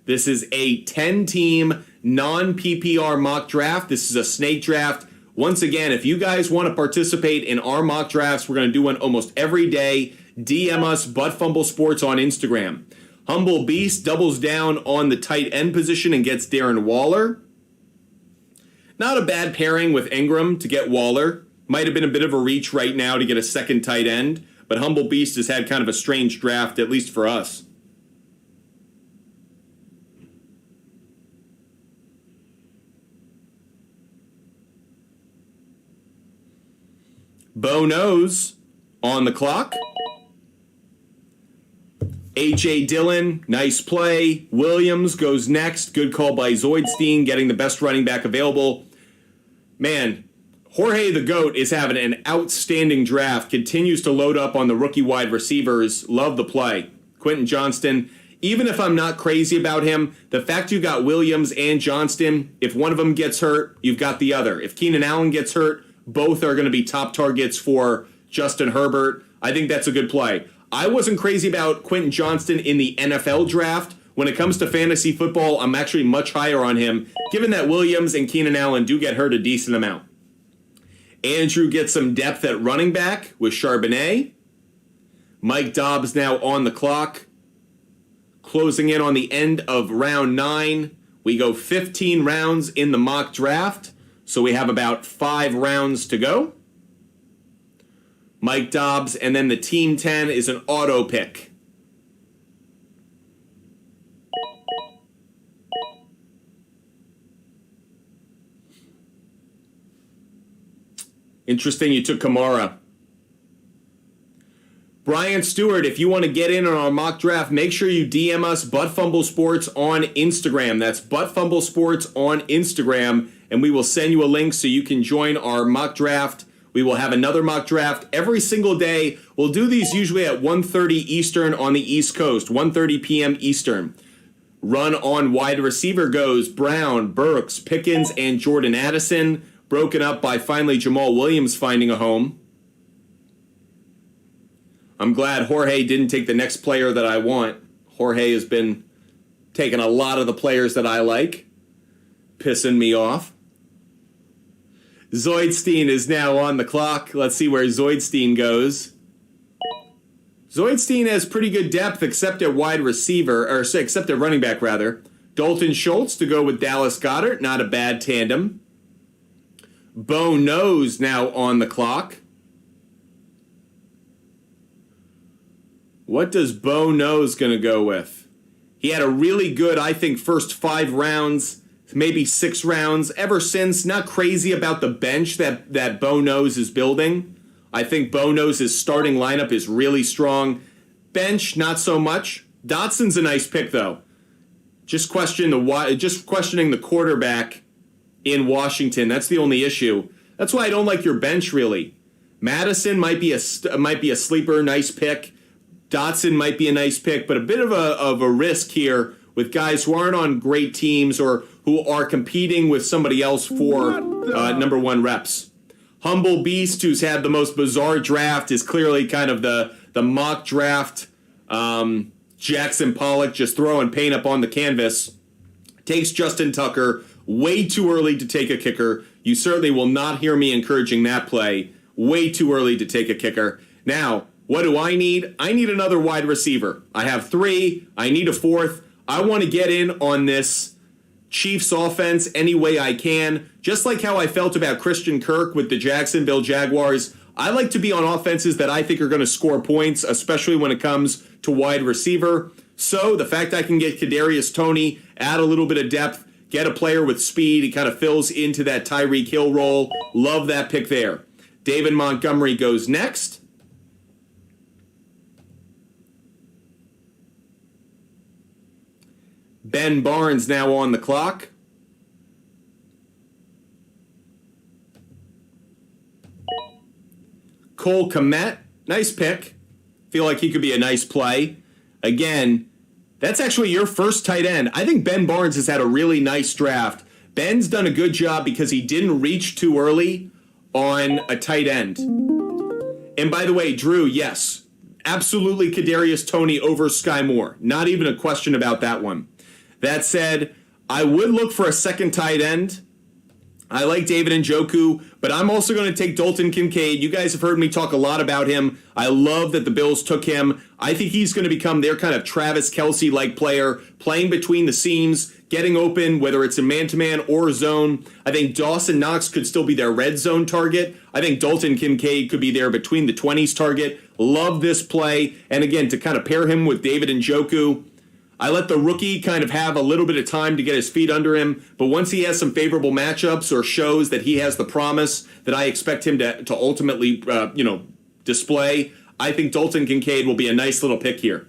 This is a 10-team non-PPR mock draft. This is a snake draft. Once again, if you guys want to participate in our mock drafts, we're going to do one almost every day. DM us, Butt Fumble Sports on Instagram. Humble Beast doubles down on the tight end position and gets Darren Waller. Not a bad pairing with Ingram to get Waller. Might have been a bit of a reach right now to get a second tight end, but Humble Beast has had kind of a strange draft, at least for us. Bo Nose on the clock. A.J. Dillon, nice play. Williams goes next. Good call by Zoidstein, getting the best running back available. Man, Jorge the GOAT is having an outstanding draft. Continues to load up on the rookie wide receivers. Love the play. Quentin Johnston, even if I'm not crazy about him, the fact you got Williams and Johnston, if one of them gets hurt, you've got the other. If Keenan Allen gets hurt, both are going to be top targets for Justin Herbert. I think that's a good play. I wasn't crazy about Quentin Johnston in the NFL draft. When it comes to fantasy football, I'm actually much higher on him, given that Williams and Keenan Allen do get hurt a decent amount. Andrew gets some depth at running back with Charbonnet. Mike Dobbs now on the clock. Closing in on the end of round 9. We go 15 rounds in the mock draft, so we have about 5 rounds to go. Mike Dobbs, and then the Team 10 is an auto pick. Interesting you took Kamara. Brian Stewart, if you want to get in on our mock draft, make sure you DM us Butt Fumble Sports on Instagram. That's Butt Fumble Sports on Instagram. and we will send you a link so you can join our mock draft. We will have another mock draft every single day. We'll do these usually at 1:30 Eastern on the East Coast, 1:30 p.m. Eastern. Run on wide receiver goes Brown, Burks, Pickens, and Jordan Addison, broken up by finally Jamal Williams finding a home. I'm glad Jorge didn't take the next player that I want. Jorge has been taking a lot of the players that I like, pissing me off. Zoidstein is now on the clock. Let's see where Zoidstein goes. Zoidstein has pretty good depth except at wide receiver, or except at running back, rather. Dalton Schultz to go with Dallas Goedert, not a bad tandem. Bo Nose now on the clock. What does Bo Nose going to go with? He had a really good, I think, first 5 rounds, maybe 6 rounds. Ever since, not crazy about the bench that Bo Nose is building. I think Bo Nose's starting lineup is really strong. Bench, not so much. Dotson's a nice pick, though. Just questioning the quarterback in Washington. That's the only issue. That's why I don't like your bench, really. Madison might be a sleeper, nice pick. Dotson might be a nice pick, but a bit of a risk here with guys who aren't on great teams or who are competing with somebody else for number 1 reps. Humble Beast, who's had the most bizarre draft, is clearly kind of the mock draft. Jackson Pollock just throwing paint up on the canvas. Takes Justin Tucker way too early to take a kicker. You certainly will not hear me encouraging that play. Way too early to take a kicker. Now, what do I need? I need another wide receiver. I have 3. I need a 4th. I want to get in on this Chiefs offense any way I can. Just like how I felt about Christian Kirk with the Jacksonville Jaguars, I like to be on offenses that I think are going to score points, especially when it comes to wide receiver. So the fact I can get Kadarius Toney, add a little bit of depth, get a player with speed, he kind of fills into that Tyreek Hill role. Love that pick there. David Montgomery goes next. Ben Barnes now on the clock. Cole Kmet, nice pick. Feel like he could be a nice play. Again, that's actually your first tight end. I think Ben Barnes has had a really nice draft. Ben's done a good job because he didn't reach too early on a tight end. And by the way, Drew, yes, absolutely Kadarius Toney over Sky Moore. Not even a question about that one. That said, I would look for a second tight end. I like David Njoku, but I'm also going to take Dalton Kincaid. You guys have heard me talk a lot about him. I love that the Bills took him. I think he's going to become their kind of Travis Kelce-like player, playing between the seams, getting open, whether it's a man-to-man or zone. I think Dawson Knox could still be their red zone target. I think Dalton Kincaid could be there between the 20s target. Love this play. And again, to kind of pair him with David Njoku, I let the rookie kind of have a little bit of time to get his feet under him, but once he has some favorable matchups or shows that he has the promise that I expect him to ultimately, display, I think Dalton Kincaid will be a nice little pick here.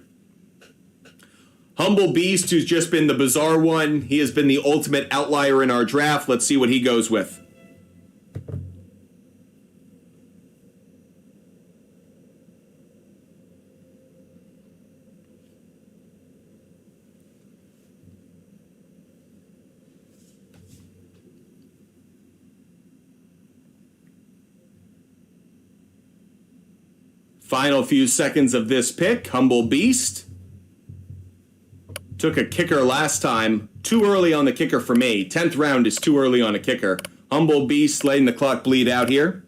Humble Beast, who's just been the bizarre one, he has been the ultimate outlier in our draft. Let's see what he goes with. Final few seconds of this pick. Humble Beast took a kicker last time. Too early on the kicker for me. 10th round is too early on a kicker. Humble Beast letting the clock bleed out here.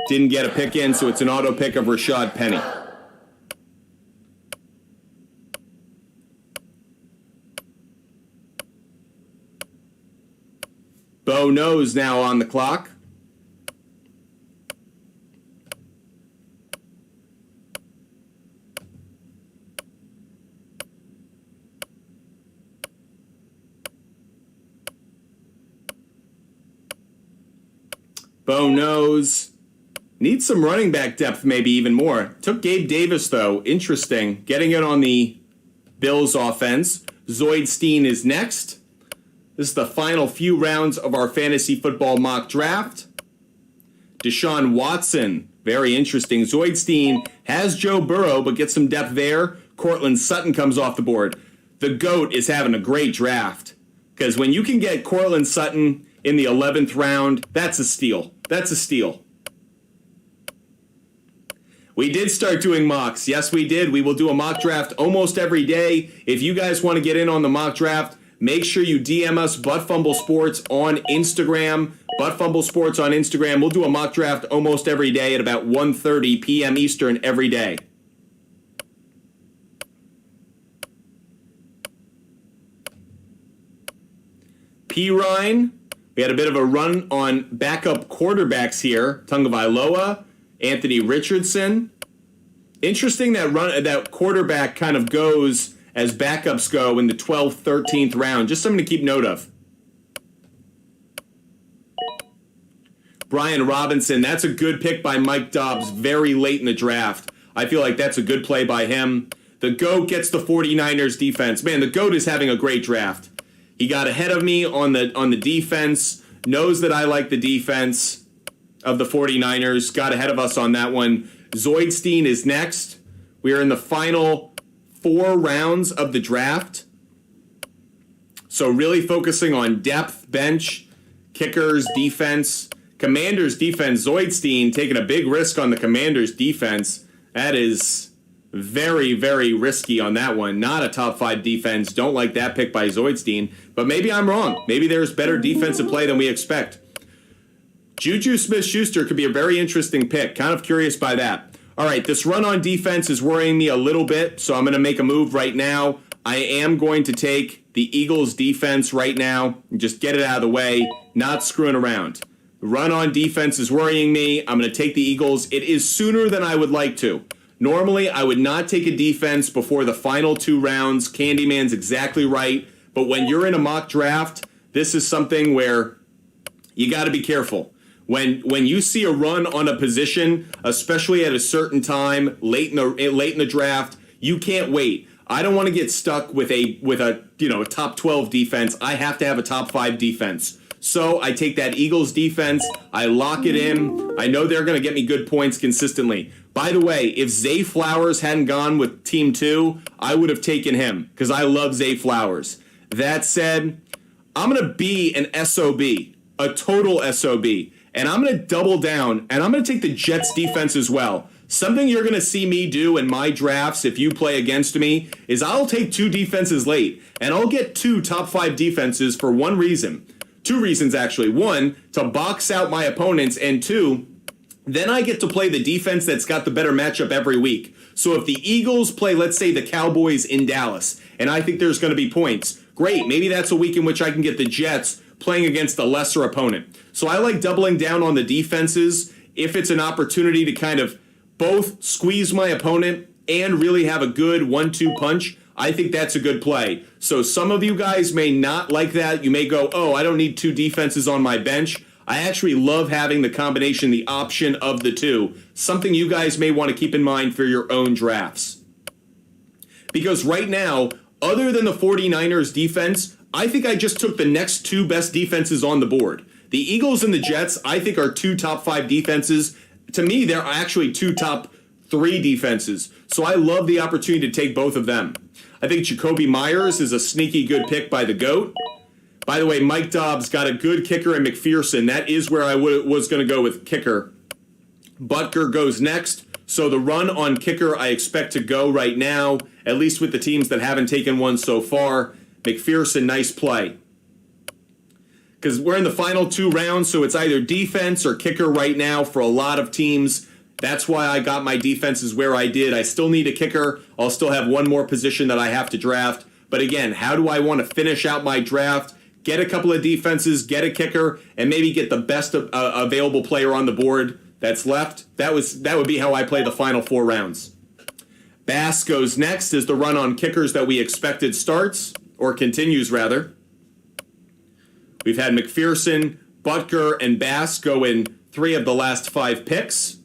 Didn't get a pick in, so it's an auto pick of Rashad Penny. Bo Nose now on the clock. Bo Nose needs some running back depth, maybe even more. Took Gabe Davis, though. Interesting. Getting it on the Bills offense. Zoidstein is next. This is the final few rounds of our fantasy football mock draft. Deshaun Watson, very interesting. Zoidstein has Joe Burrow, but gets some depth there. Cortland Sutton comes off the board. The GOAT is having a great draft. Because when you can get Cortland Sutton in the 11th round, that's a steal. That's a steal. We did start doing mocks. Yes, we did. We will do a mock draft almost every day. If you guys want to get in on the mock draft, make sure you DM us, Fumble Sports on Instagram. Fumble Sports on Instagram. We'll do a mock draft almost every day at about 1:30 p.m. Eastern every day. Pirine. We had a bit of a run on backup quarterbacks here. Tagovailoa, Anthony Richardson. Interesting that quarterback kind of goes as backups go in the 12th, 13th round. Just something to keep note of. Brian Robinson, that's a good pick by Mike Dobbs very late in the draft. I feel like that's a good play by him. The GOAT gets the 49ers defense. Man, the GOAT is having a great draft. He got ahead of me on the defense, knows that I like the defense of the 49ers, got ahead of us on that one. Zoidstein is next. We are in the final 4 rounds of the draft. So really focusing on depth, bench, kickers, defense. Commanders defense, Zoidstein taking a big risk on the Commanders defense. That is very, very risky on that one. Not a top 5 defense. Don't like that pick by Zoidstein. But maybe I'm wrong. Maybe there's better defensive play than we expect. Juju Smith-Schuster could be a very interesting pick. Kind of curious by that. All right, this run on defense is worrying me a little bit, so I'm going to make a move right now. I am going to take the Eagles defense right now and just get it out of the way, not screwing around. The run on defense is worrying me. I'm going to take the Eagles. It is sooner than I would like to. Normally, I would not take a defense before the final 2 rounds. Candyman's exactly right. But when you're in a mock draft, this is something where you got to be careful. When you see a run on a position, especially at a certain time late in the draft, you can't wait. I don't want to get stuck with a top 12 defense. I have to have a top 5 defense. So I take that Eagles defense, I lock it in. I know they're going to get me good points consistently. By the way, if Zay Flowers hadn't gone with Team 2, I would have taken him because I love Zay Flowers. That said, I'm going to be an SOB, a total SOB, and I'm going to double down, and I'm going to take the Jets defense as well. Something you're going to see me do in my drafts if you play against me is I'll take 2 defenses late, and I'll get 2 top 5 defenses for one reason. 2 reasons, actually. 1, to box out my opponents, and 2, then I get to play the defense that's got the better matchup every week. So if the Eagles play, let's say, the Cowboys in Dallas, and I think there's going to be points, great. Maybe that's a week in which I can get the Jets playing against a lesser opponent. So I like doubling down on the defenses if it's an opportunity to kind of both squeeze my opponent and really have a good 1-2 punch. I think that's a good play. So some of you guys may not like that. You may go, oh, I don't need 2 defenses on my bench. I actually love having the combination, the option of the 2. Something you guys may want to keep in mind for your own drafts. Because right now, other than the 49ers defense, I think I just took the next 2 best defenses on the board. The Eagles and the Jets, I think, are 2 top 5 defenses. To me, they're actually 2 top 3 defenses. So I love the opportunity to take both of them. I think Jacoby Myers is a sneaky good pick by the GOAT. By the way, Mike Dobbs got a good kicker in McPherson. That is where I was going to go with kicker. Butker goes next. So the run on kicker I expect to go right now, at least with the teams that haven't taken one so far. McPherson, nice play. Because we're in the final 2 rounds, so it's either defense or kicker right now for a lot of teams. That's why I got my defenses where I did. I still need a kicker. I'll still have one more position that I have to draft. But again, how do I want to finish out my draft? Get a couple of defenses, get a kicker, and maybe get the best available player on the board that's left. That would be how I play the final 4 rounds. Bass goes next as the run on kickers that we expected starts, or continues rather. We've had McPherson, Butker, and Bass go in 3 of the last 5 picks.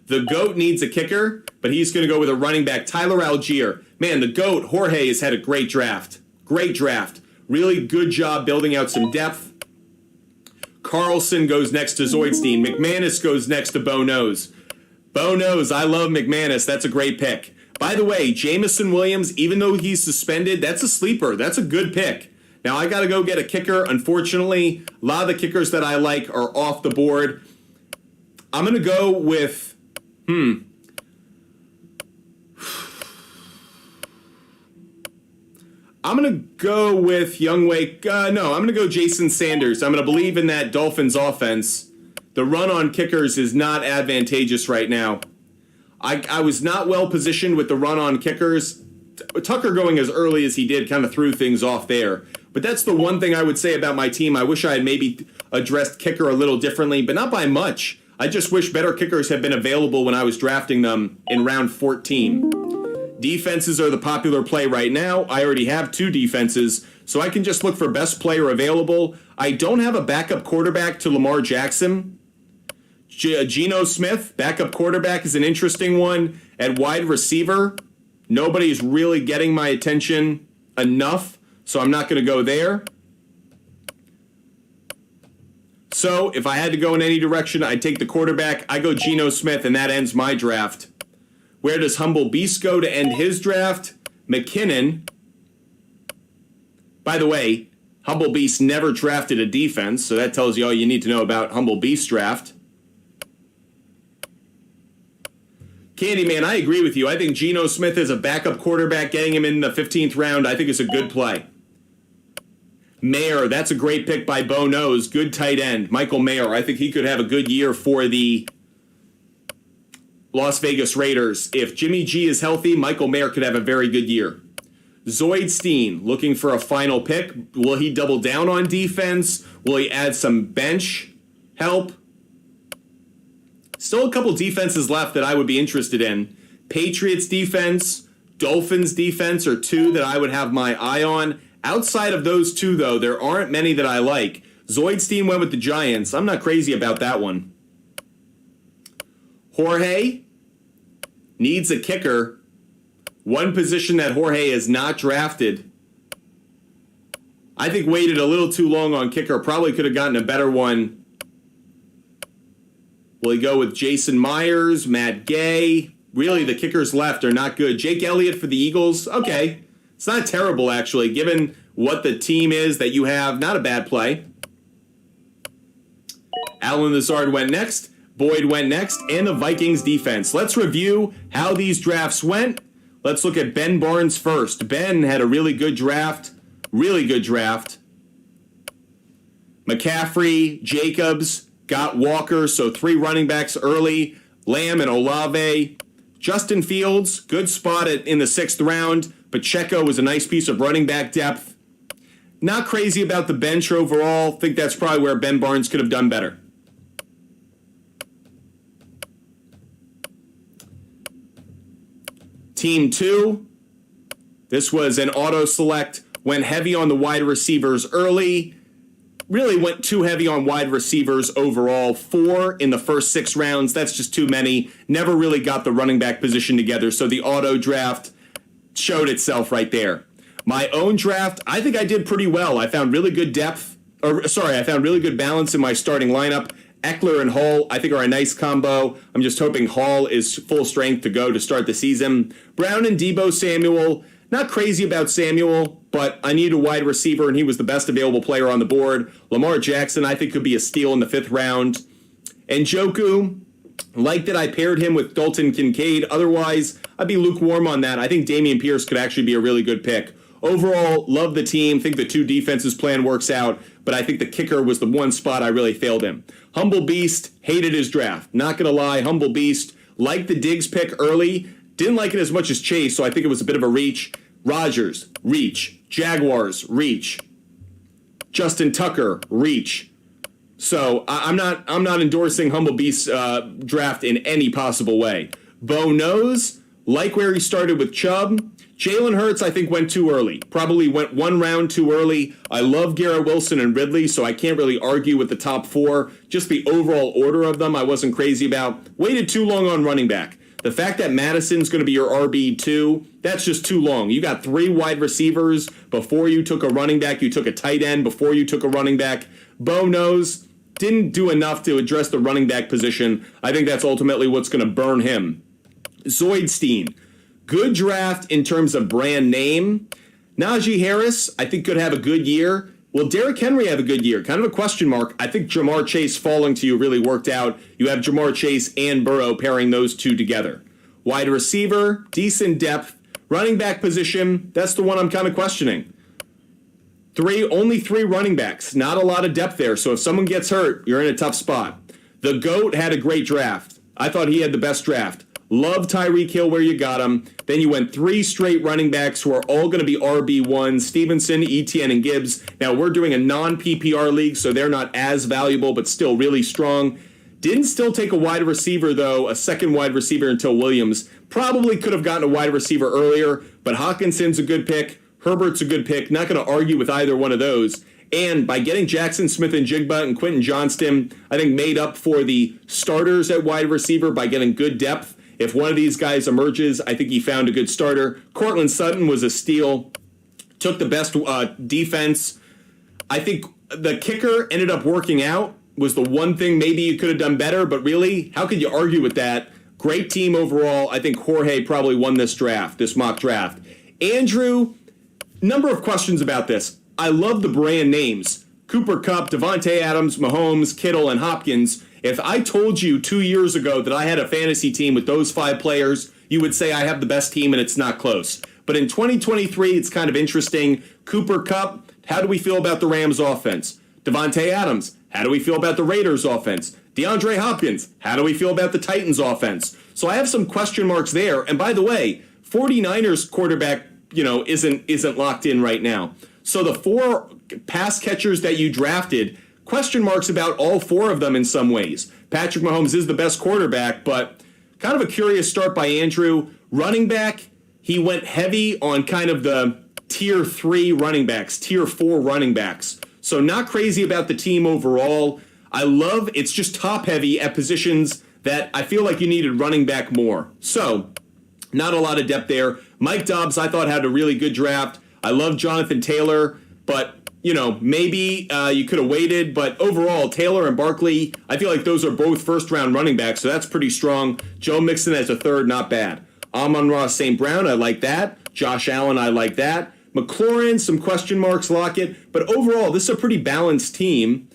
The GOAT needs a kicker, but he's going to go with a running back, Tyler Algier. Man, the GOAT, Jorge, has had a great draft. Great draft. Really good job building out some depth. Carlson goes next to Zoidstein. McManus goes next to Bo Nose. Bo Nose, I love McManus. That's a great pick. By the way, Jameson Williams, even though he's suspended, that's a sleeper. That's a good pick. Now, I got to go get a kicker. Unfortunately, a lot of the kickers that I like are off the board. I'm going to go with, I'm going to go with Youngway. No, I'm going to go Jason Sanders. I'm going to believe in that Dolphins offense. The run on kickers is not advantageous right now. I was not well positioned with the run on kickers. Tucker going as early as he did kind of threw things off there. But that's the one thing I would say about my team. I wish I had maybe addressed kicker a little differently, but not by much. I just wish better kickers had been available when I was drafting them in round 14. Defenses are the popular play right now. I already have 2 defenses, so I can just look for best player available. I don't have a backup quarterback to Lamar Jackson. Geno Smith, backup quarterback, is an interesting one. At wide receiver, nobody's really getting my attention enough, so I'm not going to go there. So if I had to go in any direction, I'd take the quarterback. I go Geno Smith, and that ends my draft. Where does Humble Beast go to end his draft? McKinnon. By the way, Humble Beast never drafted a defense, so that tells you all you need to know about Humble Beast draft. Candyman, I agree with you. I think Geno Smith is a backup quarterback. Getting him in the 15th round, I think is a good play. Mayer, that's a great pick by Bo Nose. Good tight end. Michael Mayer, I think he could have a good year for the Las Vegas Raiders. If Jimmy G is healthy, Michael Mayer could have a very good year. Zoidstein, looking for a final pick. Will he double down on defense? Will he add some bench help? Still a couple defenses left that I would be interested in. Patriots defense, Dolphins defense are 2 that I would have my eye on. Outside of those 2, though, there aren't many that I like. Zoidstein went with the Giants. I'm not crazy about that one. Jorge needs a kicker. One position that Jorge has not drafted. I think waited a little too long on kicker. Probably could have gotten a better one. Will he go with Jason Myers, Matt Gay? Really, the kickers left are not good. Jake Elliott for the Eagles? Okay. It's not terrible, actually, given what the team is that you have. Not a bad play. Alan Lazard went next. Boyd went next. And the Vikings defense. Let's review how these drafts went. Let's look at Ben Barnes first. Ben had a really good draft. Really good draft. McCaffrey, Jacobs, got Walker, so 3 running backs early. Lamb and Olave. Justin Fields, good spot in the 6th round. Pacheco was a nice piece of running back depth. Not crazy about the bench overall. Think that's probably where Ben Barnes could have done better. Team 2. This was an auto select. Went heavy on the wide receivers early. Really went too heavy on wide receivers overall. 4 in the first 6 rounds. That's just too many. Never really got the running back position together. So the auto draft showed itself right there. My own draft, I think I did pretty well. I found really good I found really good balance in my starting lineup. Eckler and Hall, I think, are a nice combo. I'm just hoping Hall is full strength to go to start the season. Brown and Deebo Samuel, not crazy about Samuel, but I need a wide receiver, and he was the best available player on the board. Lamar Jackson, I think, could be a steal in the 5th round. And Njoku, like that I paired him with Dalton Kincaid. Otherwise, I'd be lukewarm on that. I think Dameon Pierce could actually be a really good pick. Overall, love the team. Think the 2 defenses plan works out, but I think the kicker was the one spot I really failed in. Humble Beast, hated his draft. Not going to lie, Humble Beast, liked the Diggs pick early. Didn't like it as much as Chase, so I think it was a bit of a reach. Rodgers, reach. Jaguars, reach. Justin Tucker, reach. So I'm not endorsing Humble Beast's draft in any possible way. Bo Nose, like where he started with Chubb. Jalen Hurts, I think, went too early. Probably went 1 round too early. I love Garrett Wilson and Ridley, so I can't really argue with the top 4. Just the overall order of them I wasn't crazy about. Waited too long on running back. The fact that Madison's going to be your RB2, that's just too long. You got 3 wide receivers before you took a running back. You took a tight end before you took a running back. Bo knows didn't do enough to address the running back position. I think that's ultimately what's going to burn him. Zoidstein, good draft in terms of brand name. Najee Harris, I think, could have a good year. Will Derrick Henry have a good year? Kind of a question mark. I think Jamar Chase falling to you really worked out. You have Jamar Chase and Burrow pairing those two together. Wide receiver, decent depth. Running back position, that's the one I'm kind of questioning. Only 3 running backs. Not a lot of depth there. So if someone gets hurt, you're in a tough spot. The GOAT had a great draft. I thought he had the best draft. Love Tyreek Hill where you got him. Then you went 3 straight running backs who are all going to be RB1, Stevenson, Etienne, and Gibbs. Now, we're doing a non-PPR league, so they're not as valuable, but still really strong. Didn't still take a wide receiver, though, a second wide receiver until Williams. Probably could have gotten a wide receiver earlier, but Hawkinson's a good pick. Herbert's a good pick. Not going to argue with either one of those. And by getting Jackson Smith-Njigba and Quentin Johnston, I think made up for the starters at wide receiver by getting good depth. If one of these guys emerges, I think he found a good starter. Cortland Sutton was a steal. Took the best defense. I think the kicker ended up working out. Was the one thing maybe you could have done better, but really, how could you argue with that? Great team overall. I think Jorge probably won this draft, this mock draft. Andrew, number of questions about this. I love the brand names. Cooper Kupp, Devontae Adams, Mahomes, Kittle, and Hopkins. If I told you 2 years ago that I had a fantasy team with those 5 players, you would say I have the best team and it's not close. But in 2023, it's kind of interesting. Cooper Kupp, how do we feel about the Rams offense? Devontae Adams, how do we feel about the Raiders offense? DeAndre Hopkins, how do we feel about the Titans offense? So I have some question marks there. And by the way, 49ers quarterback, isn't locked in right now. So the 4 pass catchers that you drafted, question marks about all 4 of them in some ways. Patrick Mahomes is the best quarterback, but kind of a curious start by Andrew. Running back, he went heavy on kind of the tier 3 running backs, tier 4 running backs. So not crazy about the team overall. I love it's just top heavy at positions that I feel like you needed running back more. So not a lot of depth there. Mike Dobbs, I thought, had a really good draft. I love Jonathan Taylor, but maybe you could have waited. But overall, Taylor and Barkley, I feel like those are both first-round running backs, so that's pretty strong. Joe Mixon as a third, not bad. Amon-Ra St. Brown, I like that. Josh Allen, I like that. McLaurin, some question marks, Lockett. But overall, this is a pretty balanced team.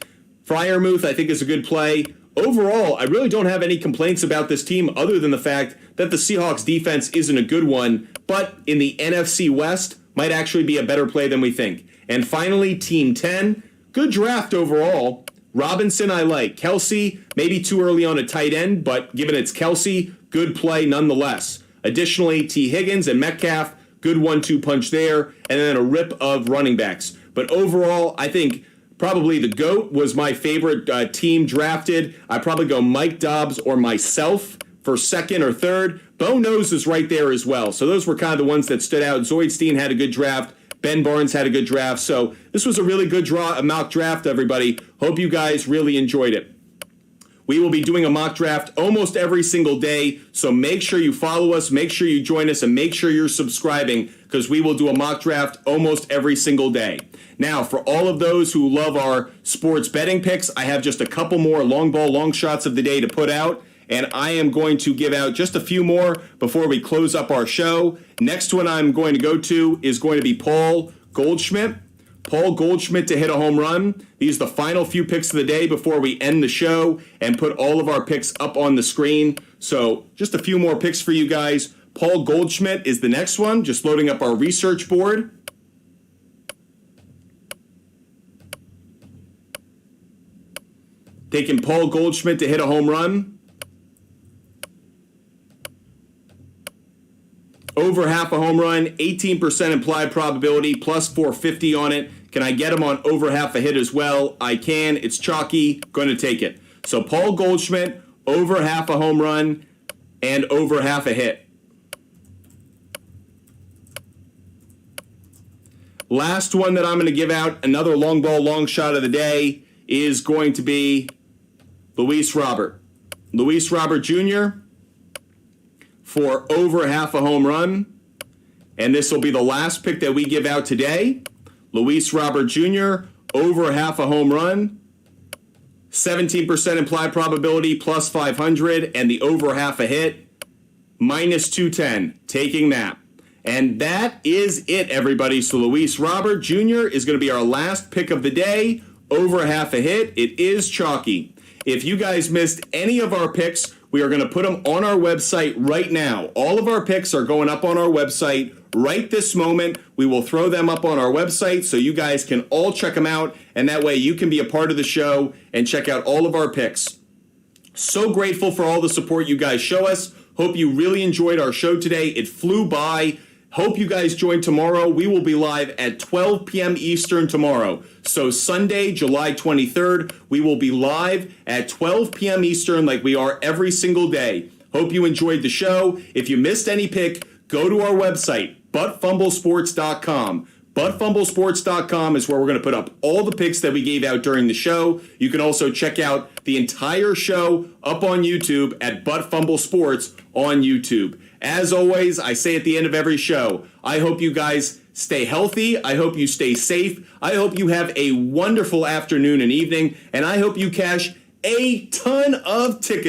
Freiermuth, I think, is a good play. Overall, I really don't have any complaints about this team other than the fact that the Seahawks defense isn't a good one. But in the NFC West, might actually be a better play than we think. And finally, Team 10, good draft overall. Robinson, I like. Kelsey, maybe too early on a tight end, but given it's Kelsey, good play nonetheless. Additionally, T. Higgins and Metcalf, good 1-2 punch there, and then a rip of running backs. But overall, I think probably the GOAT was my favorite team drafted. I'd probably go Mike Dobbs or myself for second or third. Bo Nose is right there as well. So those were kind of the ones that stood out. Zoidstein had a good draft. Ben Barnes had a good draft. So this was a really good mock draft, everybody. Hope you guys really enjoyed it. We will be doing a mock draft almost every single day, so make sure you follow us, make sure you join us, and make sure you're subscribing because we will do a mock draft almost every single day. Now, for all of those who love our sports betting picks, I have just a couple more long ball, long shots of the day to put out, and I am going to give out just a few more before we close up our show. Next one I'm going to go to is going to be Paul Goldschmidt. Paul Goldschmidt to hit a home run. These are the final few picks of the day before we end the show and put all of our picks up on the screen. So just a few more picks for you guys. Paul Goldschmidt is the next one. Just loading up our research board. Taking Paul Goldschmidt to hit a home run. Over half a home run, 18% implied probability, plus 450 on it. Can I get him on over half a hit as well? I can. It's chalky. Going to take it. So Paul Goldschmidt, over half a home run, and over half a hit. Last one that I'm going to give out, another long ball, long shot of the day, is going to be Luis Robert. Luis Robert Jr., for over half a home run. And this will be the last pick that we give out today. Luis Robert Jr., over half a home run. 17% implied probability, plus 500. And the over half a hit, minus 210. Taking that. And that is it, everybody. So Luis Robert Jr. is going to be our last pick of the day. Over half a hit. It is chalky. If you guys missed any of our picks, we are going to put them on our website right now. All of our picks are going up on our website right this moment. We will throw them up on our website so you guys can all check them out. And that way you can be a part of the show and check out all of our picks. So grateful for all the support you guys show us. Hope you really enjoyed our show today. It flew by. Hope you guys join tomorrow. We will be live at 12 p.m. Eastern tomorrow. So Sunday, July 23rd, we will be live at 12 p.m. Eastern like we are every single day. Hope you enjoyed the show. If you missed any pick, go to our website, buttfumblesports.com. Buttfumblesports.com is where we're going to put up all the picks that we gave out during the show. You can also check out the entire show up on YouTube at Butt Fumble Sports on YouTube. As always, I say at the end of every show, I hope you guys stay healthy. I hope you stay safe. I hope you have a wonderful afternoon and evening. And I hope you cash a ton of tickets